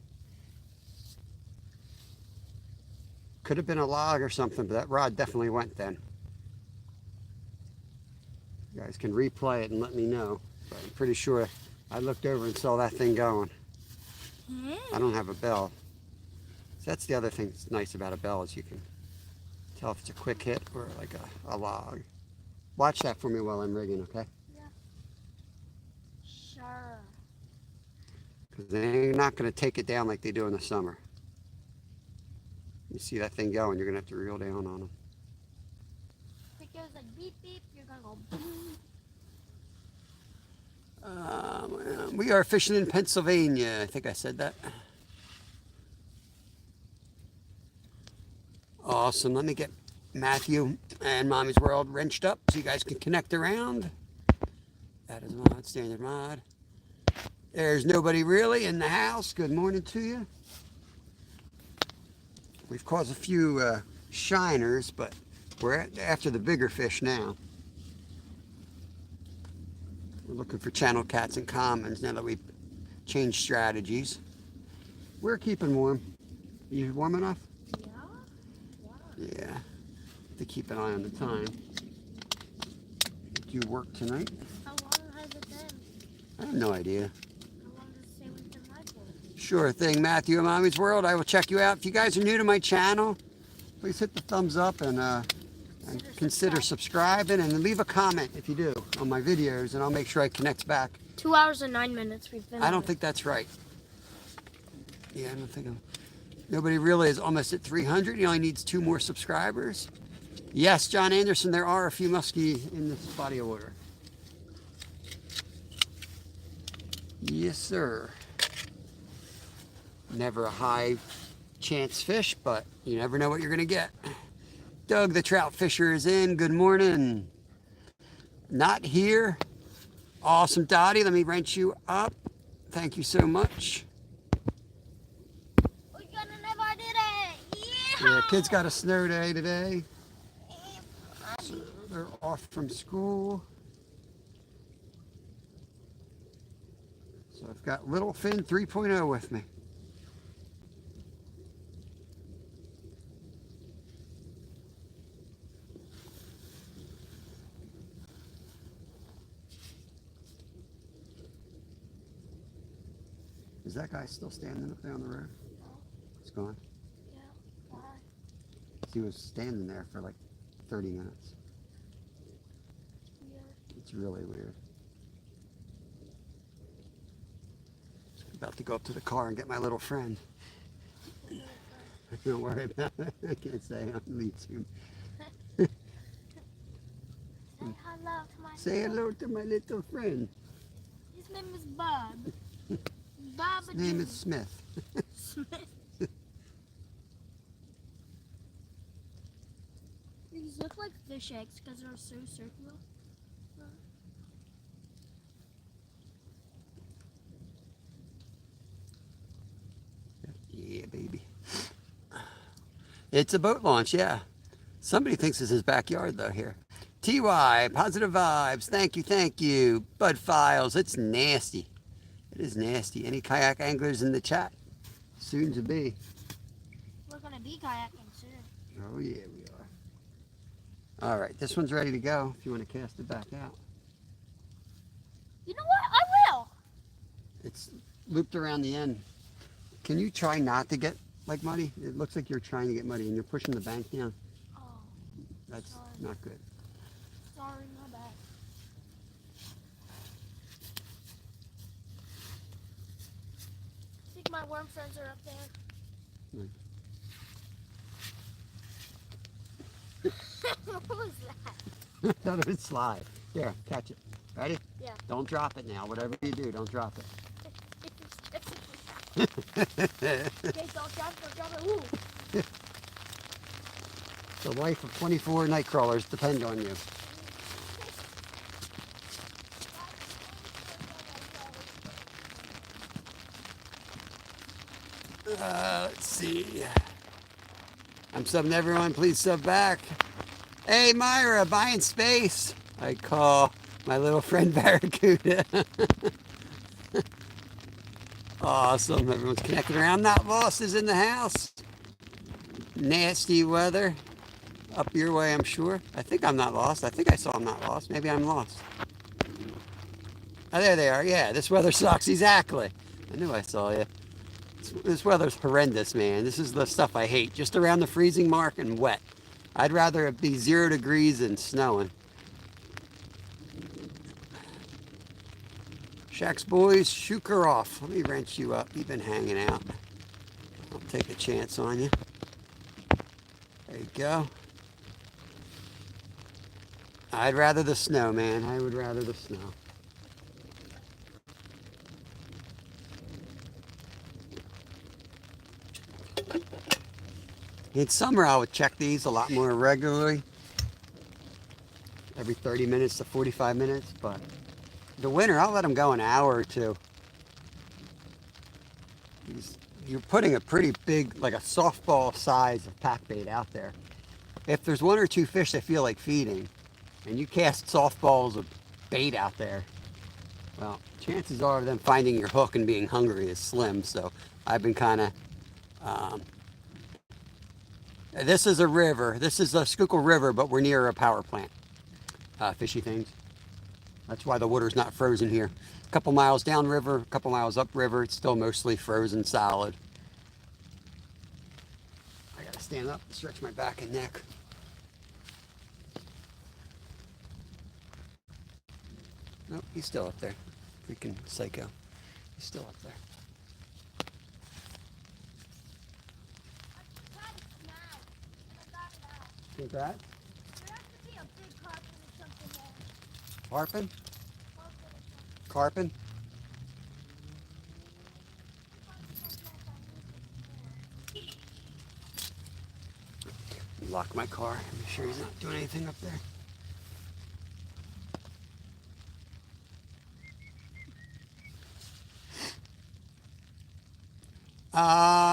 Could have been a log or something, but that rod definitely went then. You guys can replay it and let me know. But I'm pretty sure I looked over and saw that thing going. I don't have a bell. So that's the other thing that's nice about a bell is you can tell if it's a quick hit or like a log. Watch that for me while I'm rigging, okay? Yeah. Sure. Because they're not going to take it down like they do in the summer. You see that thing going, you're going to have to reel down on them. If it goes like beep beep, you're going to go boom. We are fishing in Pennsylvania. I think I said that. Awesome. Let me get Matthew and Mommy's World wrenched up so you guys can connect around. That is mod, standard mod. There's nobody really in the house. Good morning to you. We've caught a few shiners, but we're after the bigger fish now. We're looking for channel cats and commons now that we've changed strategies. We're keeping warm. Are you warm enough? Yeah. Yeah. Have to keep an eye on the time. Do you work tonight? How long has it been? I have no idea. How long does it say we've been live for? Sure thing, Matthew and Mommy's World. I will check you out. If you guys are new to my channel, please hit the thumbs up and consider subscribing and leave a comment if you do on my videos, and I'll make sure I connect back. 2 hours and 9 minutes we've been I don't live. think that's right. Yeah, I don't think nobody really is almost at 300. He only needs 2 more subscribers. Yes, John Anderson, there are a few muskie in this body of water. Yes, sir. Never a high chance fish, but you never know what you're gonna get. Doug the trout fisher is in. Good morning. Not here. Awesome, Dottie. Let me wrench you up. Thank you so much. We got another today. Yeah, kids got a snow day today. So they're off from school. So I've got Little Finn 3.0 with me. Is that guy still standing up there on the road? He's gone. Yeah. Why? He was standing there for like 30 minutes. Yeah. It's really weird. About to go up to the car and get my little friend. Don't worry about it. I can't say on YouTube. Say hello to my Say hello to my little friend. His name is Bob. Bob. His name is Smith. Smith. These look like fish eggs because they're so circular. Yeah, baby. It's a boat launch, yeah. Somebody thinks it's his backyard, though, here. TY, positive vibes. Thank you, thank you. Bud Files, it's nasty. It is nasty. Any kayak anglers in the chat? Soon to be. We're going to be kayaking soon. Oh, yeah, we are. All right, this one's ready to go if you want to cast it back out. You know what? I will. It's looped around the end. Can you try not to get like muddy? It looks like you're trying to get muddy and you're pushing the bank down. Oh, That's sorry. not good. Sorry, my bad. I think my worm friends are up there. What was that? I thought it would slide. Here, catch it. Ready? Yeah. Don't drop it now. Whatever you do, don't drop it. Okay, don't drop it. Ooh. The life of 24 night crawlers depend on you. Let's see. I'm subbing everyone. Please sub back. Hey, Myra, buying space. I call my little friend Barracuda. Awesome. Everyone's connected around. Not Lost is in the house. Nasty weather. Up your way, I'm sure. I think I'm not lost. I think I saw I'm not lost. Maybe I'm lost. Oh, there they are. Yeah, this weather sucks. Exactly. I knew I saw you. This weather's horrendous, man. This is the stuff I hate. Just around the freezing mark and wet. I'd rather it be 0 degrees and snowing. Shack's boys, shook her off. Let me wrench you up. You've been hanging out. I'll take a chance on you. There you go. I'd rather the snow, man. I would rather the snow. In summer, I would check these a lot more regularly. Every 30 minutes to 45 minutes, but the winter, I'll let them go an hour or two. You're putting a pretty big, like a softball size of pack bait out there. If there's 1 or 2 fish that feel like feeding, and you cast softballs of bait out there, well, chances are of them finding your hook and being hungry is slim. So I've been kind of, this is a river. This is a Schuylkill River, but we're near a power plant. Fishy things. That's why the water's not frozen here. A couple miles downriver, a couple miles upriver, it's still mostly frozen solid. I gotta stand up and stretch my back and neck. Nope, he's still up there. Freaking psycho. He's still up there. Think that? There has to be a big carpet or something there. Carpin? Carpin? Lock my car. Make sure he's not doing anything up there.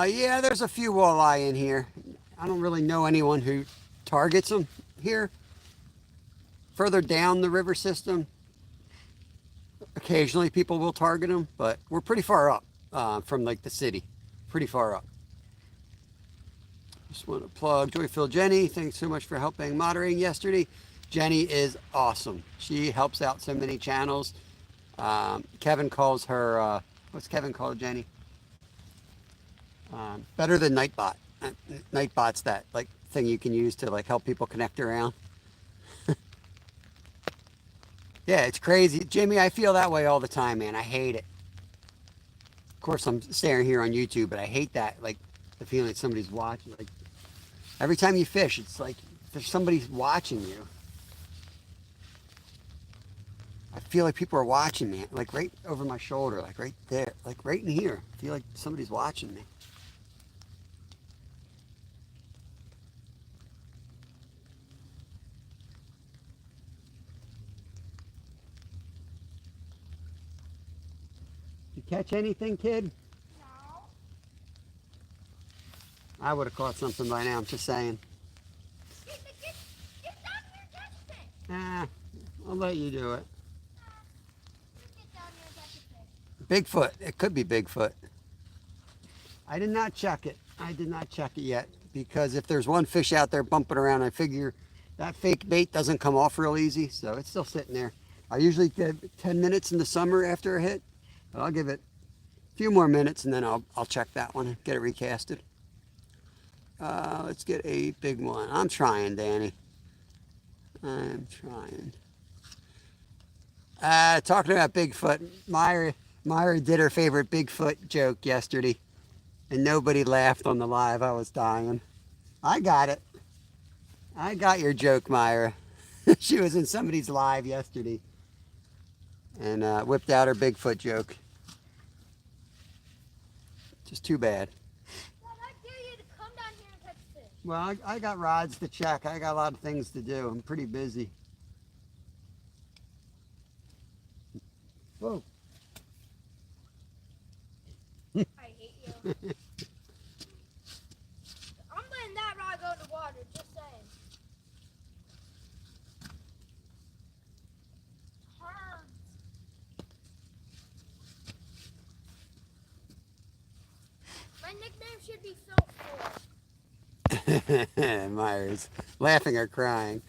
Yeah, there's a few walleye in here. I don't really know anyone who targets them here. Further down the river system, occasionally people will target them, but we're pretty far up from like the city. Pretty far up. Just want to plug Joyful Jenny. Thanks so much for helping moderating yesterday. Jenny is awesome. She helps out so many channels. Kevin calls her, what's Kevin called Jenny? Better than Nightbot. Nightbot's that like thing you can use to like help people connect around. Yeah, it's crazy. Jimmy, I feel that way all the time, man. I hate it. Of course, I'm staring here on YouTube, but I hate that, like, the feeling that somebody's watching. Like, every time you fish, it's like there's somebody's watching you. I feel like people are watching me, like right over my shoulder, like right there, like right in here. I feel like somebody's watching me. Did you catch anything, kid? No. I would have caught something by now, I'm just saying. Get down here and catch the fish. Ah, I'll let you do it. Just get down here and catch the fish. Bigfoot. It could be Bigfoot. I did not check it. I did not check it yet because if there's one fish out there bumping around, I figure that fake bait doesn't come off real easy, so it's still sitting there. I usually give 10 minutes in the summer after a hit, but I'll give it a few more minutes and then I'll check that one and get it recasted. Let's get a big one. I'm trying, Danny. I'm trying. Talking about Bigfoot, Myra did her favorite Bigfoot joke yesterday, and nobody laughed on the live. I was dying. I got it. I got your joke, Myra. She was in somebody's live yesterday and whipped out her Bigfoot joke. Just too bad. Dad, I dare you to come down here and catch fish. Well, I got rods to check. I got a lot of things to do. I'm pretty busy. Whoa. I hate you. I'm letting that rod go in the water, just saying. Hard. My nickname should be Phil 4. Myers, laughing or crying.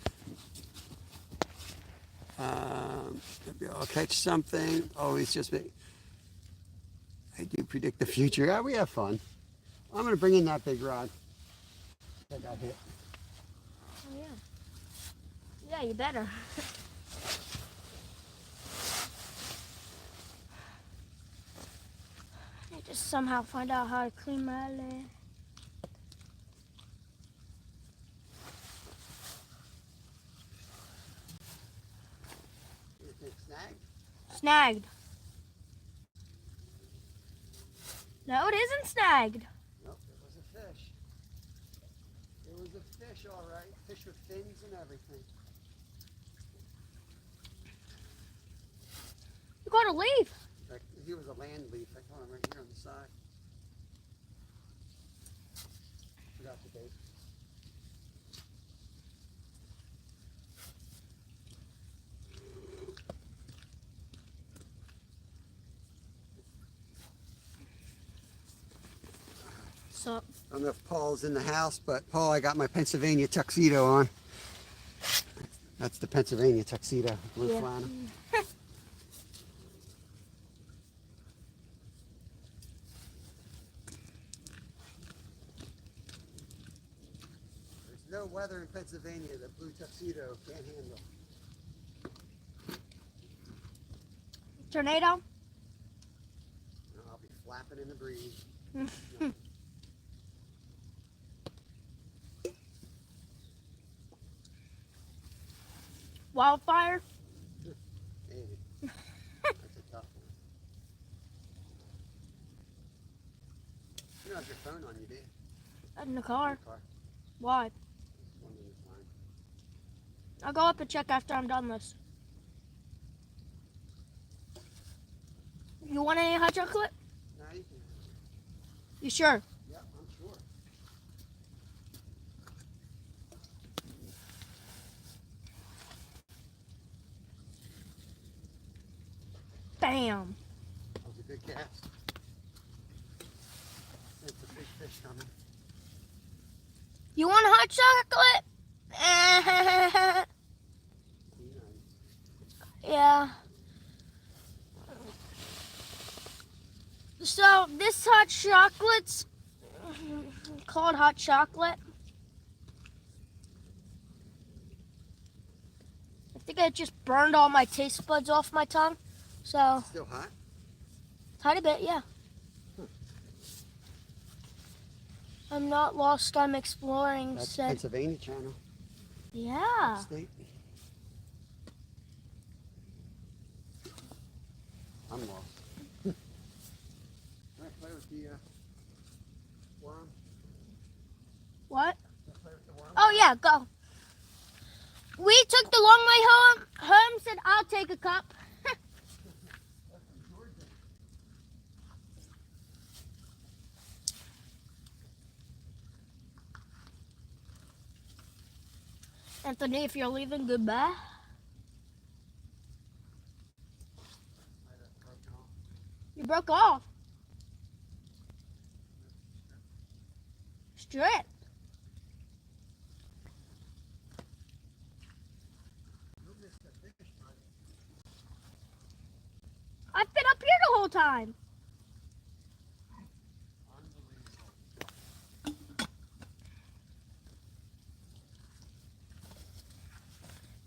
Maybe I'll catch something. Always just me. I do predict the future. Yeah, we have fun. I'm going to bring in that big rod. I got hit. Oh, yeah. Yeah, you better. I just somehow find out how to clean my leg. Snag? Snagged. No, it isn't snagged. Nope, it was a fish. It was a fish, all right. Fish with fins and everything. You got a leaf. In fact, he was a land leaf. I caught him right here on the side. Forgot the bait. So, I don't know if Paul's in the house, but Paul, I got my Pennsylvania tuxedo on. That's the Pennsylvania tuxedo, blue yeah. flannel. There's no weather in Pennsylvania that blue tuxedo can't handle. Tornado? I'll be flapping in the breeze. Wildfire? Maybe. That's a tough one. You don't have your phone on you, do you? In the car. In the car. Why? One at a time. I'll go up and check after I'm done this. You want any hot chocolate? No, you can. You sure? Yep, I'm sure. Bam. That was a good cast. It's a big fish coming. You want hot chocolate? Yeah. So this hot chocolate's called hot chocolate. I think I just burned all my taste buds off my tongue. So, Still hot? tiny bit, yeah. I'm not lost, I'm exploring. That's Said, Pennsylvania channel. yeah. State. I'm lost. Can I play with the worm? What? Can I play with the worm? Oh, yeah, go. We took the long way home. Home said, I'll take a cup. Anthony, if you're leaving, goodbye. You broke off. Strip. I've been up here the whole time.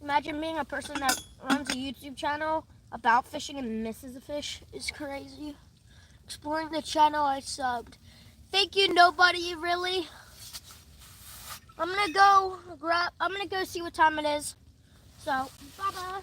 Imagine being a person that runs a YouTube channel about fishing and misses a fish is crazy. Exploring the channel I subbed. Thank you, nobody, really. I'm gonna go see what time it is. So, bye-bye.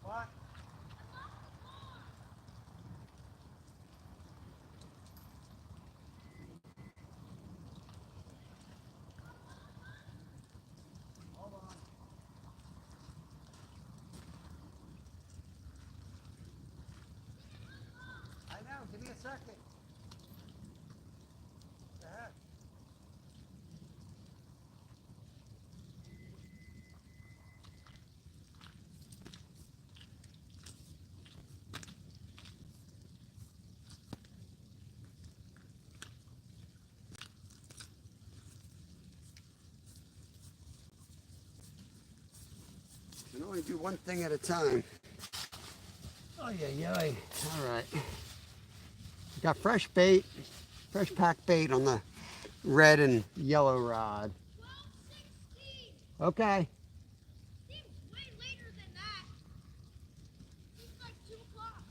What? Hold on. I know, give me a second. Go ahead. You can only do one thing at a time. Oh yeah, yeah. All right. Got fresh bait, fresh packed bait on the red and yellow rod. 12:16. Okay. Seems way later than that. It's like 2 o'clock.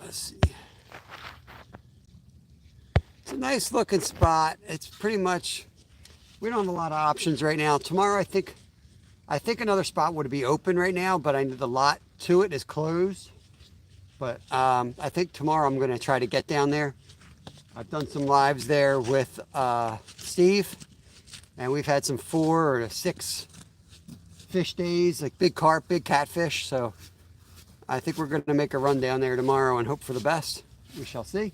Let's see. It's a nice looking spot. It's pretty much, we don't have a lot of options right now. Tomorrow I think another spot would be open right now, but the lot to it is closed. But I think tomorrow I'm going to try to get down there. I've done some lives there with Steve, and we've had some 4 or 6 fish days, like big carp, big catfish. So I think we're going to make a run down there tomorrow and hope for the best. We shall see.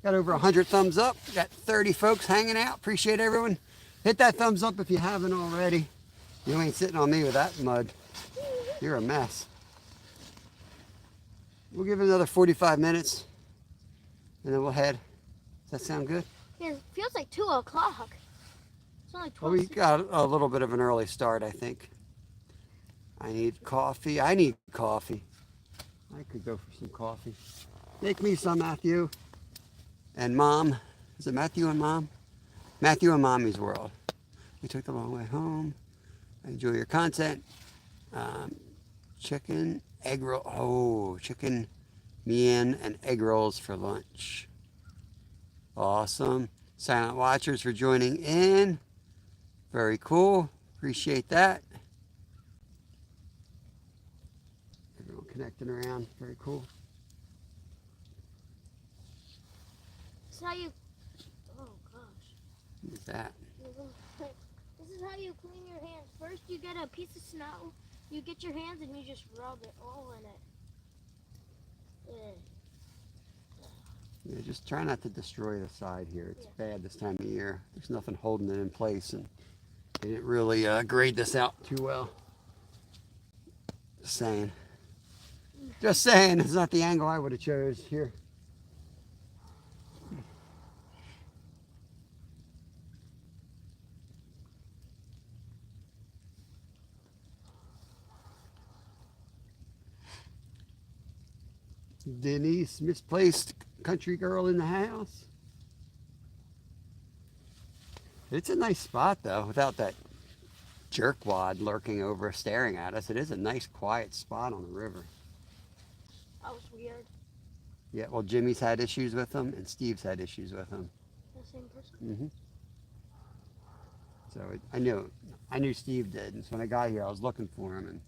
Got over 100 thumbs up. Got 30 folks hanging out. Appreciate everyone. Hit that thumbs up if you haven't already. You ain't sitting on me with that mud. You're a mess. We'll give it another 45 minutes and then we'll head. Does that sound good? Yeah, it feels like 2 o'clock. It's only 12. Well, we got a little bit of an early start, I think. I need coffee. I need coffee. I could go for some coffee. Make me some, Matthew. And Mom. Is it Matthew and Mom? Matthew and Mommy's World. We took the long way home. I enjoy your content. Chicken egg roll. Oh, chicken mian and egg rolls for lunch. Awesome. Silent watchers for joining in. Very cool. Appreciate that. Everyone connecting around. Very cool. This is how you. Oh gosh. What is that? This is how you clean your hands. First, you get a piece of snow. You get your hands and you just rub it all in it. Yeah, just try not to destroy the side here. It's bad this time of year. There's nothing holding it in place, and they didn't really grade this out too well. Just saying. Just saying. It's not the angle I would have chose here. Denise, misplaced country girl in the house. It's a nice spot though, without that jerkwad lurking over staring at us. It is a nice quiet spot on the river. That was weird. Yeah, well, Jimmy's had issues with him and Steve's had issues with him. The same person? So I knew Steve did, and so when I got here I was looking for him, and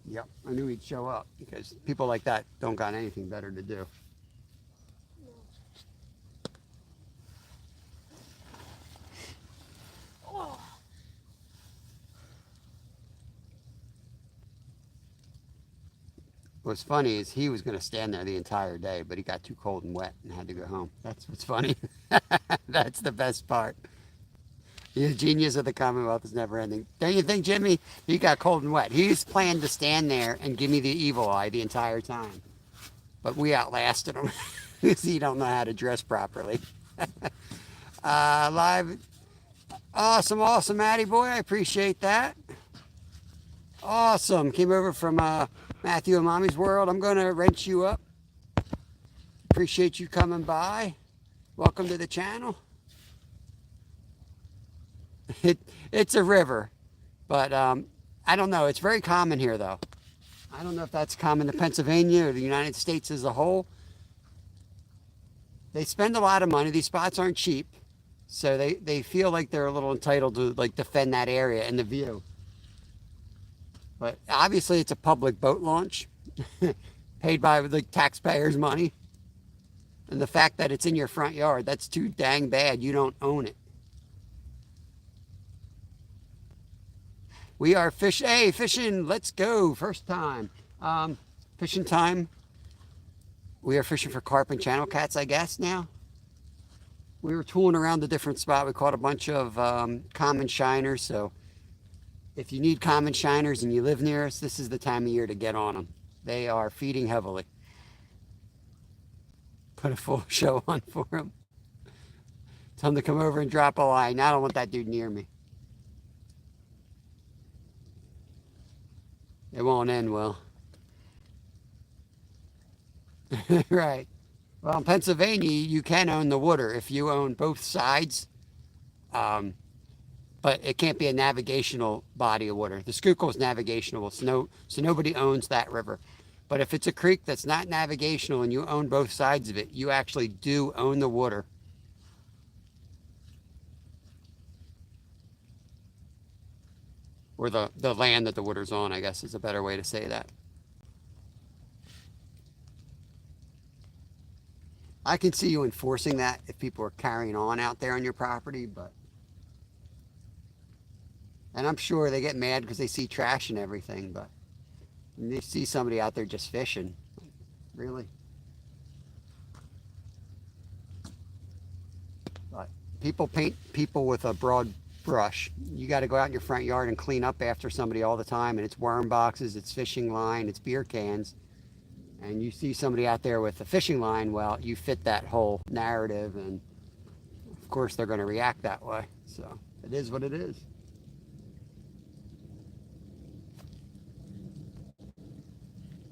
yep, I knew he'd show up because people like that don't got anything better to do. Oh. What's funny is he was going to stand there the entire day, but he got too cold and wet and had to go home. That's what's funny. That's the best part. The genius of the Commonwealth is never ending. Don't you think, Jimmy? He got cold and wet. He's planned to stand there and give me the evil eye the entire time. But we outlasted him because he don't know how to dress properly. Live. Awesome, Matty boy. I appreciate that. Awesome. Came over from Matthew and Mommy's World. I'm going to wrench you up. Appreciate you coming by. Welcome to the channel. It's a river, but I don't know. It's very common here, though. I don't know if that's common to Pennsylvania or the United States as a whole. They spend a lot of money. These spots aren't cheap, so they feel like they're a little entitled to like defend that area and the view. But obviously, it's a public boat launch, paid by the taxpayers' money, and the fact that it's in your front yard, that's too dang bad. You don't own it. We are fishing, let's go, first time. Fishing time. We are fishing for carp and channel cats, I guess, now. We were tooling around the different spot. We caught a bunch of common shiners, so if you need common shiners and you live near us, this is the time of year to get on them. They are feeding heavily. Put a full show on for them. Tell them to come over and drop a line. I don't want that dude near me. It won't end well. Right. Well, in Pennsylvania, you can own the water if you own both sides. But it can't be a navigational body of water. The Schuylkill is navigational, so nobody owns that river. But if it's a creek that's not navigational and you own both sides of it, you actually do own the water. Or the land that the water's on, I guess, is a better way to say that. I can see you enforcing that if people are carrying on out there on your property, but... And I'm sure they get mad because they see trash and everything, but... When they see somebody out there just fishing, really? But people paint people with a broad brush. You got to go out in your front yard and clean up after somebody all the time, and it's worm boxes, it's fishing line, it's beer cans, and you see somebody out there with a fishing line, well, you fit that whole narrative, and of course they're going to react that way. So it is what it is.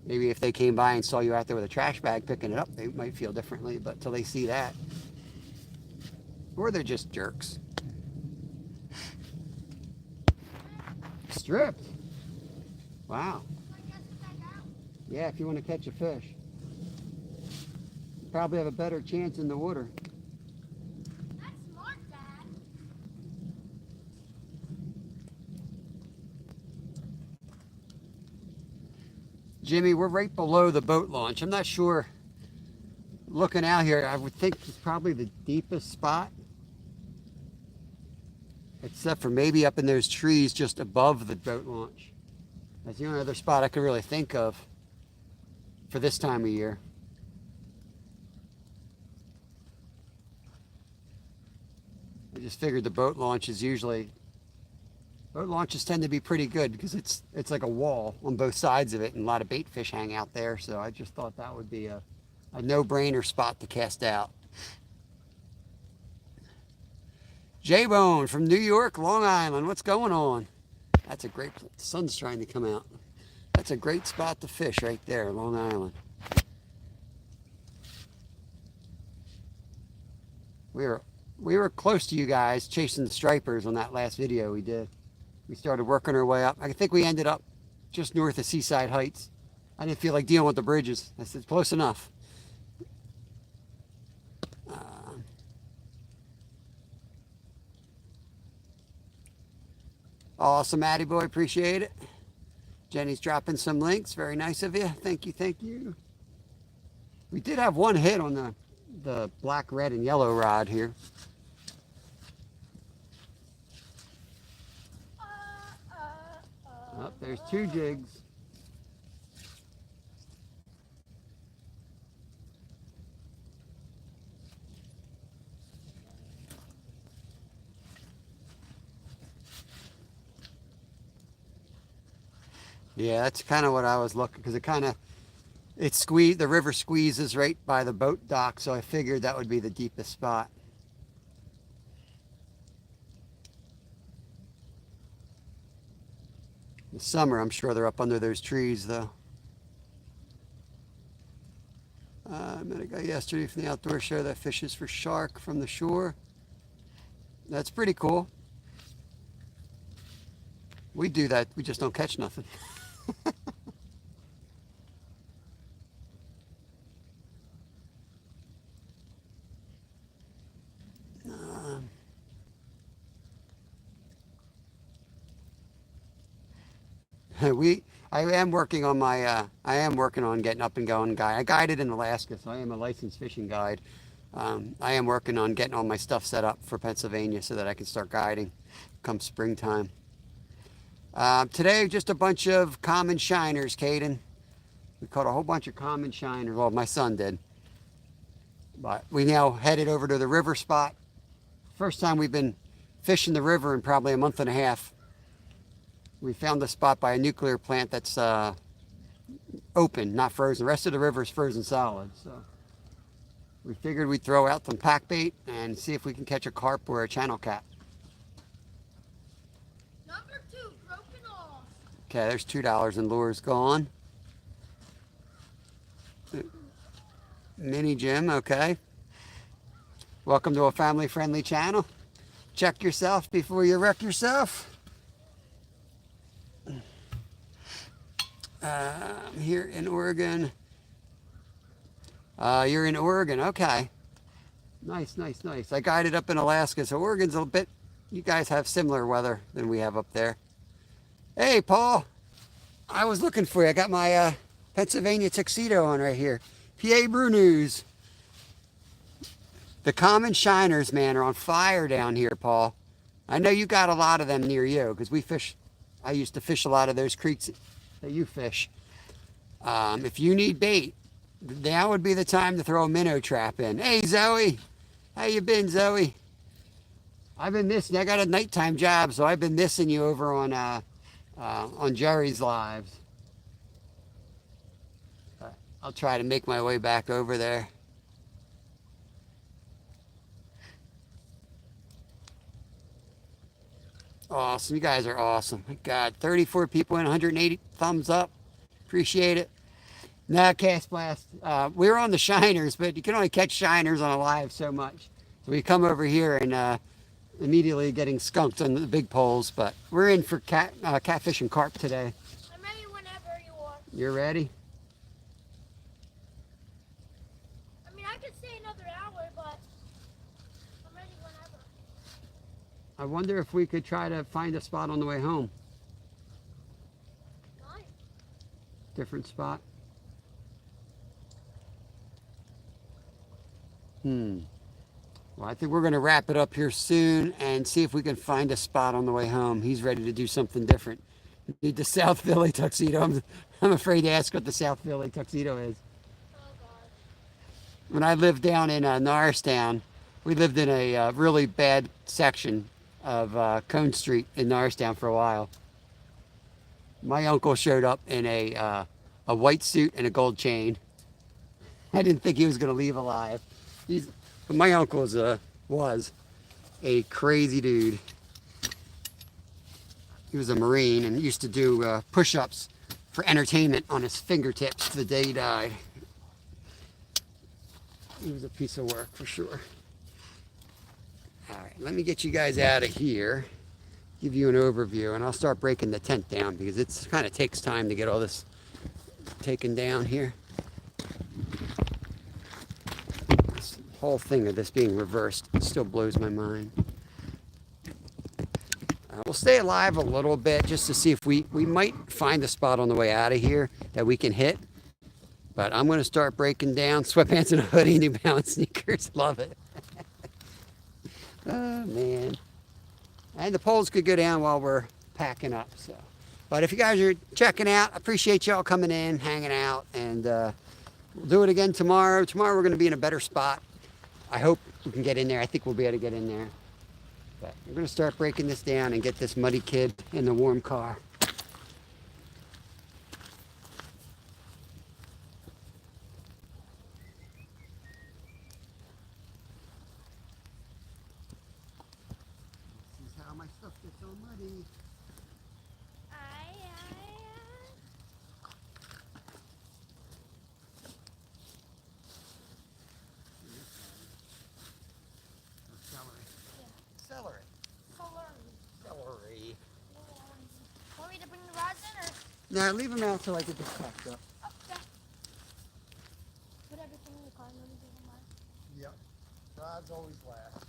Maybe if they came by and saw you out there with a trash bag picking it up, they might feel differently, but till they see that, or they're just jerks. Stripped. Wow. I guess Yeah, if you want to catch a fish. Probably have a better chance in the water. That's smart, Dad. Jimmy, we're right below the boat launch. I'm not sure. Looking out here, I would think it's probably the deepest spot. Except for maybe up in those trees just above the boat launch. That's the only other spot I could really think of for this time of year. I just figured the boat launches tend to be pretty good because it's like a wall on both sides of it and a lot of bait fish hang out there. So I just thought that would be a no-brainer spot to cast out. J-Bone from New York, Long Island. What's going on? That's a great, the sun's trying to come out. That's a great spot to fish right there, Long Island. We were close to you guys chasing the stripers on that last video we did. We started working our way up. I think we ended up just north of Seaside Heights. I didn't feel like dealing with the bridges. I said, close enough. Awesome, Matty boy, appreciate it. Jenny's dropping some links. Very nice of you. Thank you, thank you. We did have one hit on the black, red, and yellow rod here. Oh, there's two jigs. Yeah, that's kind of what I was looking, because the river squeezes right by the boat dock, so I figured that would be the deepest spot. In the summer, I'm sure they're up under those trees, though. I met a guy yesterday from the outdoor show that fishes for shark from the shore. That's pretty cool. We do that, we just don't catch nothing. I am working on getting up and going guide. I guided in Alaska, so I am a licensed fishing guide. I am working on getting all my stuff set up for Pennsylvania so that I can start guiding come springtime. Today, just a bunch of common shiners, Caden. We caught a whole bunch of common shiners. Well, my son did. But we now headed over to the river spot. First time we've been fishing the river in probably a month and a half. We found a spot by a nuclear plant that's open, not frozen. The rest of the river is frozen solid. So we figured we'd throw out some pack bait and see if we can catch a carp or a channel cat. Number 2, broken off. Okay, there's $2 in lures gone. Mini Jim, okay. Welcome to a family-friendly channel. Check yourself before you wreck yourself. Here in Oregon. You're in Oregon, okay. Nice, nice, nice. I guided up in Alaska, so Oregon's a bit, you guys have similar weather than we have up there. Hey, Paul. I was looking for you. I got my Pennsylvania tuxedo on right here. PA Brew News. The common shiners, man, are on fire down here, Paul. I know you got a lot of them near you, because I used to fish a lot of those creeks that you fish. If you need bait, now would be the time to throw a minnow trap in. Hey, Zoe. How you been, Zoe? I've been missing. I got a nighttime job, so I've been missing you over on Jerry's lives. I'll try to make my way back over there. Awesome. You guys are awesome. My God, 34 people and 180 thumbs up. Appreciate it. Now, Cast Blast. We're on the shiners, but you can only catch shiners on a live so much. So we come over here and immediately getting skunked on the big poles. But we're in for catfish and carp today. I'm ready whenever you are. You're ready? I wonder if we could try to find a spot on the way home. Nice. Different spot. Well, I think we're going to wrap it up here soon and see if we can find a spot on the way home. He's ready to do something different. Need the South Philly tuxedo. I'm afraid to ask what the South Philly tuxedo is. Oh God. When I lived down in Norristown, we lived in a really bad section of Cone Street in Norristown for a while. My uncle showed up in a white suit and a gold chain. I didn't think he was going to leave alive. But my uncle was a crazy dude. He was a Marine and used to do push-ups for entertainment on his fingertips the day he died. He was a piece of work for sure. All right, let me get you guys out of here, give you an overview, and I'll start breaking the tent down because it kind of takes time to get all this taken down here. This whole thing of this being reversed still blows my mind. We'll stay alive a little bit just to see if we might find a spot on the way out of here that we can hit. But I'm going to start breaking down. Sweatpants and a hoodie, New Balance sneakers. Love it. Oh, man. And the poles could go down while we're packing up. So, but if you guys are checking out, I appreciate y'all coming in, hanging out. And we'll do it again tomorrow. Tomorrow we're going to be in a better spot. I hope we can get in there. I think we'll be able to get in there. But we're going to start breaking this down and get this muddy kid in the warm car. This is how my stuff gets all muddy. Celery. Celery. Want me to bring the rods in or? Now leave them out till I get this packed up. Okay. Put everything in the car and let me do the mine. Yep. Rods always last.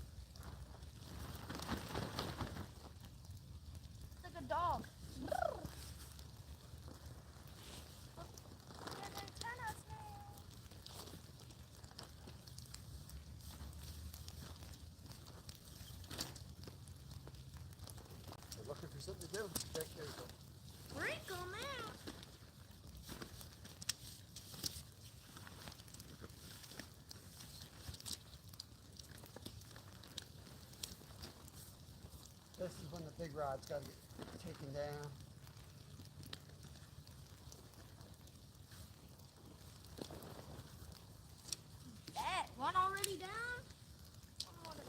It's like a dog. We're looking for something to do. There you go. Wrinkle now. This is when the big rod's got to get taken down. That one already down? One more to go.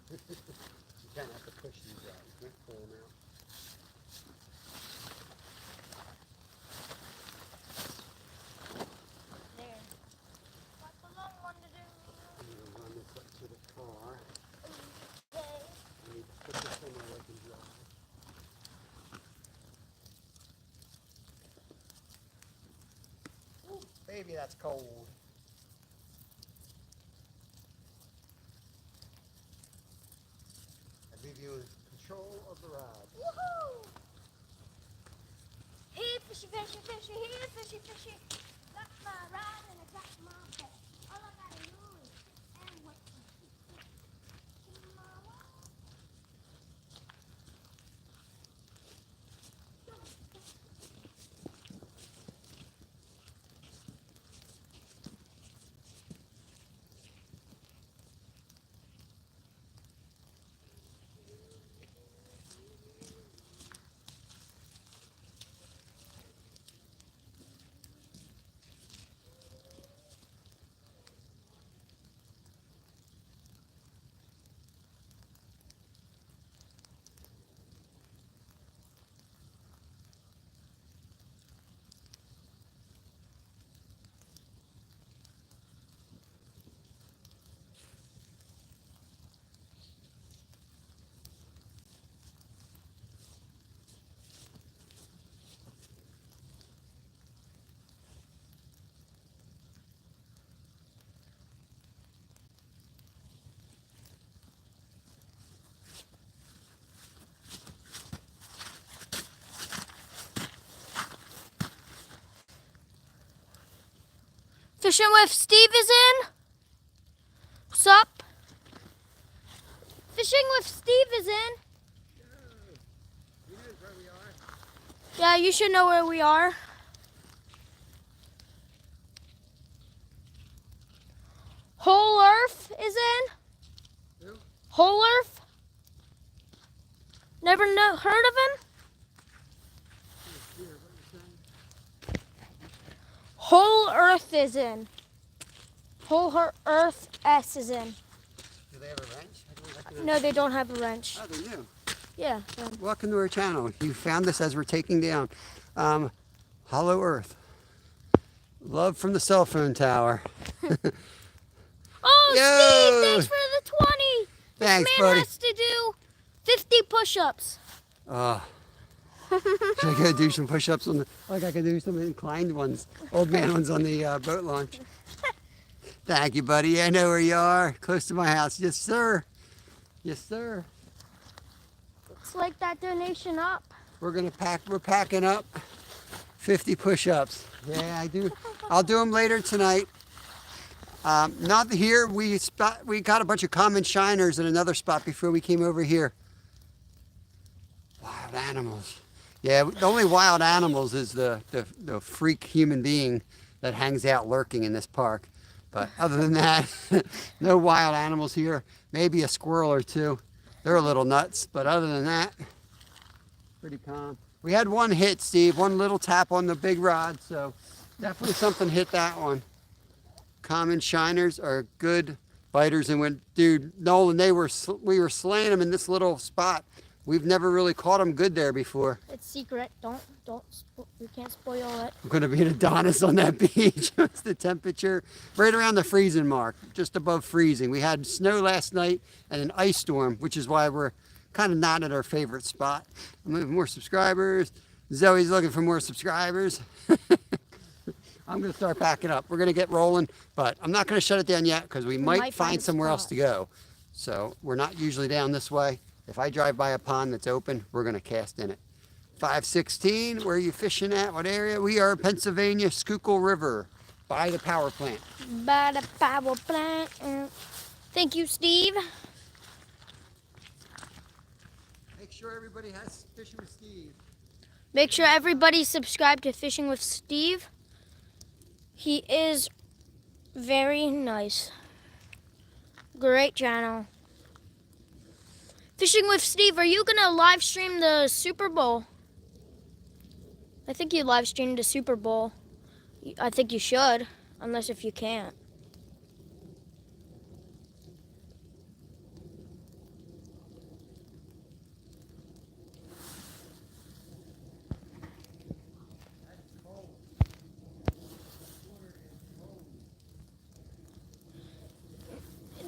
You kind of have to push these out. You can't pull them out. There. That's a long one to do. I'm going to run this up to the car. Okay. I need to put this somewhere where I can drive. Ooh, baby, that's cold. I leave you in control of the ride. Woohoo! Here, fishy, fishy, fishy, here, fishy, fishy. Got my ride and I got my pet. All I gotta do is and what to do. Mama. Fishing with Steve is in. What's up? Fishing with Steve is in. He knows where we are. Yeah, you should know where we are. Whole Earth is in. Who? Whole Earth. Never heard of him? Whole Earth is in. Earth S is in. Do they have a wrench? I don't recognize No, they don't have a wrench. Oh, they're new. Yeah. Welcome to our channel. You found us as we're taking down Hollow Earth. Love from the cell phone tower. Oh, Yo! Steve, thanks for the 20. Thanks, this man buddy. has to do 50 push-ups. Oh. Should I go do some push-ups on the, like I could do some inclined ones, old man ones on the boat launch. Thank you, buddy. I know where you are, close to my house. Yes, sir. Yes, sir. Looks like that donation up. We're packing up 50 push-ups. Yeah, I do. I'll do them later tonight. Not here. We got a bunch of common shiners in another spot before we came over here. Wild animals. Yeah, the only wild animals is the freak human being that hangs out lurking in this park. But other than that, no wild animals here. Maybe a squirrel or two. They're a little nuts, but other than that, pretty calm. We had one hit, Steve, one little tap on the big rod, so definitely something hit that one. Common shiners are good biters, and when, dude, Nolan, we were slaying them in this little spot. We've never really caught them good there before. It's secret. We can't spoil it. We're going to be an Adonis on that beach. What's the temperature? Right around the freezing mark, just above freezing. We had snow last night and an ice storm, which is why we're kind of not at our favorite spot. I'm looking for more subscribers. Zoe's looking for more subscribers. I'm going to start packing up. We're going to get rolling, but I'm not going to shut it down yet because we might find somewhere else to go. So we're not usually down this way. If I drive by a pond that's open, we're going to cast in it. 516, where are you fishing at? What area? We are Pennsylvania, Schuylkill River, by the power plant. By the power plant. Thank you, Steve. Make sure everybody has Fishing with Steve. Make sure everybody subscribe to Fishing with Steve. He is very nice. Great channel. Fishing with Steve, are you gonna live stream the Super Bowl? I think you live streamed the Super Bowl. I think you should, unless if you can't.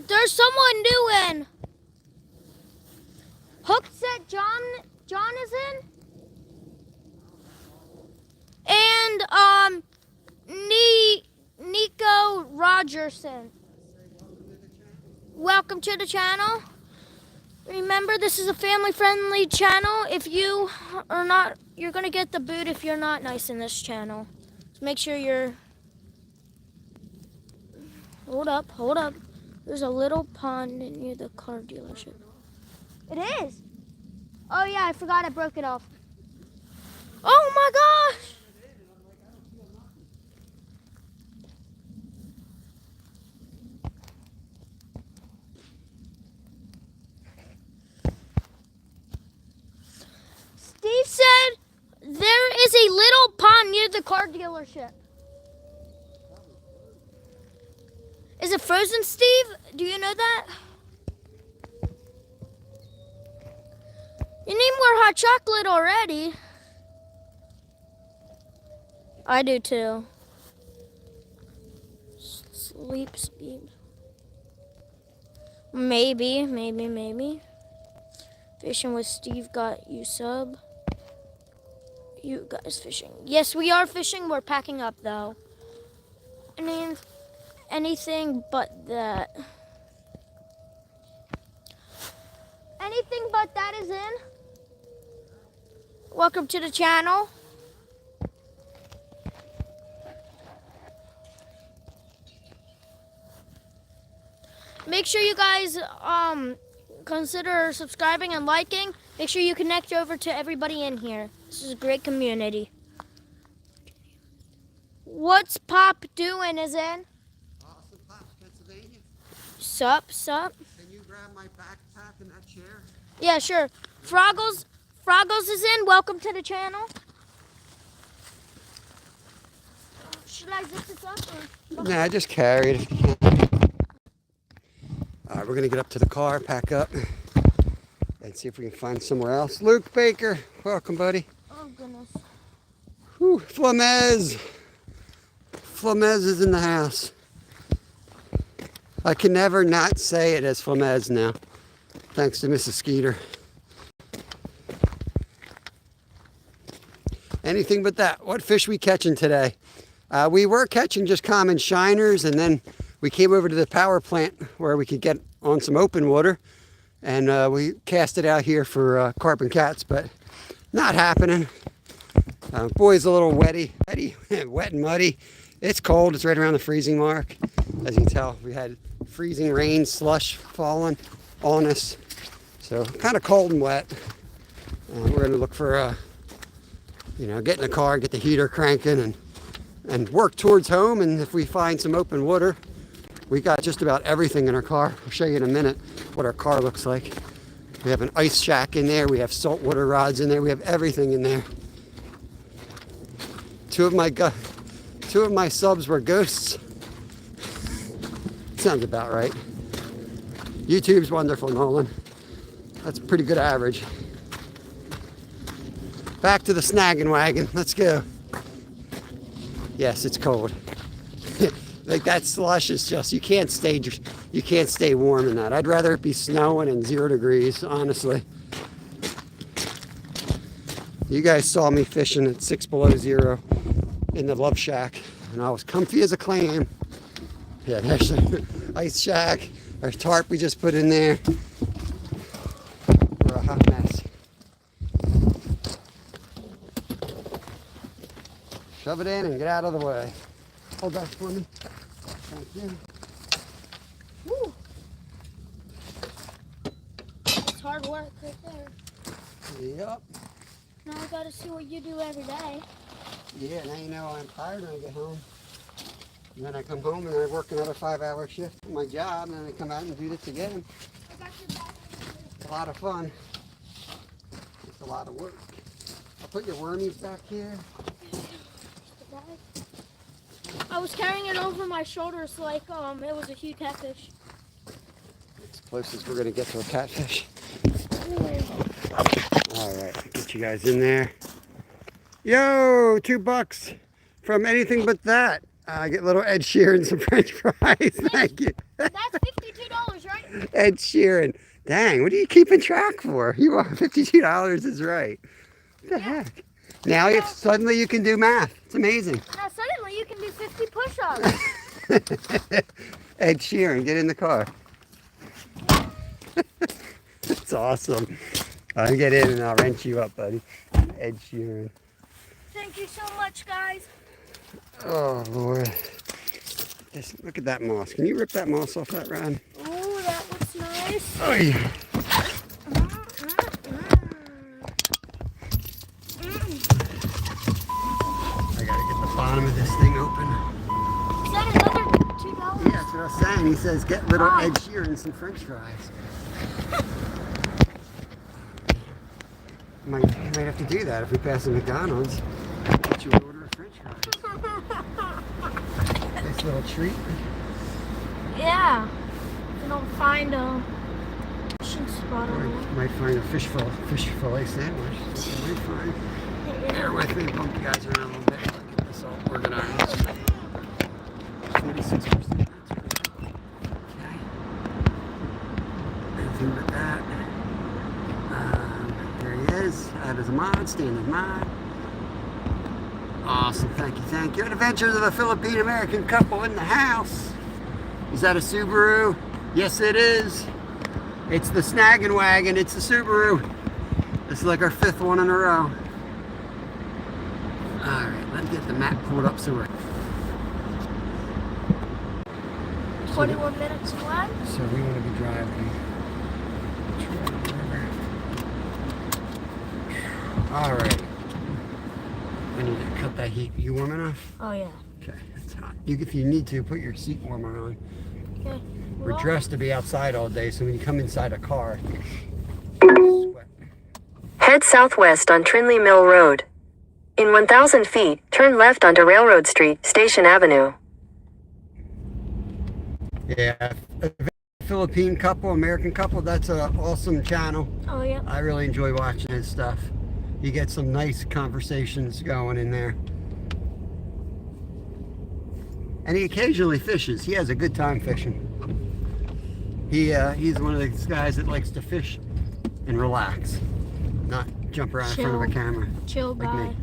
There's someone new in. Hook set John is in. And Nico Rogerson. Welcome to the channel. Remember, this is a family-friendly channel. If you are not, you're gonna get the boot if you're not nice in this channel. So make sure you're. Hold up. There's a little pond near the car dealership. It is. Oh yeah, I forgot I broke it off. Oh my gosh! Steve said there is a little pond near the car dealership. Is it frozen, Steve? Do you know that? You need more hot chocolate already. I do too. Sleep speed. Maybe. Fishing with Steve got you sub. You guys fishing. Yes, we are fishing. We're packing up though. I mean, anything but that. Anything but that is in. Welcome to the channel. make sure you guys consider subscribing and liking. Make sure you connect over to everybody in here. This is a great community. What's Pop doing, is in? Awesome Pops, Pennsylvania. Sup? Can you grab my backpack and that chair? Yeah, sure. Froggles is in. Welcome to the channel. Should I zip this up? Or? Nah, just carry it if you can. Alright, we're gonna get up to the car, pack up, and see if we can find somewhere else. Luke Baker, welcome, buddy. Oh, goodness. Whew, Flamez is in the house. I can never not say it as Flamez now, thanks to Mrs. Skeeter. Anything but that. What fish we catching today? We were catching just common shiners, and then we came over to the power plant where we could get on some open water, and we cast it out here for carp and cats, but not happening. Boy's a little wet and muddy. It's cold. It's right around the freezing mark. As you can tell, we had freezing rain, slush falling on us, so kind of cold and wet. We're going to look for get in the car, get the heater cranking, and work towards home. And if we find some open water, we got just about everything in our car. I'll show you in a minute what our car looks like. We have an ice shack in there. We have saltwater rods in there. We have everything in there. Two of my subs were ghosts. Sounds about right. YouTube's wonderful, Nolan. That's a pretty good average. Back to the snagging wagon. Let's go. Yes, it's cold. Like that slush is just, you can't stay warm in that. I'd rather it be snowing and 0 degrees, honestly. You guys saw me fishing at 6 below 0 in the Love Shack, and I was comfy as a clam. Yeah, there's the ice shack. Our tarp we just put in there. We're a hot mess. Shove it in and get out of the way. Hold that for me. Thank you. Woo. It's hard work right there. Yep. Now I gotta see what you do every day. Yeah, now you know I'm tired when I get home. And then I come home and I work another 5-hour shift at my job, and then I come out and do this again. It's a lot of fun. It's a lot of work. I'll put your wormies back here. I was carrying it over my shoulders like it was a huge catfish. It's the closest we're gonna get to a catfish. All right, get you guys in there. Yo, $2 from Anything But That. I get little Ed Sheeran some French fries. Thank you. That's $52, right? Ed Sheeran. Dang, what are you keeping track for? You are $52 is right. What the heck? Now suddenly you can do math. It's amazing. Now suddenly you can do 50 push-ups. Ed Sheeran, get in the car. That's awesome. I'll get in and I'll wrench you up, buddy. Ed Sheeran. Thank you so much, guys. Oh, Lord. Look at that moss. Can you rip that moss off that rod? Oh, that looks nice. Oh, yeah. I gotta get the bottom of this thing open. Is that another $2? Yeah, that's what I was saying. He says get little Ed Sheeran some French fries. Might have to do that if we pass the McDonald's. Get you an order of French fries. Nice little treat. Yeah. We don't find a fishing spot Or on you might find a fish fillet sandwich. That's what you might find. Bear with me, bump you guys around a little bit. I'll get this all organized. 46%. That's pretty good. Okay. Anything but that. There he is. That is a mod, standard mod. Awesome, thank you, thank you. Adventures of a Philippine-American couple in the house. Is that a Subaru? Yes, it is. It's the snagging wagon. It's the Subaru. This is like our 5th one in a row. All right, let's get the map pulled up so we're... 21 minutes away. So we want to be driving. All right. I need to cut that heat. You warm enough? Oh yeah. Okay, it's hot. If you need to, put your seat warmer on. Okay. We're dressed to be outside all day, so when you come inside a car, sweat. Head southwest on Trinley Mill Road. In 1,000 feet, turn left onto Railroad Street, Station Avenue. Yeah, a Philippine couple, American couple, that's an awesome channel. Oh yeah. I really enjoy watching his stuff. You get some nice conversations going in there. And he occasionally fishes. He has a good time fishing. He's one of those guys that likes to fish and relax, not jump around in front of a camera. Chill like guy. me.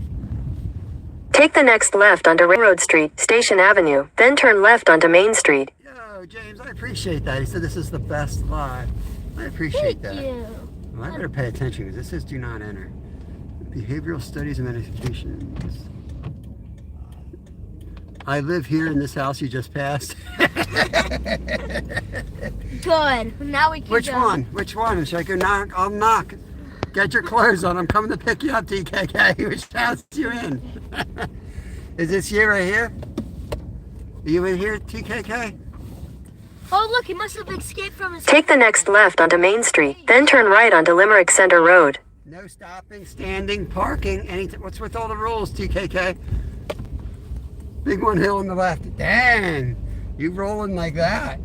Take the next left onto Railroad Street, Station Avenue, then turn left onto Main Street. Yo, James, I appreciate that. He said this is the best live. I appreciate Thank that. you. Well, I better pay attention because this says do not enter. Behavioral studies and meditation. I live here in this house you just passed. Good. Now we can Which go. one? Which one? Should I go knock? I'll knock. Get your clothes on. I'm coming to pick you up, TKK. Which house you in? Is this you right here? Are you in here, TKK? Oh look, he must have escaped from his. Take the next left onto Main Street, then turn right onto Limerick Center Road. No stopping, standing, parking. What's with all the rules, TKK? Big one hill on the left. Dang, you rolling like that?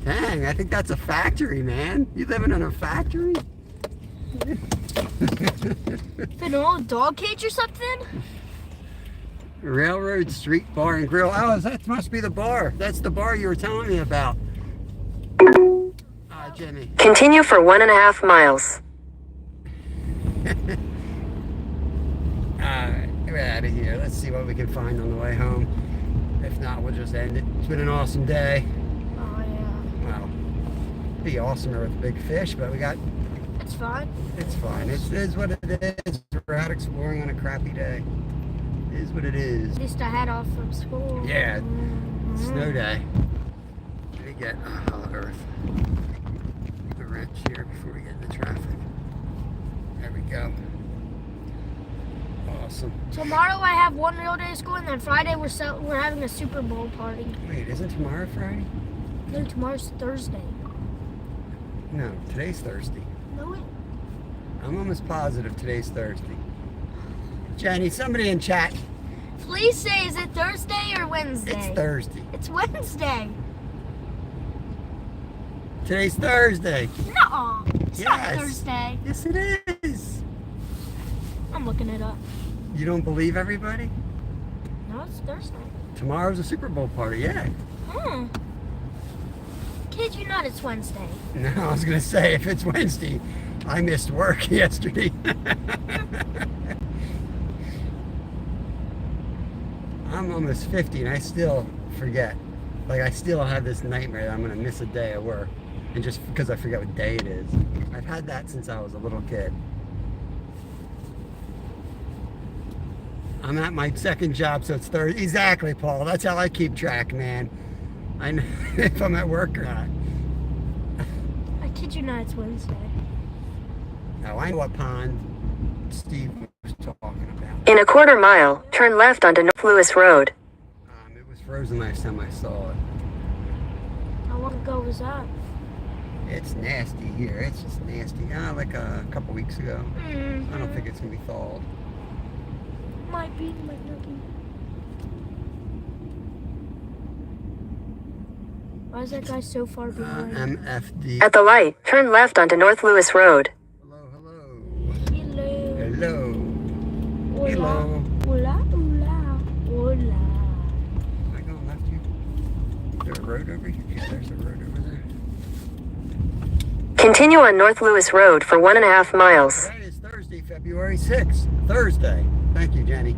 Dang, I think that's a factory, man. You living in a factory? An old dog cage or something? Railroad Street Bar and Grill. Oh, that must be the bar. That's the bar you were telling me about. Jimmy. Continue for 1.5 miles. Alright, we're out of here. Let's see what we can find on the way home. If not, we'll just end it. It's been an awesome day. Oh yeah. Well, it'd be awesomer with big fish, but we got. It's fine. It's fine. It is what it is. We're out exploring on a crappy day. It is what it is. At least I had off from school. Yeah, snow day. Let me get Earth. The wrench here before we get in the traffic. There we go. Awesome. Tomorrow I have one real day of school, and then Friday we're having a Super Bowl party. Wait, isn't tomorrow Friday? No, tomorrow's Thursday. No, today's Thursday. No, I'm almost positive today's Thursday. Jenny, somebody in chat. please say, is it Thursday or Wednesday? It's Thursday. It's Wednesday. Today's Thursday. Nuh-uh. It's not Yes. Thursday. Yes, it is. I'm looking it up. You don't believe everybody? No, it's Thursday. Tomorrow's a Super Bowl party, yeah. Kid you not, it's Wednesday. No, I was going to say, if it's Wednesday, I missed work yesterday. I'm almost 50 and I still forget. Like, I still have this nightmare that I'm going to miss a day of work. And just because I forget what day it is. I've had that since I was a little kid. I'm at my second job, so it's Thursday. Exactly, Paul. That's how I keep track, man. I know if I'm at work or not. I kid you not, it's Wednesday. Oh, I know what pond Steve was talking about. In a 1/4 mile, turn left onto North Lewis Road. It was frozen last time I saw it. How long ago was that? It's nasty here. It's just nasty. Like a couple weeks ago. I don't think it's going to be thawed. Might be, might not be. Why is that guy so far behind? MFD. At the light, turn left onto North Lewis Road. Hello, hello. Hello. Hello. Hola. Hello. Hola, hola, hola. Am I going left here? Is there a road over here? Yeah, there's a road over there. Continue on North Lewis Road for 1.5 miles. Today is Thursday, February 6th. Thursday. Thank you, Jenny.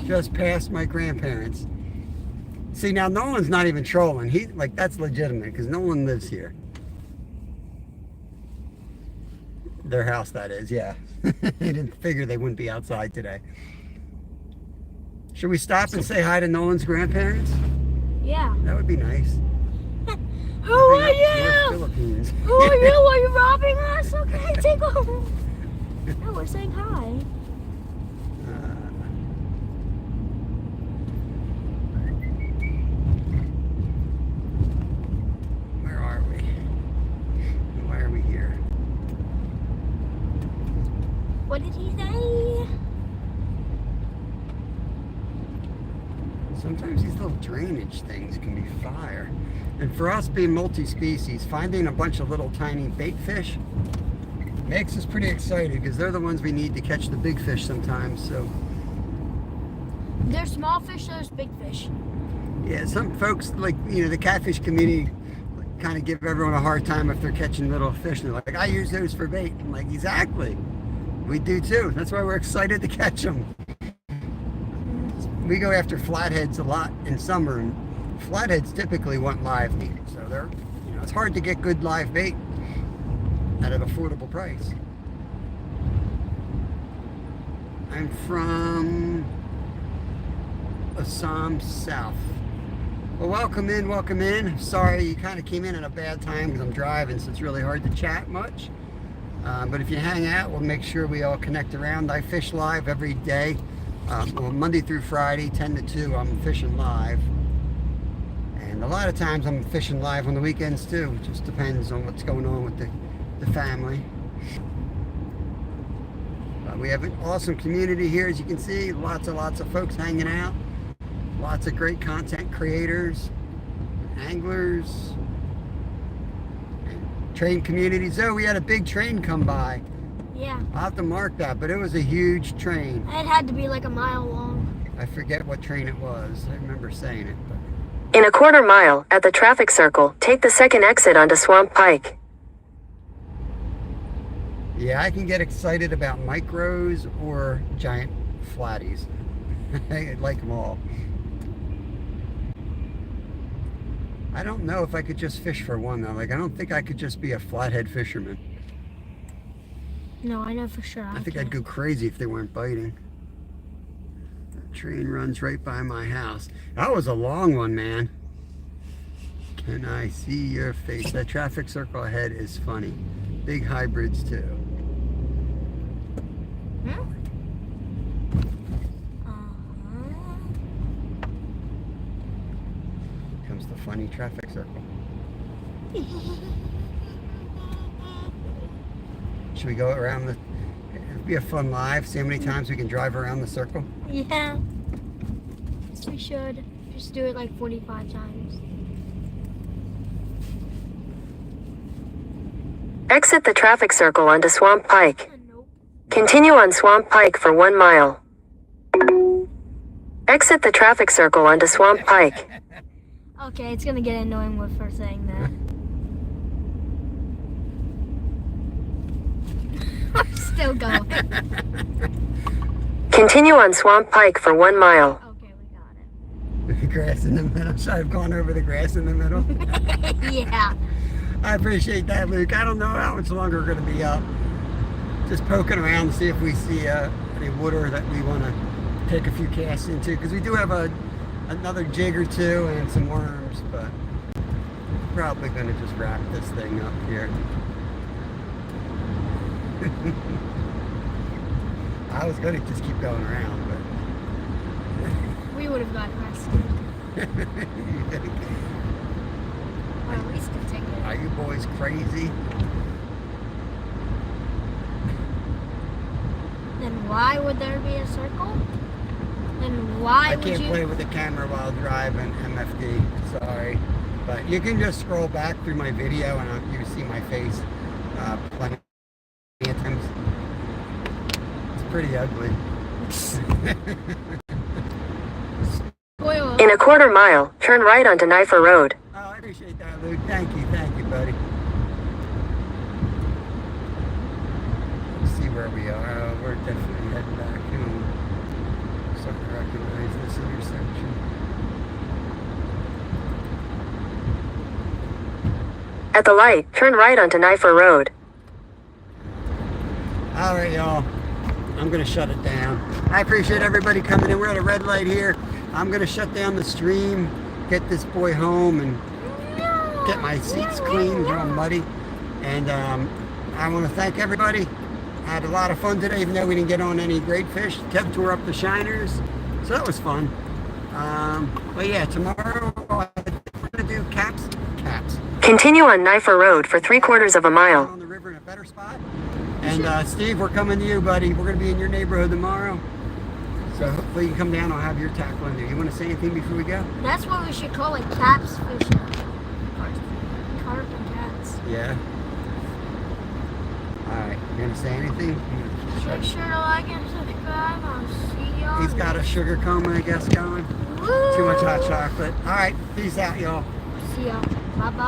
Just past my grandparents. See, now Nolan's not even trolling. That's legitimate because no one lives here. Their house, that is, yeah. They didn't figure they wouldn't be outside today. Should we stop and say hi to Nolan's grandparents? Yeah. That would be nice. Who are North you? Philippines. Who are you? Are you robbing us? Okay, take over. No, we're saying hi. Where are we? Why are we here? What did he say? Sometimes these little drainage things can be fire. And for us being multi-species, finding a bunch of little tiny bait fish makes us pretty excited because they're the ones we need to catch the big fish sometimes. So There's small fish, there's big fish. yeah, some folks like, you know, the catfish community kind of give everyone a hard time if they're catching little fish. And they're like, I use those for bait. I'm like, exactly. We do too. That's why we're excited to catch them. We go after flatheads a lot in summer, and flatheads typically want live meat. So they're, you know, it's hard to get good live bait at an affordable price. I'm from Assam South. Well, welcome in, welcome in. Sorry you kind of came in at a bad time because I'm driving, so it's really hard to chat much. But if you hang out, we'll make sure we all connect around. I fish live every day. Well, Monday through Friday, 10 to 2, I'm fishing live. And a lot of times I'm fishing live on the weekends too. It just depends on what's going on with the family. We have an awesome community here, as you can see. Lots of folks hanging out. Lots of great content creators, anglers, train communities. Oh, we had a big train come by. Yeah. I'll have to mark that, but it was a huge train. It had to be like a mile long. I forget what train it was. I remember saying it, but In a quarter mile, at the traffic circle, take the second exit onto Swamp Pike. yeah, I can get excited about micros or giant flatties. I like them all. I don't know if I could just fish for one though. Like, I don't think I could just be a flathead fisherman. No, I know for sure. I think I'd go crazy if they weren't biting. The train runs right by my house. That was a long one, man. Can I see your face? That traffic circle ahead is funny. Big hybrids too. Hmm? Comes the funny traffic circle. Should we go around the... It'd be a fun live. See how many times we can drive around the circle. Yeah. We should just do it like 45 times. Exit the traffic circle onto Swamp Pike. Nope. Continue on Swamp Pike for 1 mile. Exit the traffic circle onto Swamp Pike. Okay, it's gonna get annoying with her saying that. I'm still going. Continue on Swamp Pike for 1 mile. Okay, we got it. The grass in the middle. Should I have gone over the grass in the middle? Yeah. I appreciate that, Luke. I don't know how much longer we're going to be up. Just poking around to see if we see any water that we want to take a few casts into. Because we do have another jig or two and some worms, but probably going to just wrap this thing up here. I was going to just keep going around, but We would have got arrested. Or at least a ticket. are you boys crazy? Then why would there be a circle? Then why I would can't you... play with the camera while driving MFD, sorry. But you can just scroll back through my video and you see my face plenty of times. It's pretty ugly. Spoiler. In a quarter mile, turn right onto Knifer Road. Oh, I appreciate that, Luke. Thank you, buddy. Let's see where we are. We're definitely heading back home. Starting to recognize this intersection. At the light, turn right onto Knifer Road. All right, y'all. I'm gonna shut it down. I appreciate everybody coming in. We're at a red light here. I'm gonna shut down the stream, get this boy home, and get my seats clean. They're all muddy. And I want to thank everybody. I had a lot of fun today, even though we didn't get on any great fish. Kev tore up the shiners, so that was fun. But yeah, tomorrow I'm gonna do caps. Continue on Knifer Road for 3/4 of a mile. On the river in a better spot. And Steve, we're coming to you, buddy. We're gonna be in your neighborhood tomorrow. So hopefully you can come down. I'll have your tackle in there. You want to say anything before we go? That's what we should call it, caps fishing. Carp and cats. Yeah. Alright, you gonna say anything? Make sure to like and subscribe. I'll see y'all. He's got a sugar coma, I guess, going. Woo! Too much hot chocolate. Alright, peace out, y'all. See y'all. Bye bye.